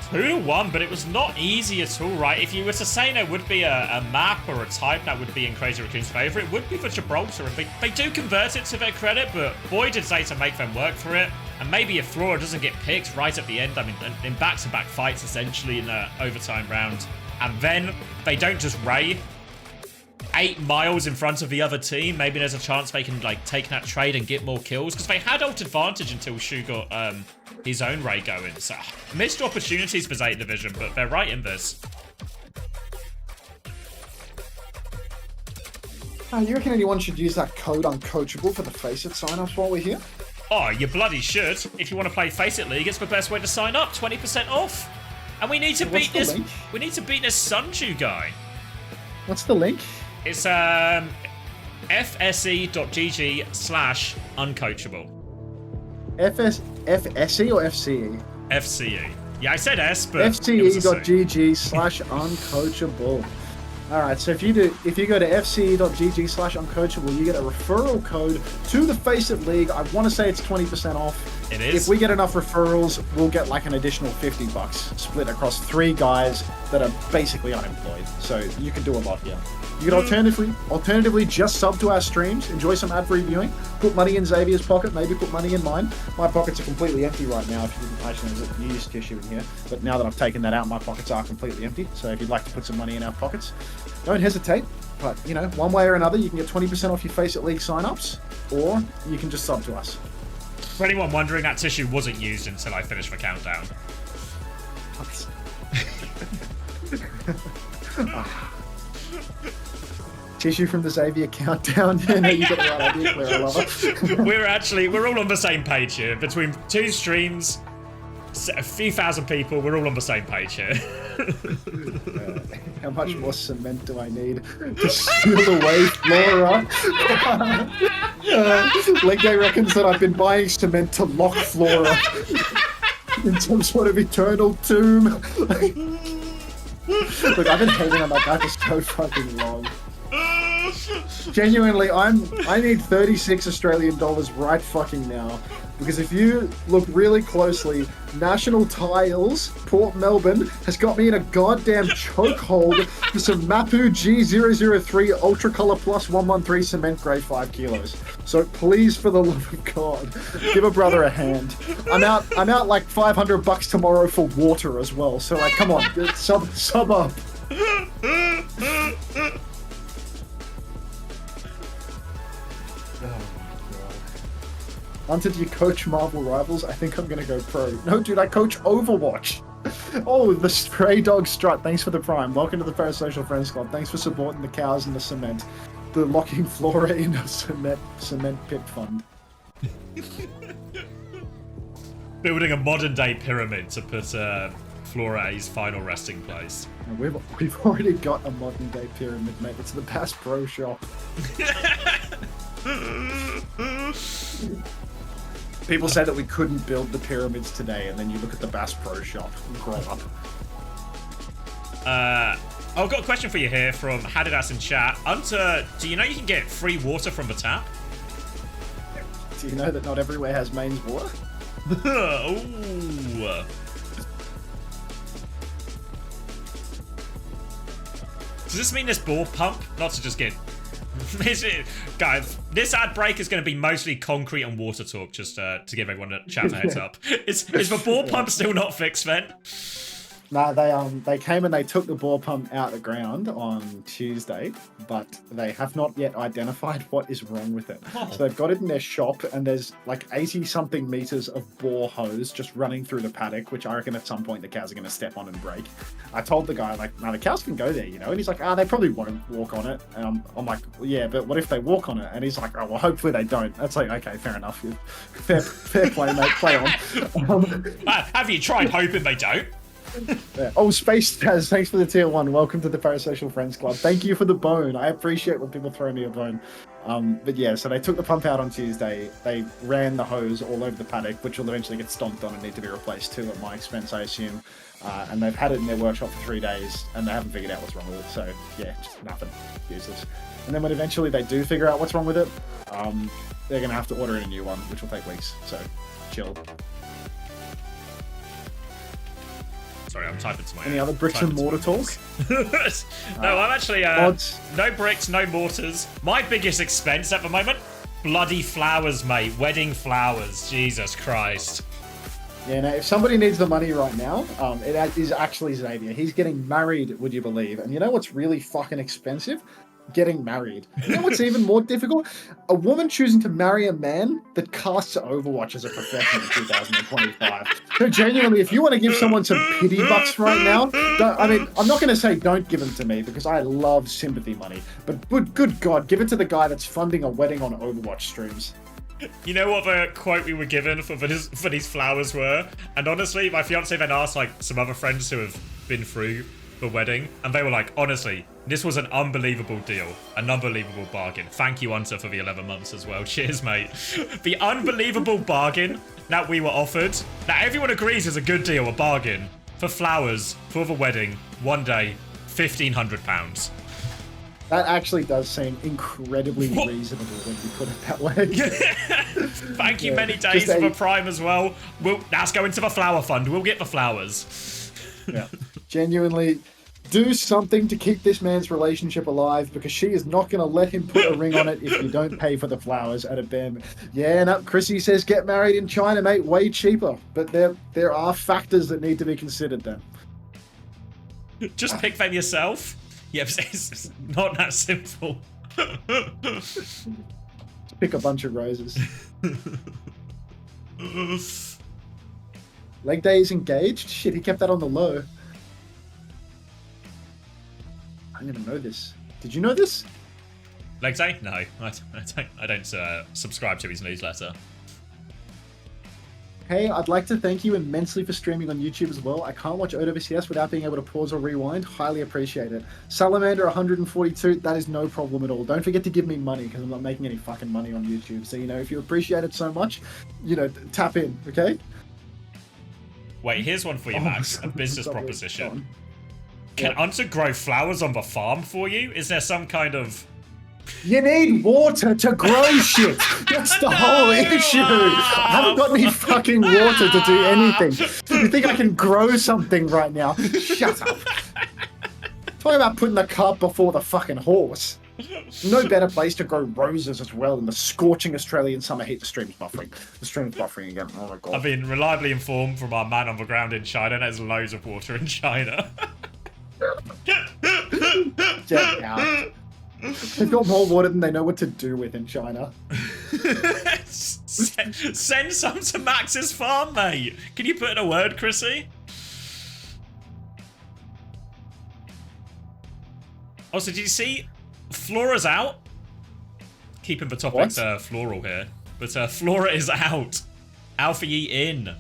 2-1, but it was not easy at all, right? If you were to say there would be a map or a type that would be in Crazy Raccoon's favor, it would be for Gibraltar. And they do convert it to their credit, but boy, did Zeta make them work for it. And maybe if Flora doesn't get picked right at the end, I mean, in back-to-back fights, essentially, in an overtime round, and then they don't just Ray 8 miles in front of the other team, maybe there's a chance they can, like, take that trade and get more kills, because they had ult advantage until Shu got his own Ray going. So, missed opportunities for Zeta Division, but they're right in this. You reckon anyone should use that code uncoachable for the Face It sign-ups while we're here? Oh, you bloody should. If you want to play Face It League, it's the best way to sign up. 20% off. And we need to beat this. Link? We need to beat this Sunju guy. What's the link? It's fse.gg/uncoachable. FSE or FCE? FCE. Yeah, I said S, but fce.gg/uncoachable. Alright, so if you go to fce.gg/uncoachable, you get a referral code to the Face It League. I want to say it's 20% off. It is. If we get enough referrals, we'll get like an additional $50 split across 3 guys that are basically unemployed. So you can do a lot here. You can alternatively just sub to our streams, enjoy some ad-free viewing, put money in Xavier's pocket, maybe put money in mine. My pockets are completely empty right now. If you didn't actually, there's a used tissue in here. But now that I've taken that out, my pockets are completely empty. So if you'd like to put some money in our pockets, don't hesitate. But, you know, one way or another, you can get 20% off your Face It League sign-ups, or you can just sub to us. For anyone wondering, that tissue wasn't used until I finished the countdown. Tissue from the Xavier countdown. No, you got the right idea, Clara Lover. We're all on the same page here. Between 2 streams, a few thousand people, we're all on the same page here. How much more cement do I need to steal away Flora? Legday reckons that I've been buying cement to lock Flora in some sort of eternal tomb. Look, I've been hating on that guy for so fucking long. Genuinely, I need 36 Australian dollars right fucking now. Because if you look really closely, National Tiles, Port Melbourne, has got me in a goddamn chokehold for some Mapu G003 Ultra Color Plus 113 cement grade 5 kilos. So please, for the love of God, give a brother a hand. I'm out like $500 tomorrow for water as well. So like, come on, sub up. Unter, do you coach Marvel Rivals? I think I'm gonna go pro. No, dude, I coach Overwatch. Oh, the Stray Dog Strut. Thanks for the prime. Welcome to the Parasocial Friends Club. Thanks for supporting the cows and the cement. The locking Flora in a cement pit fund. Building a modern-day pyramid to put Flora's final resting place. We've already got a modern-day pyramid, mate. It's the Bass Pro Shop. People say that we couldn't build the pyramids today, and then you look at the Bass Pro Shop and grow up. I've got a question for you here from Hadidas in chat. Unter, do you know you can get free water from the tap? Do you know that not everywhere has mains water? Ooh. Does this mean this ball pump? Not to just get... Guys, this ad break is going to be mostly concrete and water talk, just to give everyone a chat a heads up. Is the ball pump still not fixed, then? No, they came and they took the ball pump out of the ground on Tuesday, but they have not yet identified what is wrong with it. Oh. So they've got it in their shop, and there's like 80-something meters of bore hose just running through the paddock, which I reckon at some point the cows are going to step on and break. I told the guy, like, no, the cows can go there, you know? And he's like, they probably won't walk on it. And I'm like, yeah, but what if they walk on it? And he's like, oh, well, hopefully they don't. That's like, okay, fair enough. Fair play, mate. Play on. Have you tried hoping they don't? Yeah. Oh, Space Taz, thanks for the tier 1. Welcome to the Parasocial Friends Club. Thank you for the bone. I appreciate when people throw me a bone. But yeah, so they took the pump out on Tuesday. They ran the hose all over the paddock, which will eventually get stomped on and need to be replaced too at my expense, I assume. And they've had it in their workshop for 3 days, and they haven't figured out what's wrong with it. So yeah, just nothing. Useless. And then when eventually they do figure out what's wrong with it, they're going to have to order in a new one, which will take weeks. So chill. Sorry, I'm typing to my... Any other bricks and mortar talk? No, I'm actually... no bricks, no mortars. My biggest expense at the moment? Bloody flowers, mate. Wedding flowers. Jesus Christ. Yeah, no, if somebody needs the money right now, it is actually Xavier. He's getting married, would you believe? And you know what's really fucking expensive? Getting married. You know what's even more difficult? A woman choosing to marry a man that casts Overwatch as a profession in 2025. So genuinely, if you want to give someone some pity bucks right now, I'm not going to say don't give them to me because I love sympathy money. But good God, give it to the guy that's funding a wedding on Overwatch streams. You know what the quote we were given for these flowers were? And honestly, my fiance then asked like some other friends who have been through the wedding, and they were like, honestly, this was an unbelievable deal, an unbelievable bargain. Thank you, Unter, for the 11 months as well. Cheers, mate. The unbelievable bargain that we were offered, that everyone agrees is a good deal, a bargain, for flowers, for the wedding, one day, £1,500. That actually does seem incredibly reasonable when you put it that way. Thank you, many days for Prime as well. Let's go into the flower fund. We'll get the flowers. Yeah. Genuinely, do something to keep this man's relationship alive because she is not going to let him put a ring on it if you don't pay for the flowers at a band. Yeah, no, Chrissy says get married in China, mate, way cheaper. But there are factors that need to be considered then. Just pick them yourself. Yep, it's not that simple. Pick a bunch of roses. Leg day is engaged? Shit, he kept that on the low. I didn't even know this. Did you know this? Leg day? No, I don't subscribe to his newsletter. Hey, I'd like to thank you immensely for streaming on YouTube as well. I can't watch OWCS without being able to pause or rewind. Highly appreciate it. Salamander 142, that is no problem at all. Don't forget to give me money because I'm not making any fucking money on YouTube. So, you know, if you appreciate it so much, you know, tap in, okay? Wait, here's one for you, Max. A business proposition. Can Unter grow flowers on the farm for you? Is there some kind of... You need water to grow shit. That's the whole issue. I haven't got any fucking water to do anything. You think I can grow something right now? Shut up. Talking about putting the cart before the fucking horse. No better place to grow roses as well in the scorching Australian summer heat. The stream's buffering. The stream's buffering again. Oh my God. I've been reliably informed from our man on the ground in China. There's loads of water in China. Get out. They've got more water than they know what to do with in China. Send some to Max's farm, mate. Can you put in a word, Chrissy? Also, did you see Flora's out? Keeping the topics floral here. But Flora is out. Alpha Yi in.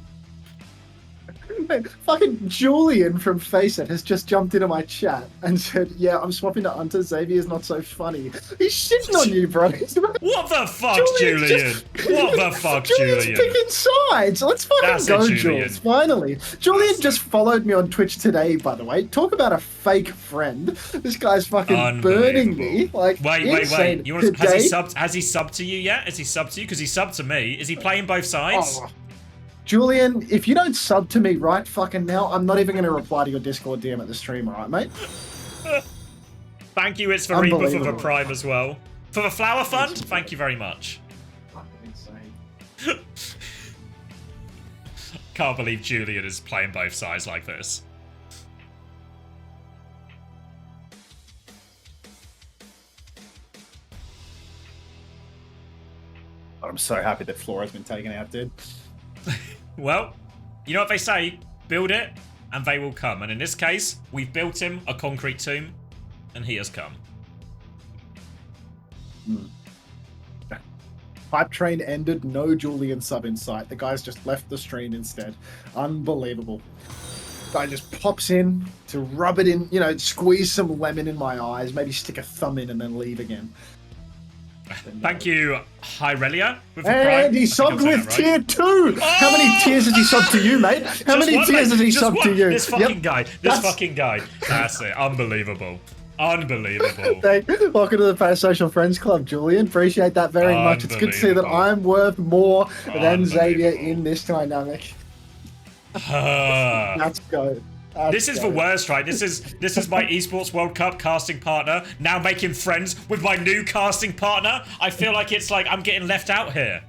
Fucking Julian from Faceit has just jumped into my chat and said, yeah, I'm swapping to Unter. Xavier's not so funny. He's shitting on you, bro. What the fuck, Julian? What the fuck, Julian's Julian? picking sides. Let's fucking go, Jules. Finally. Julian just followed me on Twitch today, by the way. Talk about a fake friend. This guy's fucking burning me. Like, wait. You want to, has he subbed to you yet? Has he subbed to you? Because he subbed to me. Is he playing both sides? Oh. Julian, if you don't sub to me right fucking now, I'm not even going to reply to your Discord DM at the stream, alright, mate? Thank you, it's for Reaper for the Prime as well. For the Flower Fund, thank you very much. Fucking insane. Can't believe Julian is playing both sides like this. I'm so happy that Flora's been taken out, dude. Well, you know what they say, build it and they will come. And in this case, we've built him a concrete tomb and he has come. Hype train ended, no Julian sub in sight. The guy's just left the stream instead. Unbelievable. Guy just pops in to rub it in, you know, squeeze some lemon in my eyes, maybe stick a thumb in and then leave again. Thank you, Hyrelia. And he subbed with tier 2! Oh! How many tiers has he subbed to you, mate? How many tiers has he subbed to you? This fucking guy. Fucking guy. That's it. Unbelievable. Unbelievable. Welcome to the Parasocial Friends Club, Julian. Appreciate that very much. It's good to see that I'm worth more than Xavier in this dynamic. Let's go. This is the worst, right? This is my Esports World Cup casting partner now making friends with my new casting partner. I feel like it's like I'm getting left out here.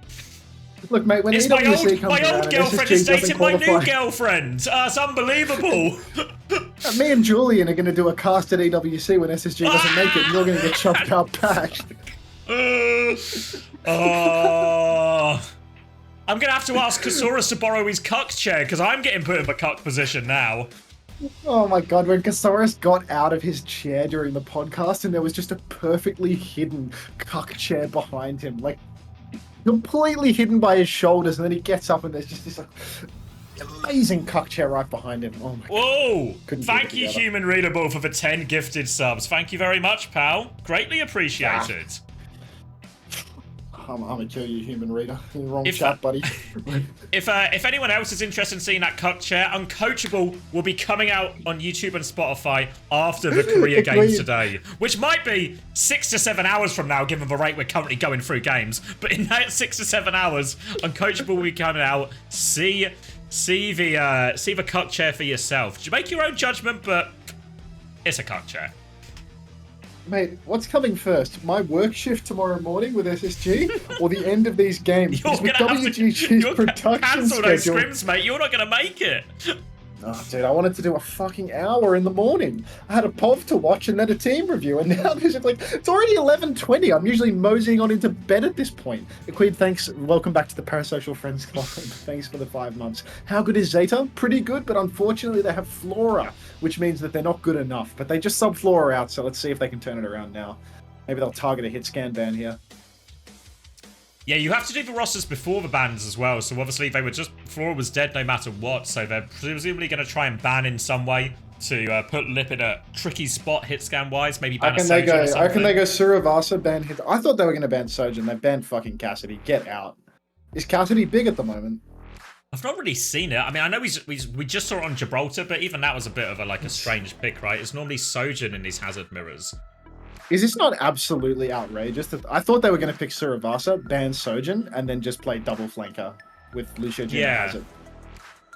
Look, mate, when it's EWC my old girlfriend is dating my new girlfriend. It's unbelievable. Me and Julian are going to do a cast at EWC when SSG doesn't make it, and you're going to get chopped out back. I'm going to have to ask Kasaurus to borrow his cuck chair because I'm getting put in the cuck position now. Oh my god, when Kasaurus got out of his chair during the podcast and there was just a perfectly hidden cuck chair behind him, like completely hidden by his shoulders, and then he gets up and there's just this like amazing cuck chair right behind him. Oh my Whoa! God. Thank you, Human Readable, for the 10 gifted subs. Thank you very much, pal. Greatly appreciated. I'm gonna kill you, Human Reader. You're in the wrong chat, buddy. If anyone else is interested in seeing that cuck chair, Uncoachable will be coming out on YouTube and Spotify after the Korea games today, which might be 6 to 7 hours from now, given the rate we're currently going through games. But in that 6 to 7 hours, Uncoachable will be coming out. See the cuck chair for yourself. You make your own judgment, but it's a cuck chair. Mate, what's coming first? My work shift tomorrow morning with SSG, or the end of these games? You're with gonna WGG's production cancel schedule. those scrims, mate. You're not gonna make it. Oh, dude, I wanted to do a fucking hour in the morning. I had a POV to watch and then a team review, and now there's like, it's already 11:20. I'm usually moseying on into bed at this point. Queen, thanks. Welcome back to the Parasocial Friends Club. Thanks for the 5 months. How good is ZETA? Pretty good, but unfortunately they have Flora, which means that they're not good enough. But they just sub Flora out, so let's see if they can turn it around now. Maybe they'll target a hit scan ban here. Yeah, you have to do the rosters before the bans as well. So obviously they were just Flora was dead no matter what. So they're presumably going to try and ban in some way to put Lip in a tricky spot hit scan wise. Maybe ban a Sojin or something. I reckon they go Suravasa ban hit. I thought they were going to ban Sojin. They banned fucking Cassidy. Get out. Is Cassidy big at the moment? I've not really seen it. I mean, I know we just saw it on Gibraltar, but even that was a bit of a strange pick, right? It's normally Sojin in these hazard mirrors. Is this not absolutely outrageous? I thought they were going to pick Suravasa, ban Sojin, and then just play double flanker with Lucio Jin Hazard.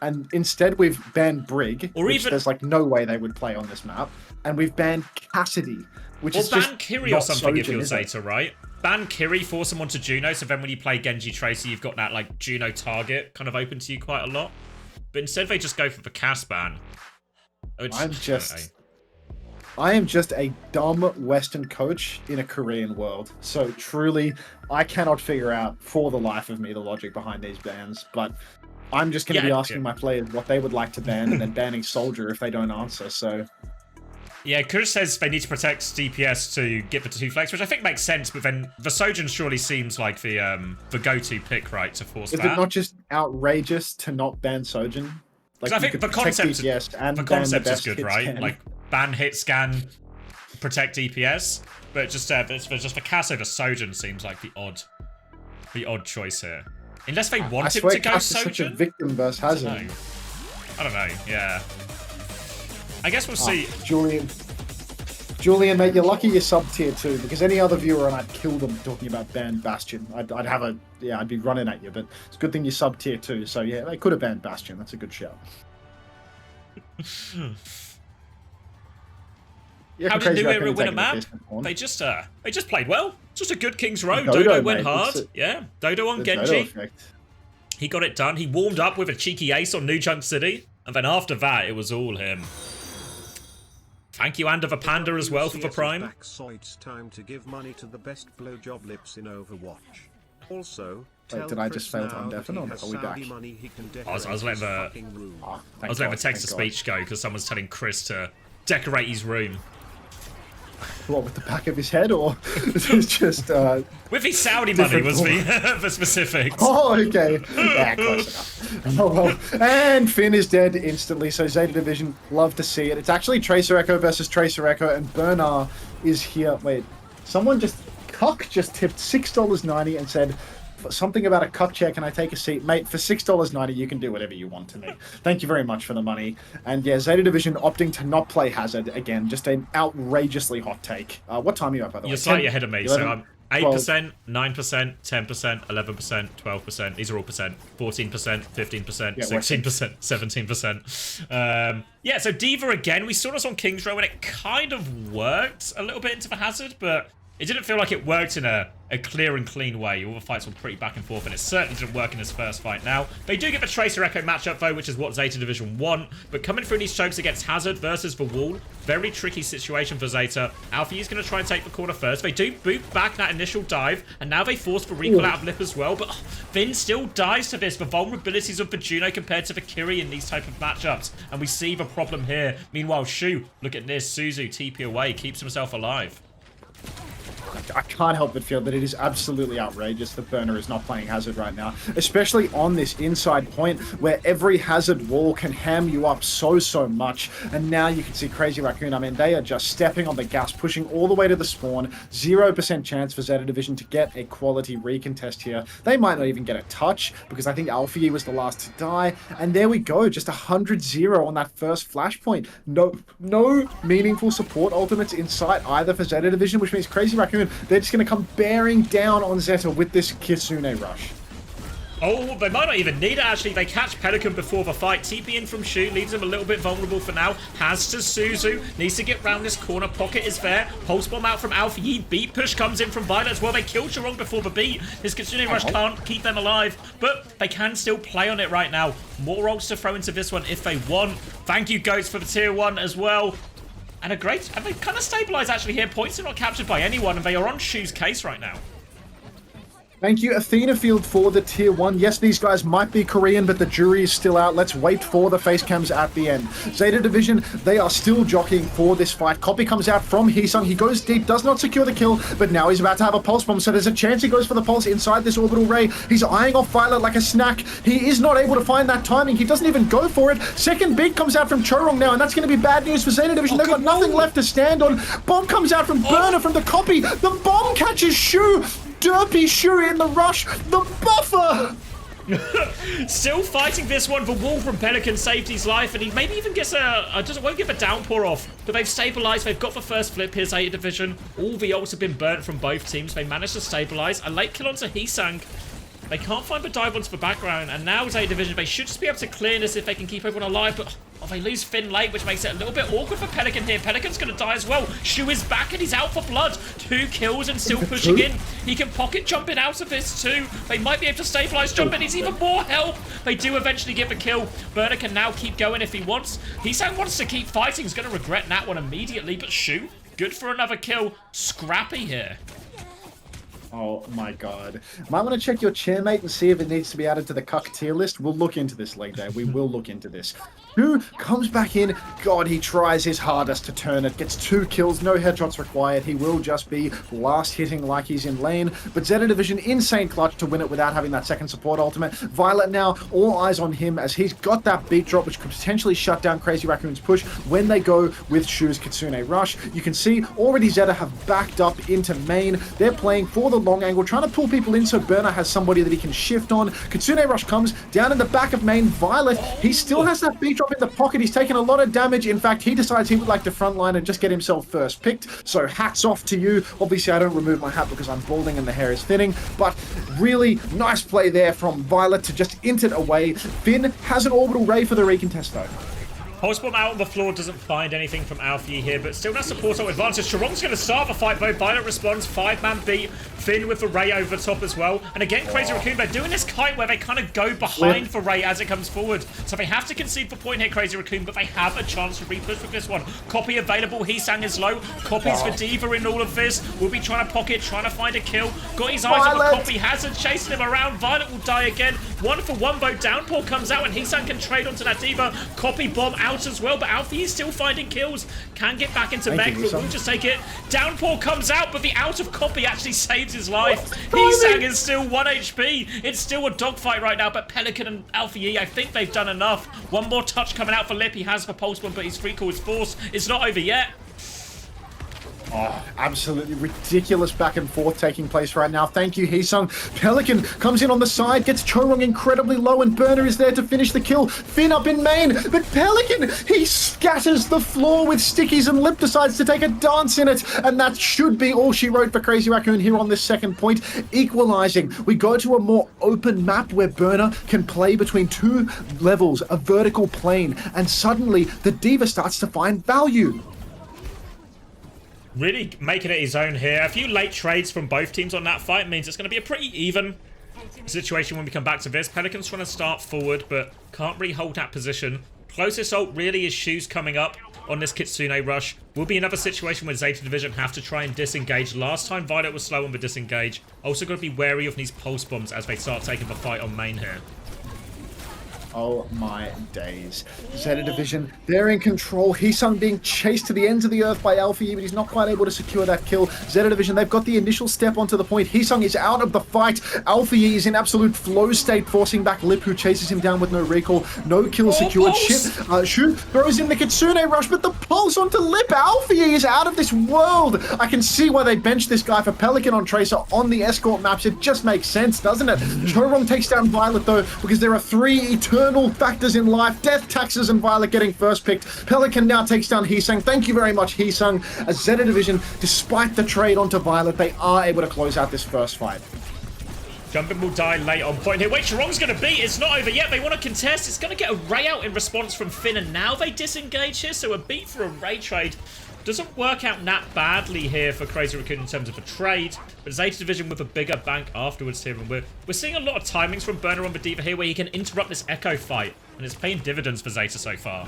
And instead we've banned Brig, which there's like no way they would play on this map. And we've banned Cassidy, which is just ban Kiri or something Sojin, if you're Zeta, right? Ban Kiri, force him onto Juno, so then when you play Genji Tracer, you've got that like Juno target kind of open to you quite a lot. But instead they just go for the Cass ban. I am just a dumb Western coach in a Korean world. So truly, I cannot figure out for the life of me the logic behind these bans. But I'm just going to be asking my players what they would like to ban and then banning Soldier if they don't answer. So yeah, Chris says they need to protect DPS to get the 2 flex, which I think makes sense, but then the Sojourn surely seems like the go-to pick, right, to force that. Is it not just outrageous to not ban Sojourn? Like, I think the concept is good, right? Like, ban hit scan, protect DPS, but just for Cass over Sojourn seems like the odd choice here. Unless they want him to go Cass Sojourn. Is such a victim versus Hazard. I don't know. Yeah. I guess we'll see. Julian, mate, you're lucky you're sub tier 2 because any other viewer and I'd kill them talking about banned Bastion. I'd be running at you, but it's a good thing you're sub tier 2. So yeah, they could have banned Bastion. That's a good shout. How did New Era win a map? They just played well. Just a good King's Row. Dodo went hard. Yeah, Dodo on Genji. He got it done. He warmed up with a cheeky ace on New Junk City, and then after that, it was all him. Thank you, Ander the Panda, as well, for the Prime. So it's time to give money to the best blowjob lips in Overwatch. Also, wait, did I just fail to undeafen or are we back? I was letting the text-to-speech go because someone's telling Chris to decorate his room. What, with the back of his head, or it's just with his Saudi money was the specifics. Oh, okay. Yeah, close enough. Oh well. And Finn is dead instantly, so Zeta Division, love to see it. It's actually Tracer Echo versus Tracer Echo, and Bernard is here. Wait, someone Cock just tipped $6.90 and said something about a cup chair. Can I take a seat? Mate, for $6.90, you can do whatever you want to me. Thank you very much for the money. And yeah, Zeta Division opting to not play Hazard again. Just an outrageously hot take. What time are you at, by the way? You're slightly ahead of me. 11, so I'm 8%, 9%, 10%, 11%, 12%. These are all percent. 14%, 15%, 16%, 17%. Yeah, so D.Va again. We saw this on King's Row and it kind of worked a little bit into the Hazard, but it didn't feel like it worked in a clear and clean way. All the fights were pretty back and forth, and it certainly didn't work in this first fight. Now, they do get the Tracer Echo matchup, though, which is what Zeta Division want. But coming through these chokes against Hazard versus the Wall, very tricky situation for Zeta. Alfie is going to try and take the corner first. They do boot back that initial dive, and now they force the recall out of Lip as well. But Finn still dies to this. The vulnerabilities of the Juno compared to the Kiri in these type of matchups. And we see the problem here. Meanwhile, Shu, look at this. Suzu, TP away, keeps himself alive. I can't help but feel that it is absolutely outrageous that Burner is not playing Hazard right now, especially on this inside point where every Hazard wall can ham you up so much. And now you can see Crazy Raccoon. I mean, they are just stepping on the gas, pushing all the way to the spawn. 0% chance for Zeta Division to get a quality recontest here. They might not even get a touch because I think Alfie was the last to die. And there we go, just 100-0 on that first flashpoint. No meaningful support ultimates in sight either for Zeta Division, which means Crazy Raccoon, they're just going to come bearing down on Zeta with this Kitsune rush. Oh, they might not even need it, actually. They catch Pelican before the fight. TP in from Shu, leaves him a little bit vulnerable for now. Has to Suzu. Needs to get round this corner. Pocket is there. Pulse bomb out from Alpha Yi. Beat push comes in from Violet as well. They killed Chirong before the beat. This Kitsune rush can't keep them alive, but they can still play on it right now. More ults to throw into this one if they want. Thank you, Goats, for the tier 1 as well. And they kind of stabilize actually here. Points are not captured by anyone, and they are on Shu's case right now. Thank you, Athena Field, for the tier 1. Yes, these guys might be Korean, but the jury is still out. Let's wait for the face cams at the end. Zeta Division, they are still jockeying for this fight. Copy comes out from Heesung. He goes deep, does not secure the kill, but now he's about to have a pulse bomb, so there's a chance he goes for the pulse inside this orbital ray. He's eyeing off Violet like a snack. He is not able to find that timing. He doesn't even go for it. Second beat comes out from Chorong now, and that's going to be bad news for Zeta Division. They've got nothing left to stand on. Bomb comes out from Burner from the Copy. The bomb catches Shu. Derpy Shu in the rush, the buffer! Still fighting this one. The wall from Pelican saved his life, and he maybe even gets won't give a downpour off. But they've stabilized. They've got the first flip. Here's Zeta Division. All the ults have been burnt from both teams. They managed to stabilize. A late kill onto Heesang. They can't find the dive onto the background, and now ZETA Division, they should just be able to clear this if they can keep everyone alive, but they lose Finn late, which makes it a little bit awkward for Pelican here. Pelican's going to die as well. Shu is back and he's out for blood. 2 kills and still pushing in. He can pocket jump in out of this too. They might be able to stabilize jump in. He's even more help. They do eventually get the kill. Burner can now keep going if he wants. Hisang wants to keep fighting. He's going to regret that one immediately, but Shu, good for another kill. Scrappy here. Oh my god. Might want to check your chairmate and see if it needs to be added to the cuck tier list. We'll look into this later. We will look into this. Shu comes back in. God, he tries his hardest to turn it. Gets 2 kills, no headshots required. He will just be last hitting like he's in lane. But ZETA Division, insane clutch to win it without having that second support ultimate. Violet now, all eyes on him as he's got that beat drop, which could potentially shut down Crazy Raccoon's push when they go with Shu's Kitsune Rush. You can see already ZETA have backed up into main. They're playing for the long angle, trying to pull people in so Burner has somebody that he can shift on. Kitsune Rush comes down in the back of main. Violet, he still has that beat drop in the pocket. He's taken a lot of damage. In fact, he decides he would like to frontline and just get himself first picked. So hats off to you. Obviously, I don't remove my hat because I'm balding and the hair is thinning, but really nice play there from Violet to just int it away. Finn has an orbital ray for the recontest though. Pulsebomb out on the floor, doesn't find anything from Alfie here, but still has support out advantage. Charong's going to start the fight though. Violet responds, 5-man beat. Finn with the Ray over the top as well. And again, Crazy Raccoon, they're doing this kite where they kind of go behind for Ray as it comes forward. So they have to concede the point here, Crazy Raccoon, but they have a chance to repush with this one. Copy available, Hisang is low. Copies for Diva in all of this. Will be trying to pocket, trying to find a kill. Got his eyes on the Copy, hasn't chasing him around. Violet will die again. 1-for-1 though. Downpour comes out and Hisang can trade onto that Diva. Copy bomb out as well, but Alfie is still finding kills. Can get back into mech, but we'll just take it. Downpour comes out, but the out of Copy actually saves his life. Hisang is still 1 HP. It's still a dogfight right now, but Pelican and Alfie, I think they've done enough. One more touch coming out for Lip. He has the pulse one, but his free call is forced. It's not over yet. Oh, absolutely ridiculous back and forth taking place right now. Thank you, Hisang. Pelican comes in on the side, gets Chorong incredibly low, and Burner is there to finish the kill. Finn up in main, but Pelican, he scatters the floor with stickies, and Lip decides to take a dance in it, and that should be all she wrote for Crazy Raccoon here on this second point. Equalizing. We go to a more open map where Burner can play between 2 levels, a vertical plane, and suddenly the Diva starts to find value. Really making it his own here. A few late trades from both teams on that fight means it's going to be a pretty even situation when we come back to this. Pelican's trying to start forward, but can't really hold that position. Closest ult really is Shoes coming up on this Kitsune Rush. Will be another situation where ZETA Division have to try and disengage. Last time Violet was slow on the disengage. Also got to be wary of these pulse bombs as they start taking the fight on main here. Oh my days. ZETA Division, they're in control. Hisang being chased to the ends of the earth by Alfie, but he's not quite able to secure that kill. ZETA Division, they've got the initial step onto the point. Hisang is out of the fight. Alfie is in absolute flow state, forcing back Lip, who chases him down with no recall. No kill secured. Shu throws in the Kitsune Rush, but the pulse onto Lip. Alfie is out of this world. I can see why they benched this guy for Pelican on Tracer on the escort maps. It just makes sense, doesn't it? Chorong takes down Violet, though, because there are 3 eternal factors in life: death, taxes, and Violet getting first picked. Pelican now takes down Hisang. Thank you very much, Hisang. As ZETA Division, despite the trade onto Violet, they are able to close out this first fight. Jumping will die late on point here. Wait, Charong's going to beat. It's not over yet. They want to contest. It's going to get a Ray out in response from Finn, and now they disengage here, so a beat for a Ray trade doesn't work out that badly here for Crazy Raccoon in terms of a trade, but ZETA Division with a bigger bank afterwards here, and we're seeing a lot of timings from Burner on the Diva here where he can interrupt this Echo fight, and it's paying dividends for ZETA so far.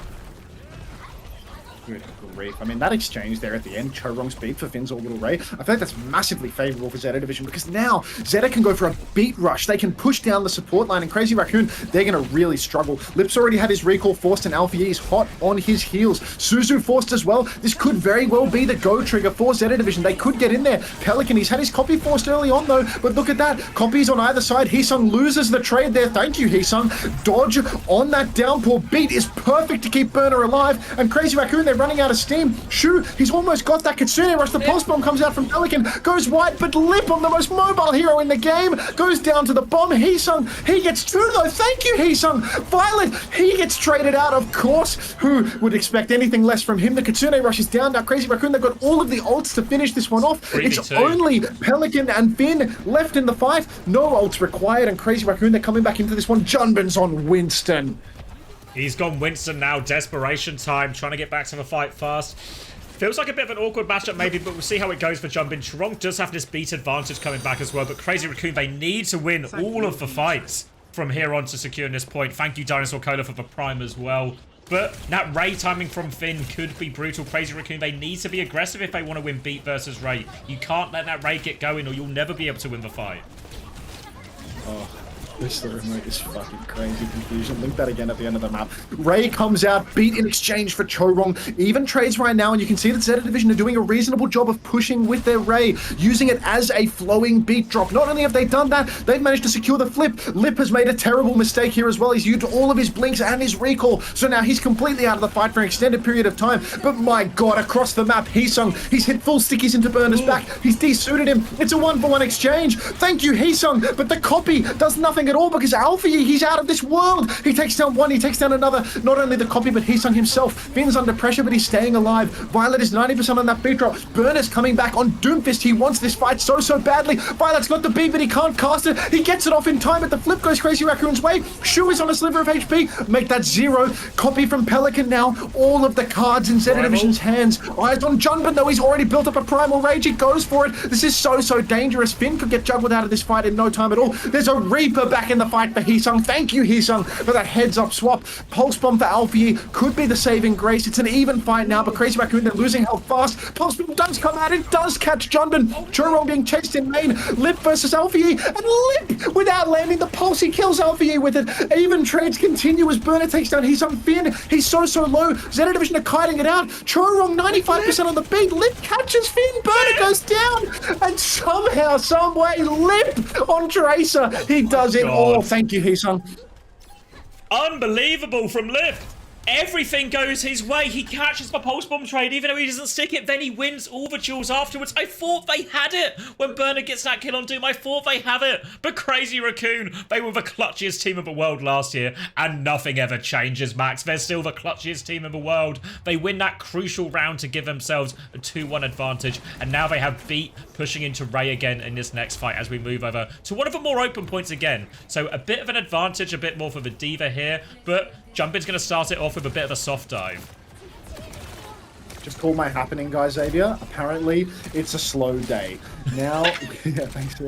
Good grief. I mean, that exchange there at the end, Chorong's beat for Finn's orbital ray, I feel like that's massively favorable for ZETA Division, because now ZETA can go for a beat rush. They can push down the support line, and Crazy Raccoon, they're going to really struggle. Lip's already had his recall forced, and Alfie is hot on his heels. Suzu forced as well. This could very well be the go trigger for ZETA Division. They could get in there. Pelican, he's had his copy forced early on, though, but look at that. Copies on either side. Hisang loses the trade there. Thank you, Hisang. Dodge on that downpour beat is perfect to keep Burner alive, and Crazy Raccoon, they're running out of steam. Shu, he's almost got that Kitsune Rush. The pulse bomb comes out from Pelican, goes wide, but Lip, on the most mobile hero in the game, goes down to the bomb. Heesung, he gets two though. Thank you, Heesung. Violet, he gets traded out, of course. Who would expect anything less from him? The Kitsune Rush is down. Now Crazy Raccoon, they've got all of the ults to finish this one off. It's only Pelican and Finn left in the fight. No ults required, and Crazy Raccoon, they're coming back into this one. Junbin's on Winston. He's gone Winston now. Desperation time, trying to get back to the fight fast. Feels like a bit of an awkward matchup maybe, but we'll see how it goes for Junbin. Chorong does have this beat advantage coming back as well, but Crazy Raccoon, they need to win all of the fights from here on to secure this point. Thank you, Dinosaur Cola, for the prime as well. But that Ray timing from Finn could be brutal. Crazy Raccoon, they need to be aggressive if they want to win beat versus Ray. You can't let that Ray get going or you'll never be able to win the fight. Oh, this remote is fucking crazy. Confusion. Link that again at the end of the map. Ray comes out, beat in exchange for Chorong. Even trades right now, and you can see that ZETA Division are doing a reasonable job of pushing with their Ray, using it as a flowing beat drop. Not only have they done that, they've managed to secure the flip. Lip has made a terrible mistake here as well. He's used all of his blinks and his recall, so now he's completely out of the fight for an extended period of time. But my god, across the map, Heesung, he's hit full stickies into Burner's back. He's desuited him. It's a 1-for-1 exchange. Thank you, Heesung, but the copy does nothing at all because Alfie, he's out of this world. He takes down one, he takes down another. Not only the copy, but Heesung himself. Finn's under pressure, but he's staying alive. Violet is 90% on that beat drop. Burner's coming back on Doomfist. He wants this fight so badly. Violet's got the beat, but he can't cast it. He gets it off in time, but the flip goes Crazy Raccoon's way. Shu is on a sliver of HP. Make that 0. Copy from Pelican now. All of the cards in ZETA Division's hands. Eyes on Junbin, though. He's already built up a Primal Rage. He goes for it. This is so dangerous. Finn could get juggled out of this fight in no time at all. There's a Reaper back in the fight for Heesung. Thank you, Heesung, for that heads-up swap. Pulse Bomb for Alfie could be the saving grace. It's an even fight now, but Crazy Raccoon, they're losing health fast. Pulse Bomb does come out. It does catch Junbin. Chorong being chased in main. Lip versus Alfie, and Lip, without landing the pulse, he kills Alfie with it. Even trades continue as Burner takes down Heesung. Finn, he's so low. ZETA Division are kiting it out. Chorong 95% on the beat. Lip catches Finn. Burner goes down, and somehow, some way, Lip on Tracer. He does it all. Thank you, Heesung. Unbelievable from Lip. Everything goes his way. He catches the pulse bomb trade, even though he doesn't stick it. Then he wins all the duels afterwards. I thought they had it when Burner gets that kill on Doom. I thought they have it. But Crazy Raccoon, they were the clutchiest team of the world last year, and nothing ever changes, Max. They're still the clutchiest team in the world. They win that crucial round to give themselves a 2-1 advantage, and now they have beat pushing into Ray again in this next fight as we move over to one of the more open points again. So a bit of an advantage, a bit more for the Diva here, but Junbin's going to start it off with a bit of a soft dive. Just called my happening, guys, Xavier. Apparently, it's a slow day. Now, yeah, thanks.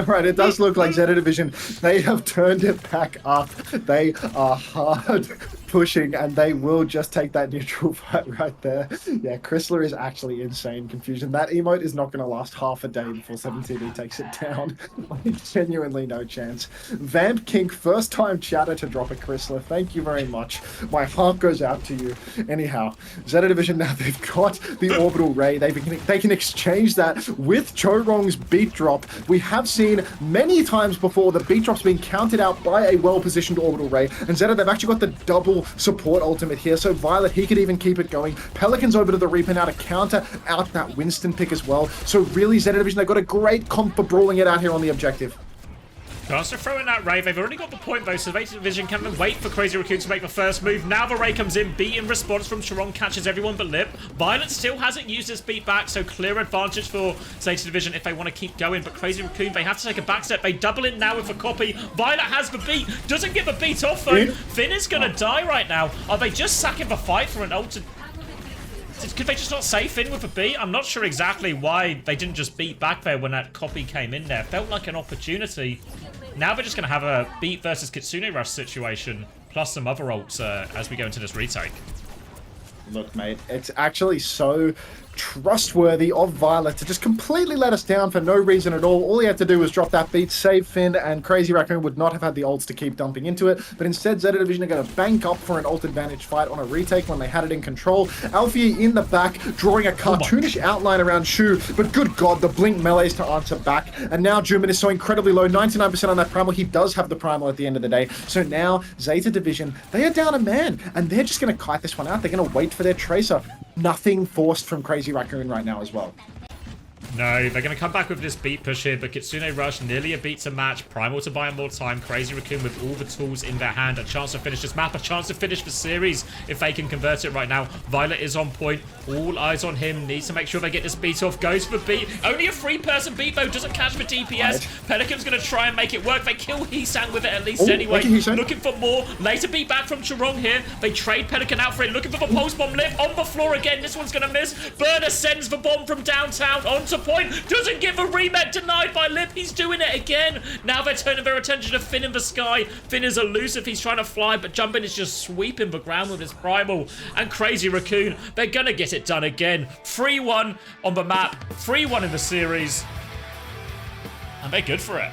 Right, it does look like ZETA Division, they have turned it back up. They are hard pushing, and they will just take that neutral fight right there. Yeah, Chrysler is actually insane. Confusion. That emote is not going to last half a day before 17D takes it down. Genuinely no chance. Vamp Kink, first time chatter to drop a Chrysler. Thank you very much. My heart goes out to you. Anyhow, ZETA Division now, they've got the Orbital Ray. They can exchange that with Chorong's beat drop. We have seen many times before the beat drops being counted out by a well-positioned Orbital Ray. And ZETA, they've actually got the double support ultimate here. So Violet, he could even keep it going. Pelican's over to the Reaper now to counter out that Winston pick as well. So really, ZETA Division, they've got a great comp for brawling it out here on the objective. Chance to throw in that Ray. They've already got the point though, so ZETA Division can wait for Crazy Raccoon to make the first move. Now the Ray comes in, beat in response from Chorong, catches everyone but Lip. Violet still hasn't used his beat back, so clear advantage for ZETA Division if they want to keep going. But Crazy Raccoon, they have to take a back step. They double it now with the copy. Violet has the beat, doesn't get the beat off though. Finn is going to die right now. Are they just sacking the fight for an ultimate? Could they just not save Finn with a beat? I'm not sure exactly why they didn't just beat back there when that copy came in there. Felt like an opportunity. Now they're just going to have a beat versus Kitsune Rush situation, plus some other ults as we go into this retake. Look, mate, it's actually so trustworthy of Violet to just completely let us down for no reason at all. All he had to do was drop that beat, save Finn, and Crazy Raccoon would not have had the ults to keep dumping into it. But instead, ZETA Division are going to bank up for an ult advantage fight on a retake when they had it in control. Alfie in the back, drawing a cartoonish outline around Shu, but good God, the blink melees to answer back. And now Jumin is so incredibly low, 99% on that primal. He does have the primal at the end of the day. So now, ZETA Division, they are down a man, and they're just going to kite this one out. They're going to wait for their Tracer. Nothing forced from Crazy Raccoon right now as well. No, they're going to come back with this beat push here, but Kitsune Rush, nearly a beat to match. Primal to buy more time. Crazy Raccoon with all the tools in their hand. A chance to finish this map, a chance to finish the series if they can convert it right now. Violet is on point. All eyes on him. Needs to make sure they get this beat off. Goes for beat. Only a 3-person beat, though. Doesn't catch the DPS. Right. Pelican's going to try and make it work. They kill Heesang with it at least anyway. Looking for more. Later beat back from Chirong here. They trade Pelican out for it. Looking for the pulse bomb lift. On the floor again. This one's going to miss. Burner sends the bomb from downtown onto point. Doesn't give a remet, denied by Lip. He's doing it again. Now they're turning their attention to Finn in the sky. Finn is elusive. He's trying to fly, but Jumpin is just sweeping the ground with his Primal. And Crazy Raccoon, they're going to get it done again. 3-1 on the map. 3-1 in the series. And they're good for it.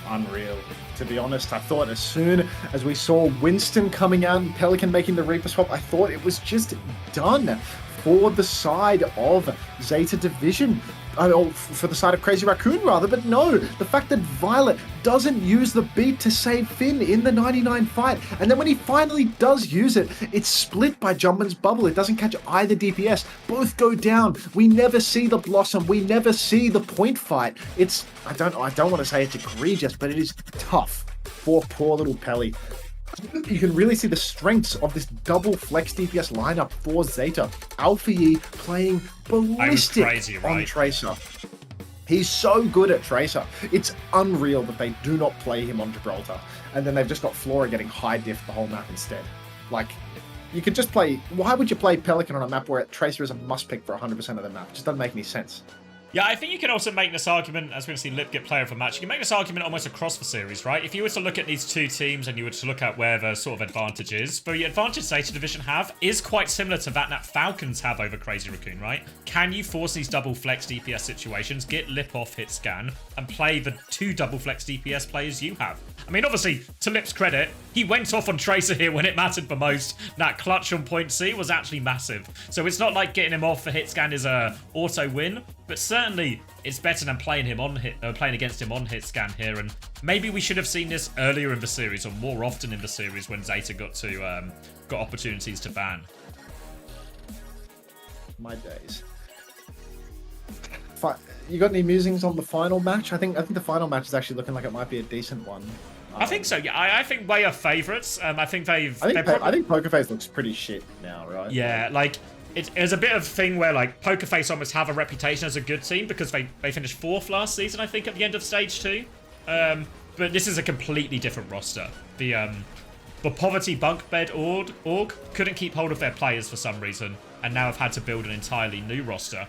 Unreal. To be honest, I thought as soon as we saw Winston coming out and Pelican making the Reaper swap, I thought it was just done for the side of Zeta Division. For the side of Crazy Raccoon, rather, but no, the fact that Violet doesn't use the beat to save Finn in the 99 fight, and then when he finally does use it, it's split by Jumpin's bubble. It doesn't catch either DPS. Both go down. We never see the Blossom. We never see the point fight. It's, I don't want to say it's egregious, but it is tough for poor little Pelly. You can really see the strengths of this double flex DPS lineup for Zeta. Alpha Yi playing ballistic on Tracer. He's so good at Tracer. It's unreal that they do not play him on Gibraltar. And then they've just got Flora getting high diff the whole map instead. Like, you could just play... Why would you play Pelican on a map where Tracer is a must pick for 100% of the map? It just doesn't make any sense. Yeah, I think you can also make this argument, as we're going to see Lip get player of the match, you can make this argument almost across the series, right? If you were to look at these two teams and you were to look at where the sort of advantage is, the advantage Zeta Division have is quite similar to that Falcons have over Crazy Raccoon, right? Can you force these double flex DPS situations, get Lip off hit scan, and play the two double flex DPS players you have? I mean, obviously, to Lip's credit, he went off on Tracer here when it mattered the most. That clutch on point C was actually massive. So it's not like getting him off for hit scan is a auto win, but certainly it's better than playing against him on hit scan here. And maybe we should have seen this earlier in the series or more often in the series when Zeta got opportunities to ban. My days. You got any musings on the final match? I think the final match is actually looking like it might be a decent one. I think so. Yeah, I think they are favourites. I think I think Pokerface looks pretty shit now, right? Yeah, like it's a bit of a thing where like Pokerface almost have a reputation as a good team because they finished 4th last season, I think, at the end of stage 2. But this is a completely different roster. The Poverty Bunk Bed org couldn't keep hold of their players for some reason, and now have had to build an entirely new roster.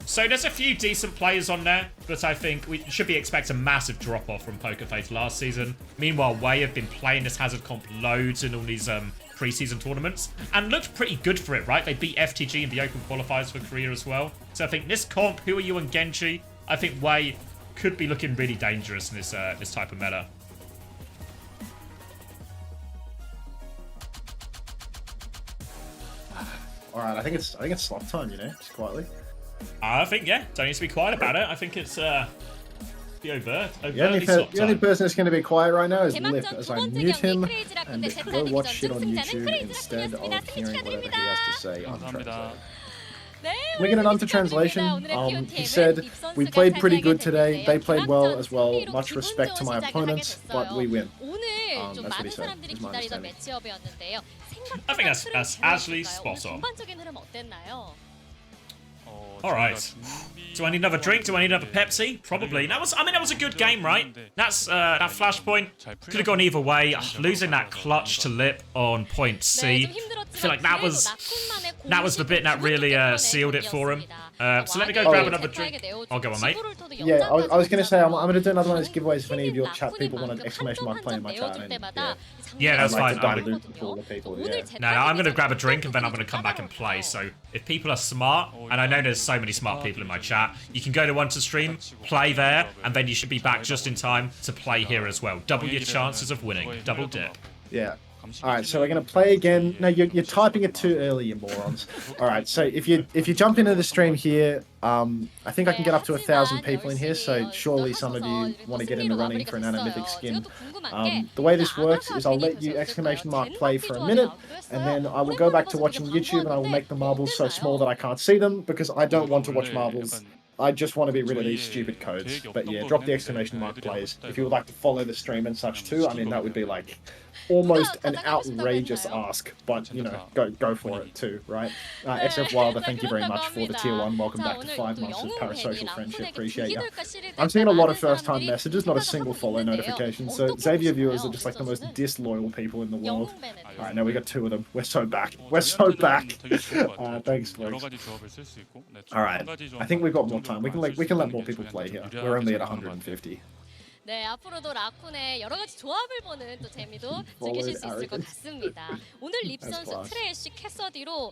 So there's a few decent players on there, but I think we should be expecting a massive drop-off from Pokerface last season. Meanwhile, Way have been playing this Hazard comp loads in all these pre-season tournaments, and looked pretty good for it, right? They beat FTG in the Open Qualifiers for Korea as well. So I think this comp, Huayu and Genji, I think Way could be looking really dangerous in this type of meta. All right, I think it's slot time, just quietly. I think, yeah, don't need to be quiet about it. I think it's the the only person that's going to be quiet right now is Lip, as I mute him and go watch shit on YouTube instead of hearing whatever he has to say untranslated. Wigan and Unter translation, he said, "We played pretty good today. They played well as well. Much respect to my opponents, but we win." That's what he said. Is my understanding. I think that's actually spot on. All right. Do I need another drink? Do I need another Pepsi? Probably. That was a good game, right? That's that flashpoint could have gone either way. Losing that clutch to Lip on point C. I feel like that was the bit that really sealed it for him. So let me go grab another drink. I'll go on, mate. Yeah, I was going to say I'm going to do another one of these giveaways if any of your chat people want an exclamation mark play in my chat. And, yeah, that's fine. No, I'm going to grab a drink and then I'm going to come back and play. So if people are smart, and I know there's so many smart people in my chat, you can go to Unter stream, play there, and then you should be back just in time to play here as well. Double your chances of winning. Double dip. Yeah. All right, so we're gonna play again. No, you're typing it too early, you morons. All right, so if you jump into the stream here, I think I can get up to 1,000 people in here. So surely some of you want to get in the running for an Ana Mythic skin. The way this works is I'll let you exclamation mark play for a minute, and then I will go back to watching YouTube, and I will make the marbles so small that I can't see them because I don't want to watch marbles. I just want to be rid of these stupid codes. But yeah, drop the exclamation mark plays if you would like to follow the stream and such too. I mean, that would be like almost an outrageous ask, but you know, go for it too, right? SF Wilder, thank you very much for the tier 1. Welcome back to 5 months of parasocial friendship. Appreciate you. I'm seeing a lot of first-time messages, not a single follow notification. So Xavier viewers are just like the most disloyal people in the world. All right, now we got 2 of them. We're so back. We're so back. Thanks, folks. All right, I think we've got more time. We can let more people play here. We're only at 150. 네, 앞으로도 라쿤의 여러 가지 조합을 보는 또 재미도 즐기실 수 있을 것 같습니다. 오늘 립 선수 트래쉬 캐서디로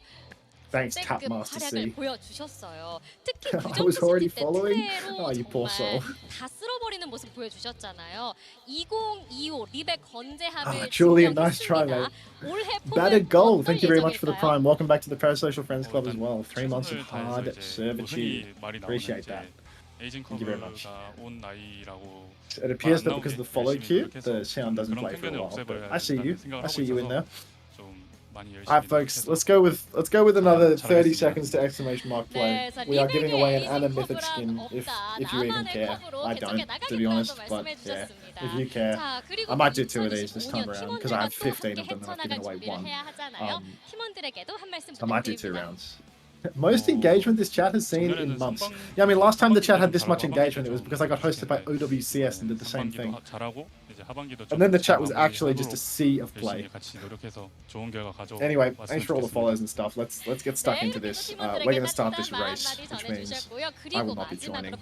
Thanks, Tapmaster 활약을 C. 보여주셨어요. 특히 I was already 부정투시 때 following. 트레로 Oh, you poor soul. 정말 다 쓸어버리는 모습 보여주셨잖아요. 2025 립의 건재함을 Julian, nice try, mate. 올해 Battered goal. Thank you very much for the 예정일까요? prime. Welcome back to the Parasocial Friends Club as well. 3 months of hard servitude. Appreciate that. 에이징 Thank you very much. 커버가 온 나이라고 It appears that because of the follow queue, the sound doesn't play for a while. But I see you. I see you in there. Alright, folks. Let's go with another 30 seconds to exclamation mark play. We are giving away an Ana Mythic skin if you even care. I don't, to be honest. But yeah, if you care, I might do 2 of these this time around because I have 15 of them and I've given away 1. I might do 2 rounds. Most engagement this chat has seen in months. Yeah, I mean, last time the chat had this much engagement, it was because I got hosted by OWCS and did the same thing. And then the chat was actually just a sea of play. Anyway, thanks for all the follows and stuff. Let's get stuck into this. We're going to start this race, which means I will not be joining.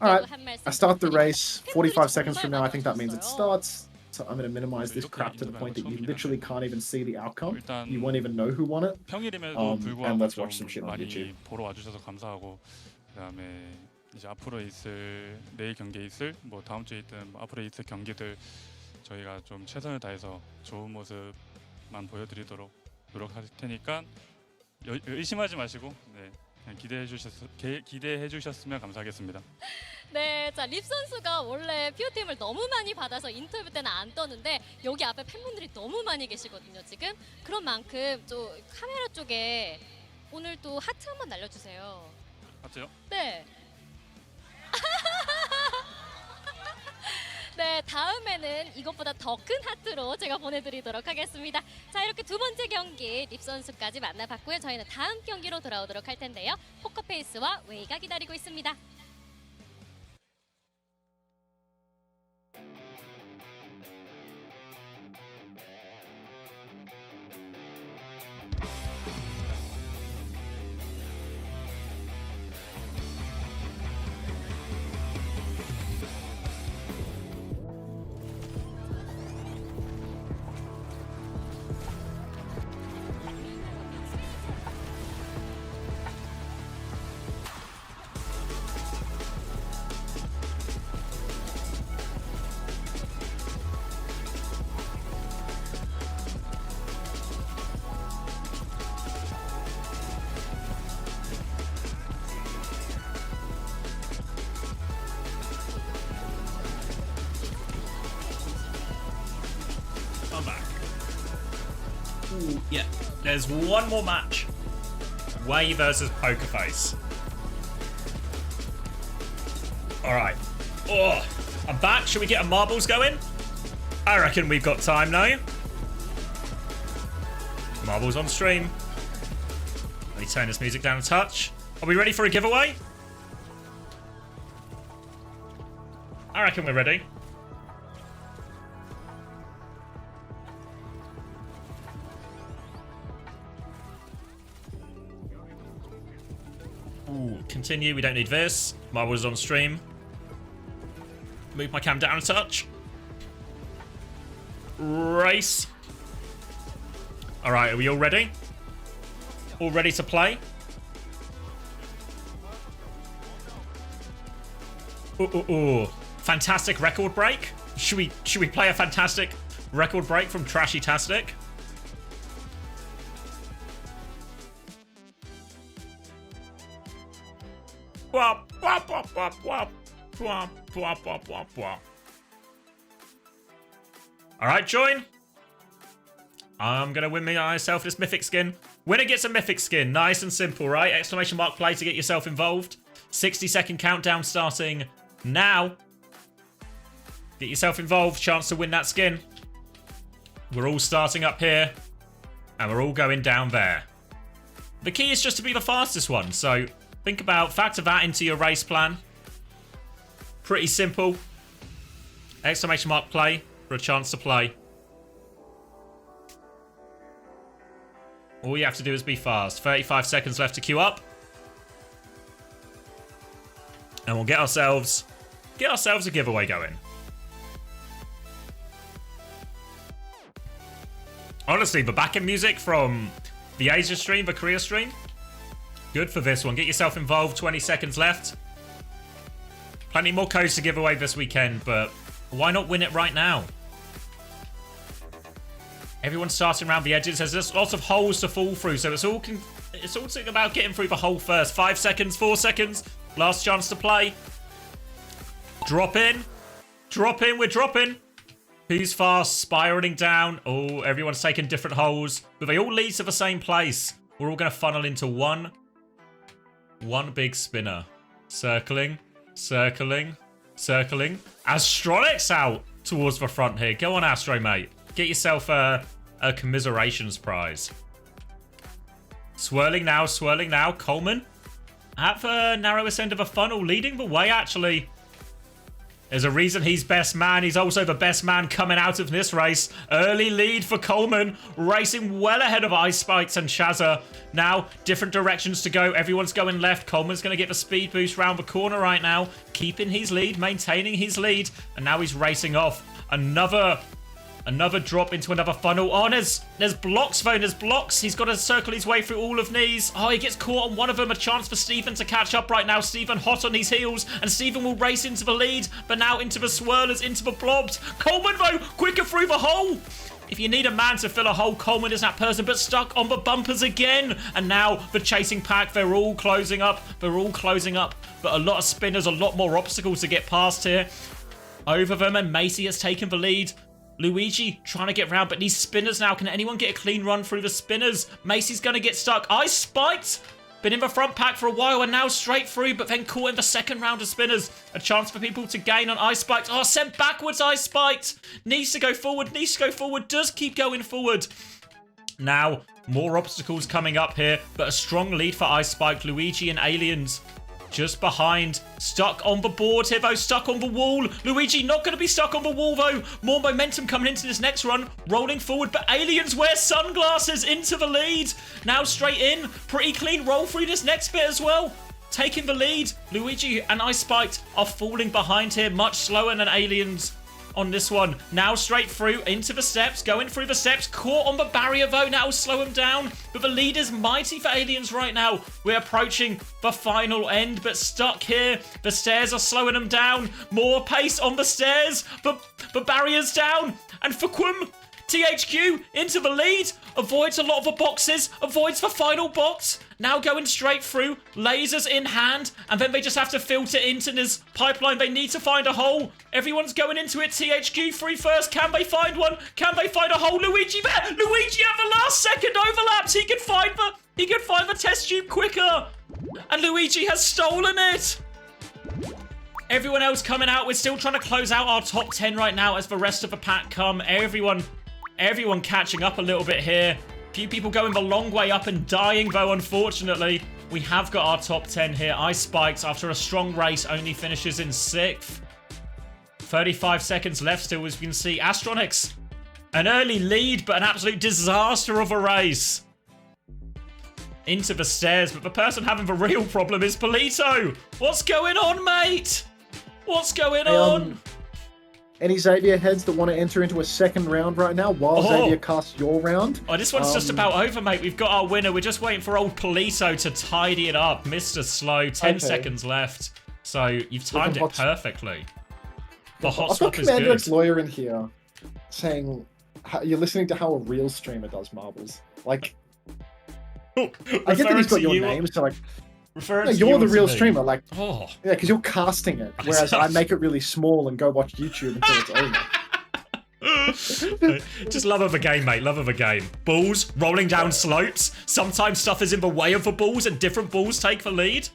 Alright, I start the race. 45 seconds from now, I think that means it starts. So I'm going to minimize this crap to the point that you literally can't even see the outcome. You won't even know who won it. And let's watch some shit on YouTube. 보러 와주셔서 감사하고 그다음에 이제 앞으로 있을 내일 경기에 있을 뭐 다음 주에 있든 뭐 앞으로 있을 경기들 저희가 좀 최선을 다해서 좋은 모습만 보여드리도록 노력할 테니까 의심하지 마시고 네, 그냥 기대해 주셨으면 감사하겠습니다. 네, 자, 립 선수가 원래 POTM을 너무 많이 받아서 인터뷰 때는 안 떠는데 여기 앞에 팬분들이 너무 많이 계시거든요, 지금. 그런 만큼 좀 카메라 쪽에 오늘 또 하트 한번 날려주세요. 하트요? 네. 네, 다음에는 이것보다 더 큰 하트로 제가 보내드리도록 하겠습니다. 자, 이렇게 2번째 경기 립 선수까지 만나봤고요. 저희는 다음 경기로 돌아오도록 할 텐데요. 포커페이스와 웨이가 기다리고 있습니다. I'm back. Ooh, yeah, there's one more match. Way versus Pokerface. Alright. Oh, I'm back. Should we get a marbles going? I reckon we've got time now. Marbles on stream. Let me turn this music down a touch. Are we ready for a giveaway? I reckon we're ready. Ooh, continue. We don't need this. Marbles on stream. Move my cam down a touch. Race. Alright, are we all ready? All ready to play? Ooh. Fantastic record break. Should we play a fantastic Record break from Trashy-tastic. Wop, wop, wop, wop, wop. Wop, wop, wop, wop, wop. Alright, join. I'm gonna win myself this mythic skin. Winner gets a mythic skin. Nice and simple, right? Exclamation mark play to get yourself involved. 60-second countdown starting now. Get yourself involved. Chance to win that skin. We're all starting up here. And we're all going down there. The key is just to be the fastest one. So think about, factor that into your race plan. Pretty simple. Exclamation mark play for a chance to play. All you have to do is be fast. 35 seconds left to queue up. And we'll get ourselves a giveaway going. Honestly, the back-end music from the Asia stream, the Korea stream, good for this one. Get yourself involved. 20 seconds left. Plenty more codes to give away this weekend, but why not win it right now? Everyone's starting around the edges. There's just lots of holes to fall through, so it's all about getting through the hole first. 5 seconds, 4 seconds. Last chance to play. Drop in. Drop in, we're dropping. Who's fast? Spiraling down. Oh, everyone's taking different holes, but they all lead to the same place. We're all going to funnel into one big spinner. Circling, circling, circling. Astronics out towards the front here. Go on, Astro, mate. Get yourself a commiserations prize. Swirling now, swirling now. Coleman at the narrowest end of the funnel, leading the way, actually. There's a reason he's best man. He's also the best man coming out of this race. Early lead for Coleman, racing well ahead of Ice Spikes and Shazza. Now, different directions to go. Everyone's going left. Coleman's going to get the speed boost round the corner right now, keeping his lead, maintaining his lead, and now he's racing off. Another drop into another funnel. Oh, there's blocks, though. There's blocks. He's got to circle his way through all of these. Oh, he gets caught on one of them. A chance for Steven to catch up right now. Steven hot on his heels. And Steven will race into the lead. But now into the swirlers, into the blobs. Coleman, though, quicker through the hole. If you need a man to fill a hole, Coleman is that person, but stuck on the bumpers again. And now the chasing pack, they're all closing up. They're all closing up. But a lot of spinners, a lot more obstacles to get past here. Over them, and Macy has taken the lead. Luigi trying to get round, but these spinners now. Can anyone get a clean run through the spinners? Macy's going to get stuck. Ice Spiked. Been in the front pack for a while and now straight through, but then caught in the second round of spinners. A chance for people to gain on Ice Spiked. Oh, sent backwards, Ice Spiked. Needs to go forward, needs to go forward. Does keep going forward. Now, more obstacles coming up here, but a strong lead for Ice Spiked. Luigi and Aliens just behind. Stuck on the board here, though. Stuck on the wall. Luigi not going to be stuck on the wall, though. More momentum coming into this next run. Rolling forward, but Aliens wear sunglasses into the lead. Now straight in. Pretty clean roll through this next bit as well. Taking the lead. Luigi and Ice Spiked are falling behind here. Much slower than Aliens on this one. Now straight through into the steps. Going through the steps. Caught on the barrier, though. Now slow him down. But the lead is mighty for Aliens right now. We're approaching the final end, but stuck here. The stairs are slowing them down. More pace on the stairs, but the barrier's down. And Fukwum, THQ into the lead. Avoids a lot of the boxes. Avoids the final box. Now going straight through. Lasers in hand. And then they just have to filter into this pipeline. They need to find a hole. Everyone's going into it. THQ free first. Can they find one? Can they find a hole? Luigi there. Luigi at the last second overlaps. He can find the test tube quicker. And Luigi has stolen it. Everyone else coming out. We're still trying to close out our top 10 right now as the rest of the pack come. Everyone catching up a little bit here. Few people going the long way up and dying, though, unfortunately. We have got our top 10 here. Ice Spikes, after a strong race, only finishes in 6th. 35 seconds left still, as you can see. Astronics, an early lead, but an absolute disaster of a race. Into the stairs, but the person having the real problem is Polito. What's going on, mate? What's going on? Any Xavier heads that want to enter into a second round right now while Xavier casts your round? Oh, this one's just about over, mate. We've got our winner. We're just waiting for old Polito to tidy it up. Mr. Slow, 10 seconds left. So you've timed it perfectly. The hot swap is good. I've got CommanderX lawyer in here saying you're listening to how a real streamer does marbles. Like, I get that Referring he's got to your you- name, so like, Referring no, to you're you the or to real me? streamer. Like, Oh. yeah, because you're casting it, whereas I make it really small and go watch YouTube until it's over. Just love of a game, mate. Love of a game. Balls rolling down slopes. Sometimes stuff is in the way of the balls and different balls take the lead.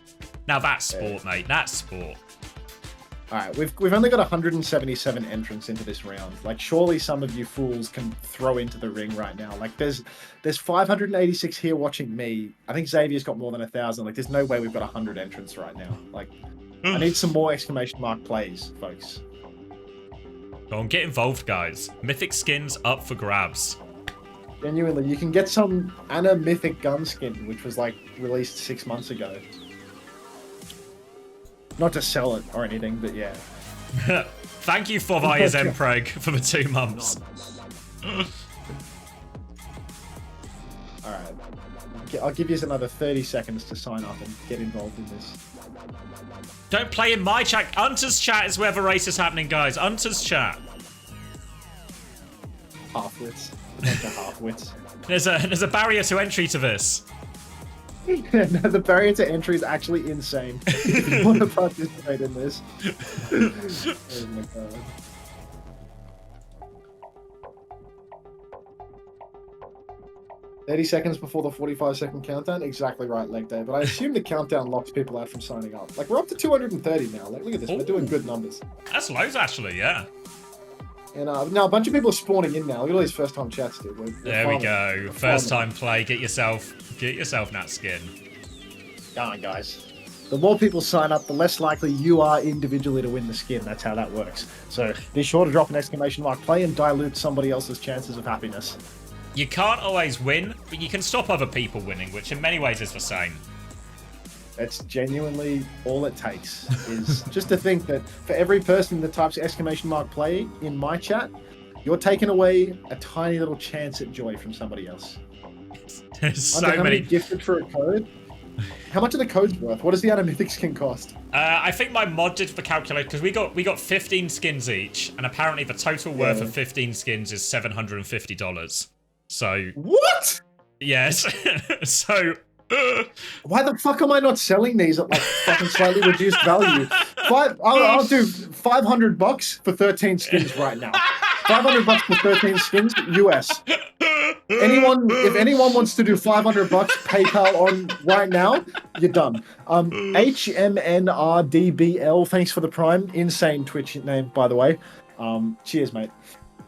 Now that's sport, mate. That's sport. All right, we've only got 177 entrants into this round. Like, surely some of you fools can throw into the ring right now. Like, there's 586 here watching me. I think Xavier's got more than 1,000. Like, there's no way we've got 100 entrants right now. Like, I need some more exclamation mark plays, folks. Go on, get involved, guys. Mythic skins up for grabs. Genuinely, you can get some Anna Mythic gun skin, which was like released 6 months ago. Not to sell it or anything, but yeah. Thank you, Fovias Mpreg, for the 2 months. Alright. I'll give you another 30 seconds to sign up and get involved in this. Don't play in my chat. Unter's chat is where the race is happening, guys. Unter's chat. Half-wits. A bunch of half-wits. There's a barrier to entry to this. No, the barrier to entry is actually insane. If you want to participate in this. Oh my god. "30 seconds before the 45-second countdown." Exactly right, leg day. But I assume the countdown locks people out from signing up. Like, we're up to 230 now. Like, look at this. We're doing good numbers. That's loads, actually, yeah. And now a bunch of people are spawning in now. Look at all these first-time chats, dude. We're There we farming. go. We're First farming. time play. Get yourself that skin. Come on, guys. The more people sign up, the less likely you are individually to win the skin. That's how that works. So be sure to drop an exclamation mark play and dilute somebody else's chances of happiness. You can't always win, but you can stop other people winning, which in many ways is the same. That's genuinely all it takes, is just to think that for every person that types exclamation mark play in my chat, you're taking away a tiny little chance at joy from somebody else. There's Under so how many. gifted for a code? How much are the codes worth? What does the Anna Mythic skin cost? I think my mod did the calculator because we got 15 skins each, and apparently the total worth of 15 skins is $750. So What? yes, so. Why the fuck am I not selling these at like fucking slightly reduced value? I'll do $500 for 13 skins right now. $500 for 13 skins, US. If anyone wants to do $500, PayPal on right now, you're done. HMNRDBL, thanks for the prime. Insane Twitch name, by the way. Cheers, mate.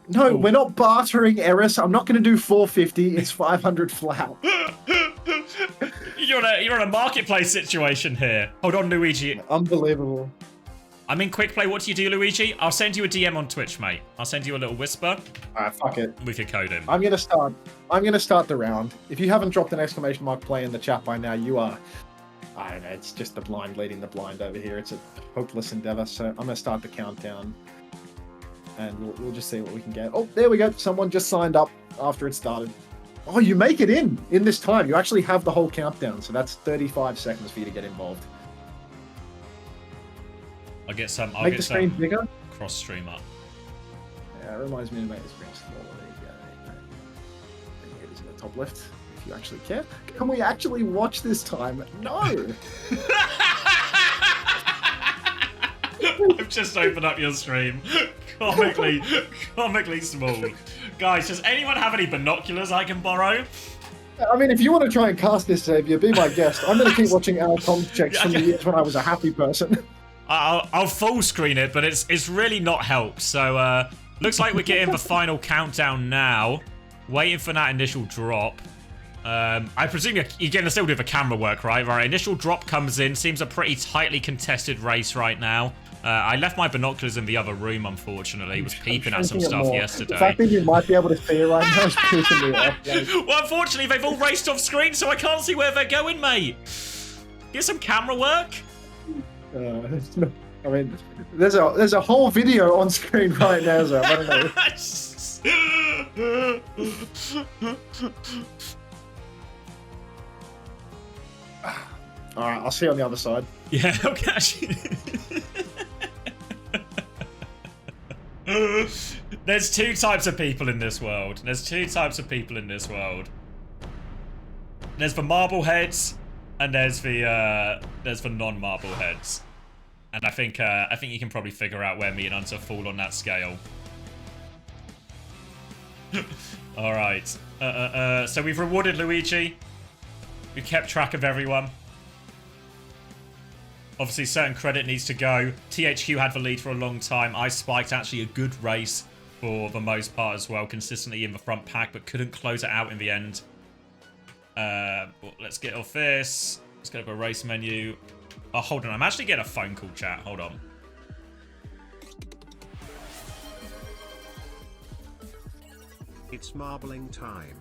No, we're not bartering, Eris. I'm not going to do 450. It's 500 flat. You're in a marketplace situation here. Hold on, Luigi. Unbelievable. I'm in quick play. What do you do, Luigi? I'll send you a DM on Twitch, mate. I'll send you a little whisper. Alright, fuck it. We could code him. I'm gonna start the round. If you haven't dropped an exclamation mark play in the chat by now, you are, I don't know, it's just the blind leading the blind over here. It's a hopeless endeavor. So I'm gonna start the countdown, and we'll just see what we can get. Oh, there we go. Someone just signed up after it started. Oh, you make it in this time. You actually have the whole countdown, so that's 35 seconds for you to get involved. I'll get some Screen bigger. cross stream up. Yeah, it reminds me to make the screen smaller. It is in the top left, if you actually care. Can we actually watch this time? No! I've just opened up your stream. Comically small. Guys, does anyone have any binoculars I can borrow? I mean, if you want to try and cast this, Xavier, be my guest. I'm going to keep watching our comms checks from the years when I was a happy person. I'll full screen it, but it's really not helped. So looks like we're getting the final countdown now. Waiting for that initial drop. I presume you're going to still do the camera work, right? Right. Initial drop comes in. Seems a pretty tightly contested race right now. I left my binoculars in the other room, unfortunately. Was peeping at some stuff yesterday. The fact that you might be able to see it right now is pissing me off. Like, well, unfortunately, they've all raced off screen, so I can't see where they're going, mate. Get some camera work. I mean, there's a whole video on screen right now, so I don't know. All right, I'll see you on the other side. Yeah, okay. There's two types of people in this world. There's two types of people in this world. There's the marble heads, and there's the non-marble heads. And I think you can probably figure out where me and Unter fall on that scale. All right. So we've rewarded Luigi. We've kept track of everyone. Obviously, certain credit needs to go. THQ had the lead for a long time. I spiked actually a good race for the most part as well, consistently in the front pack, but couldn't close it out in the end. Well, let's get off this. Let's go to the race menu. Oh, hold on. I'm actually getting a phone call, chat. Hold on. It's marbling time.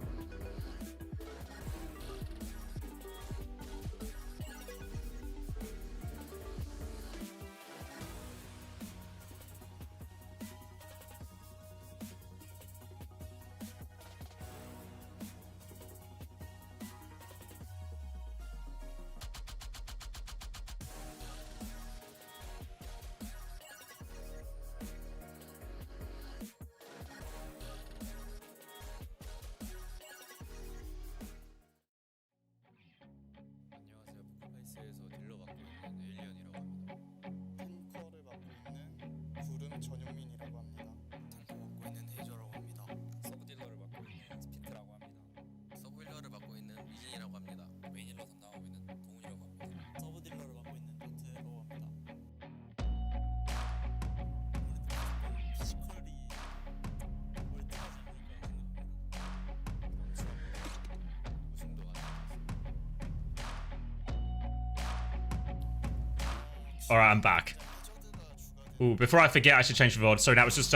All right, I'm back. Ooh, before I forget, I should change the VOD. Sorry, that was just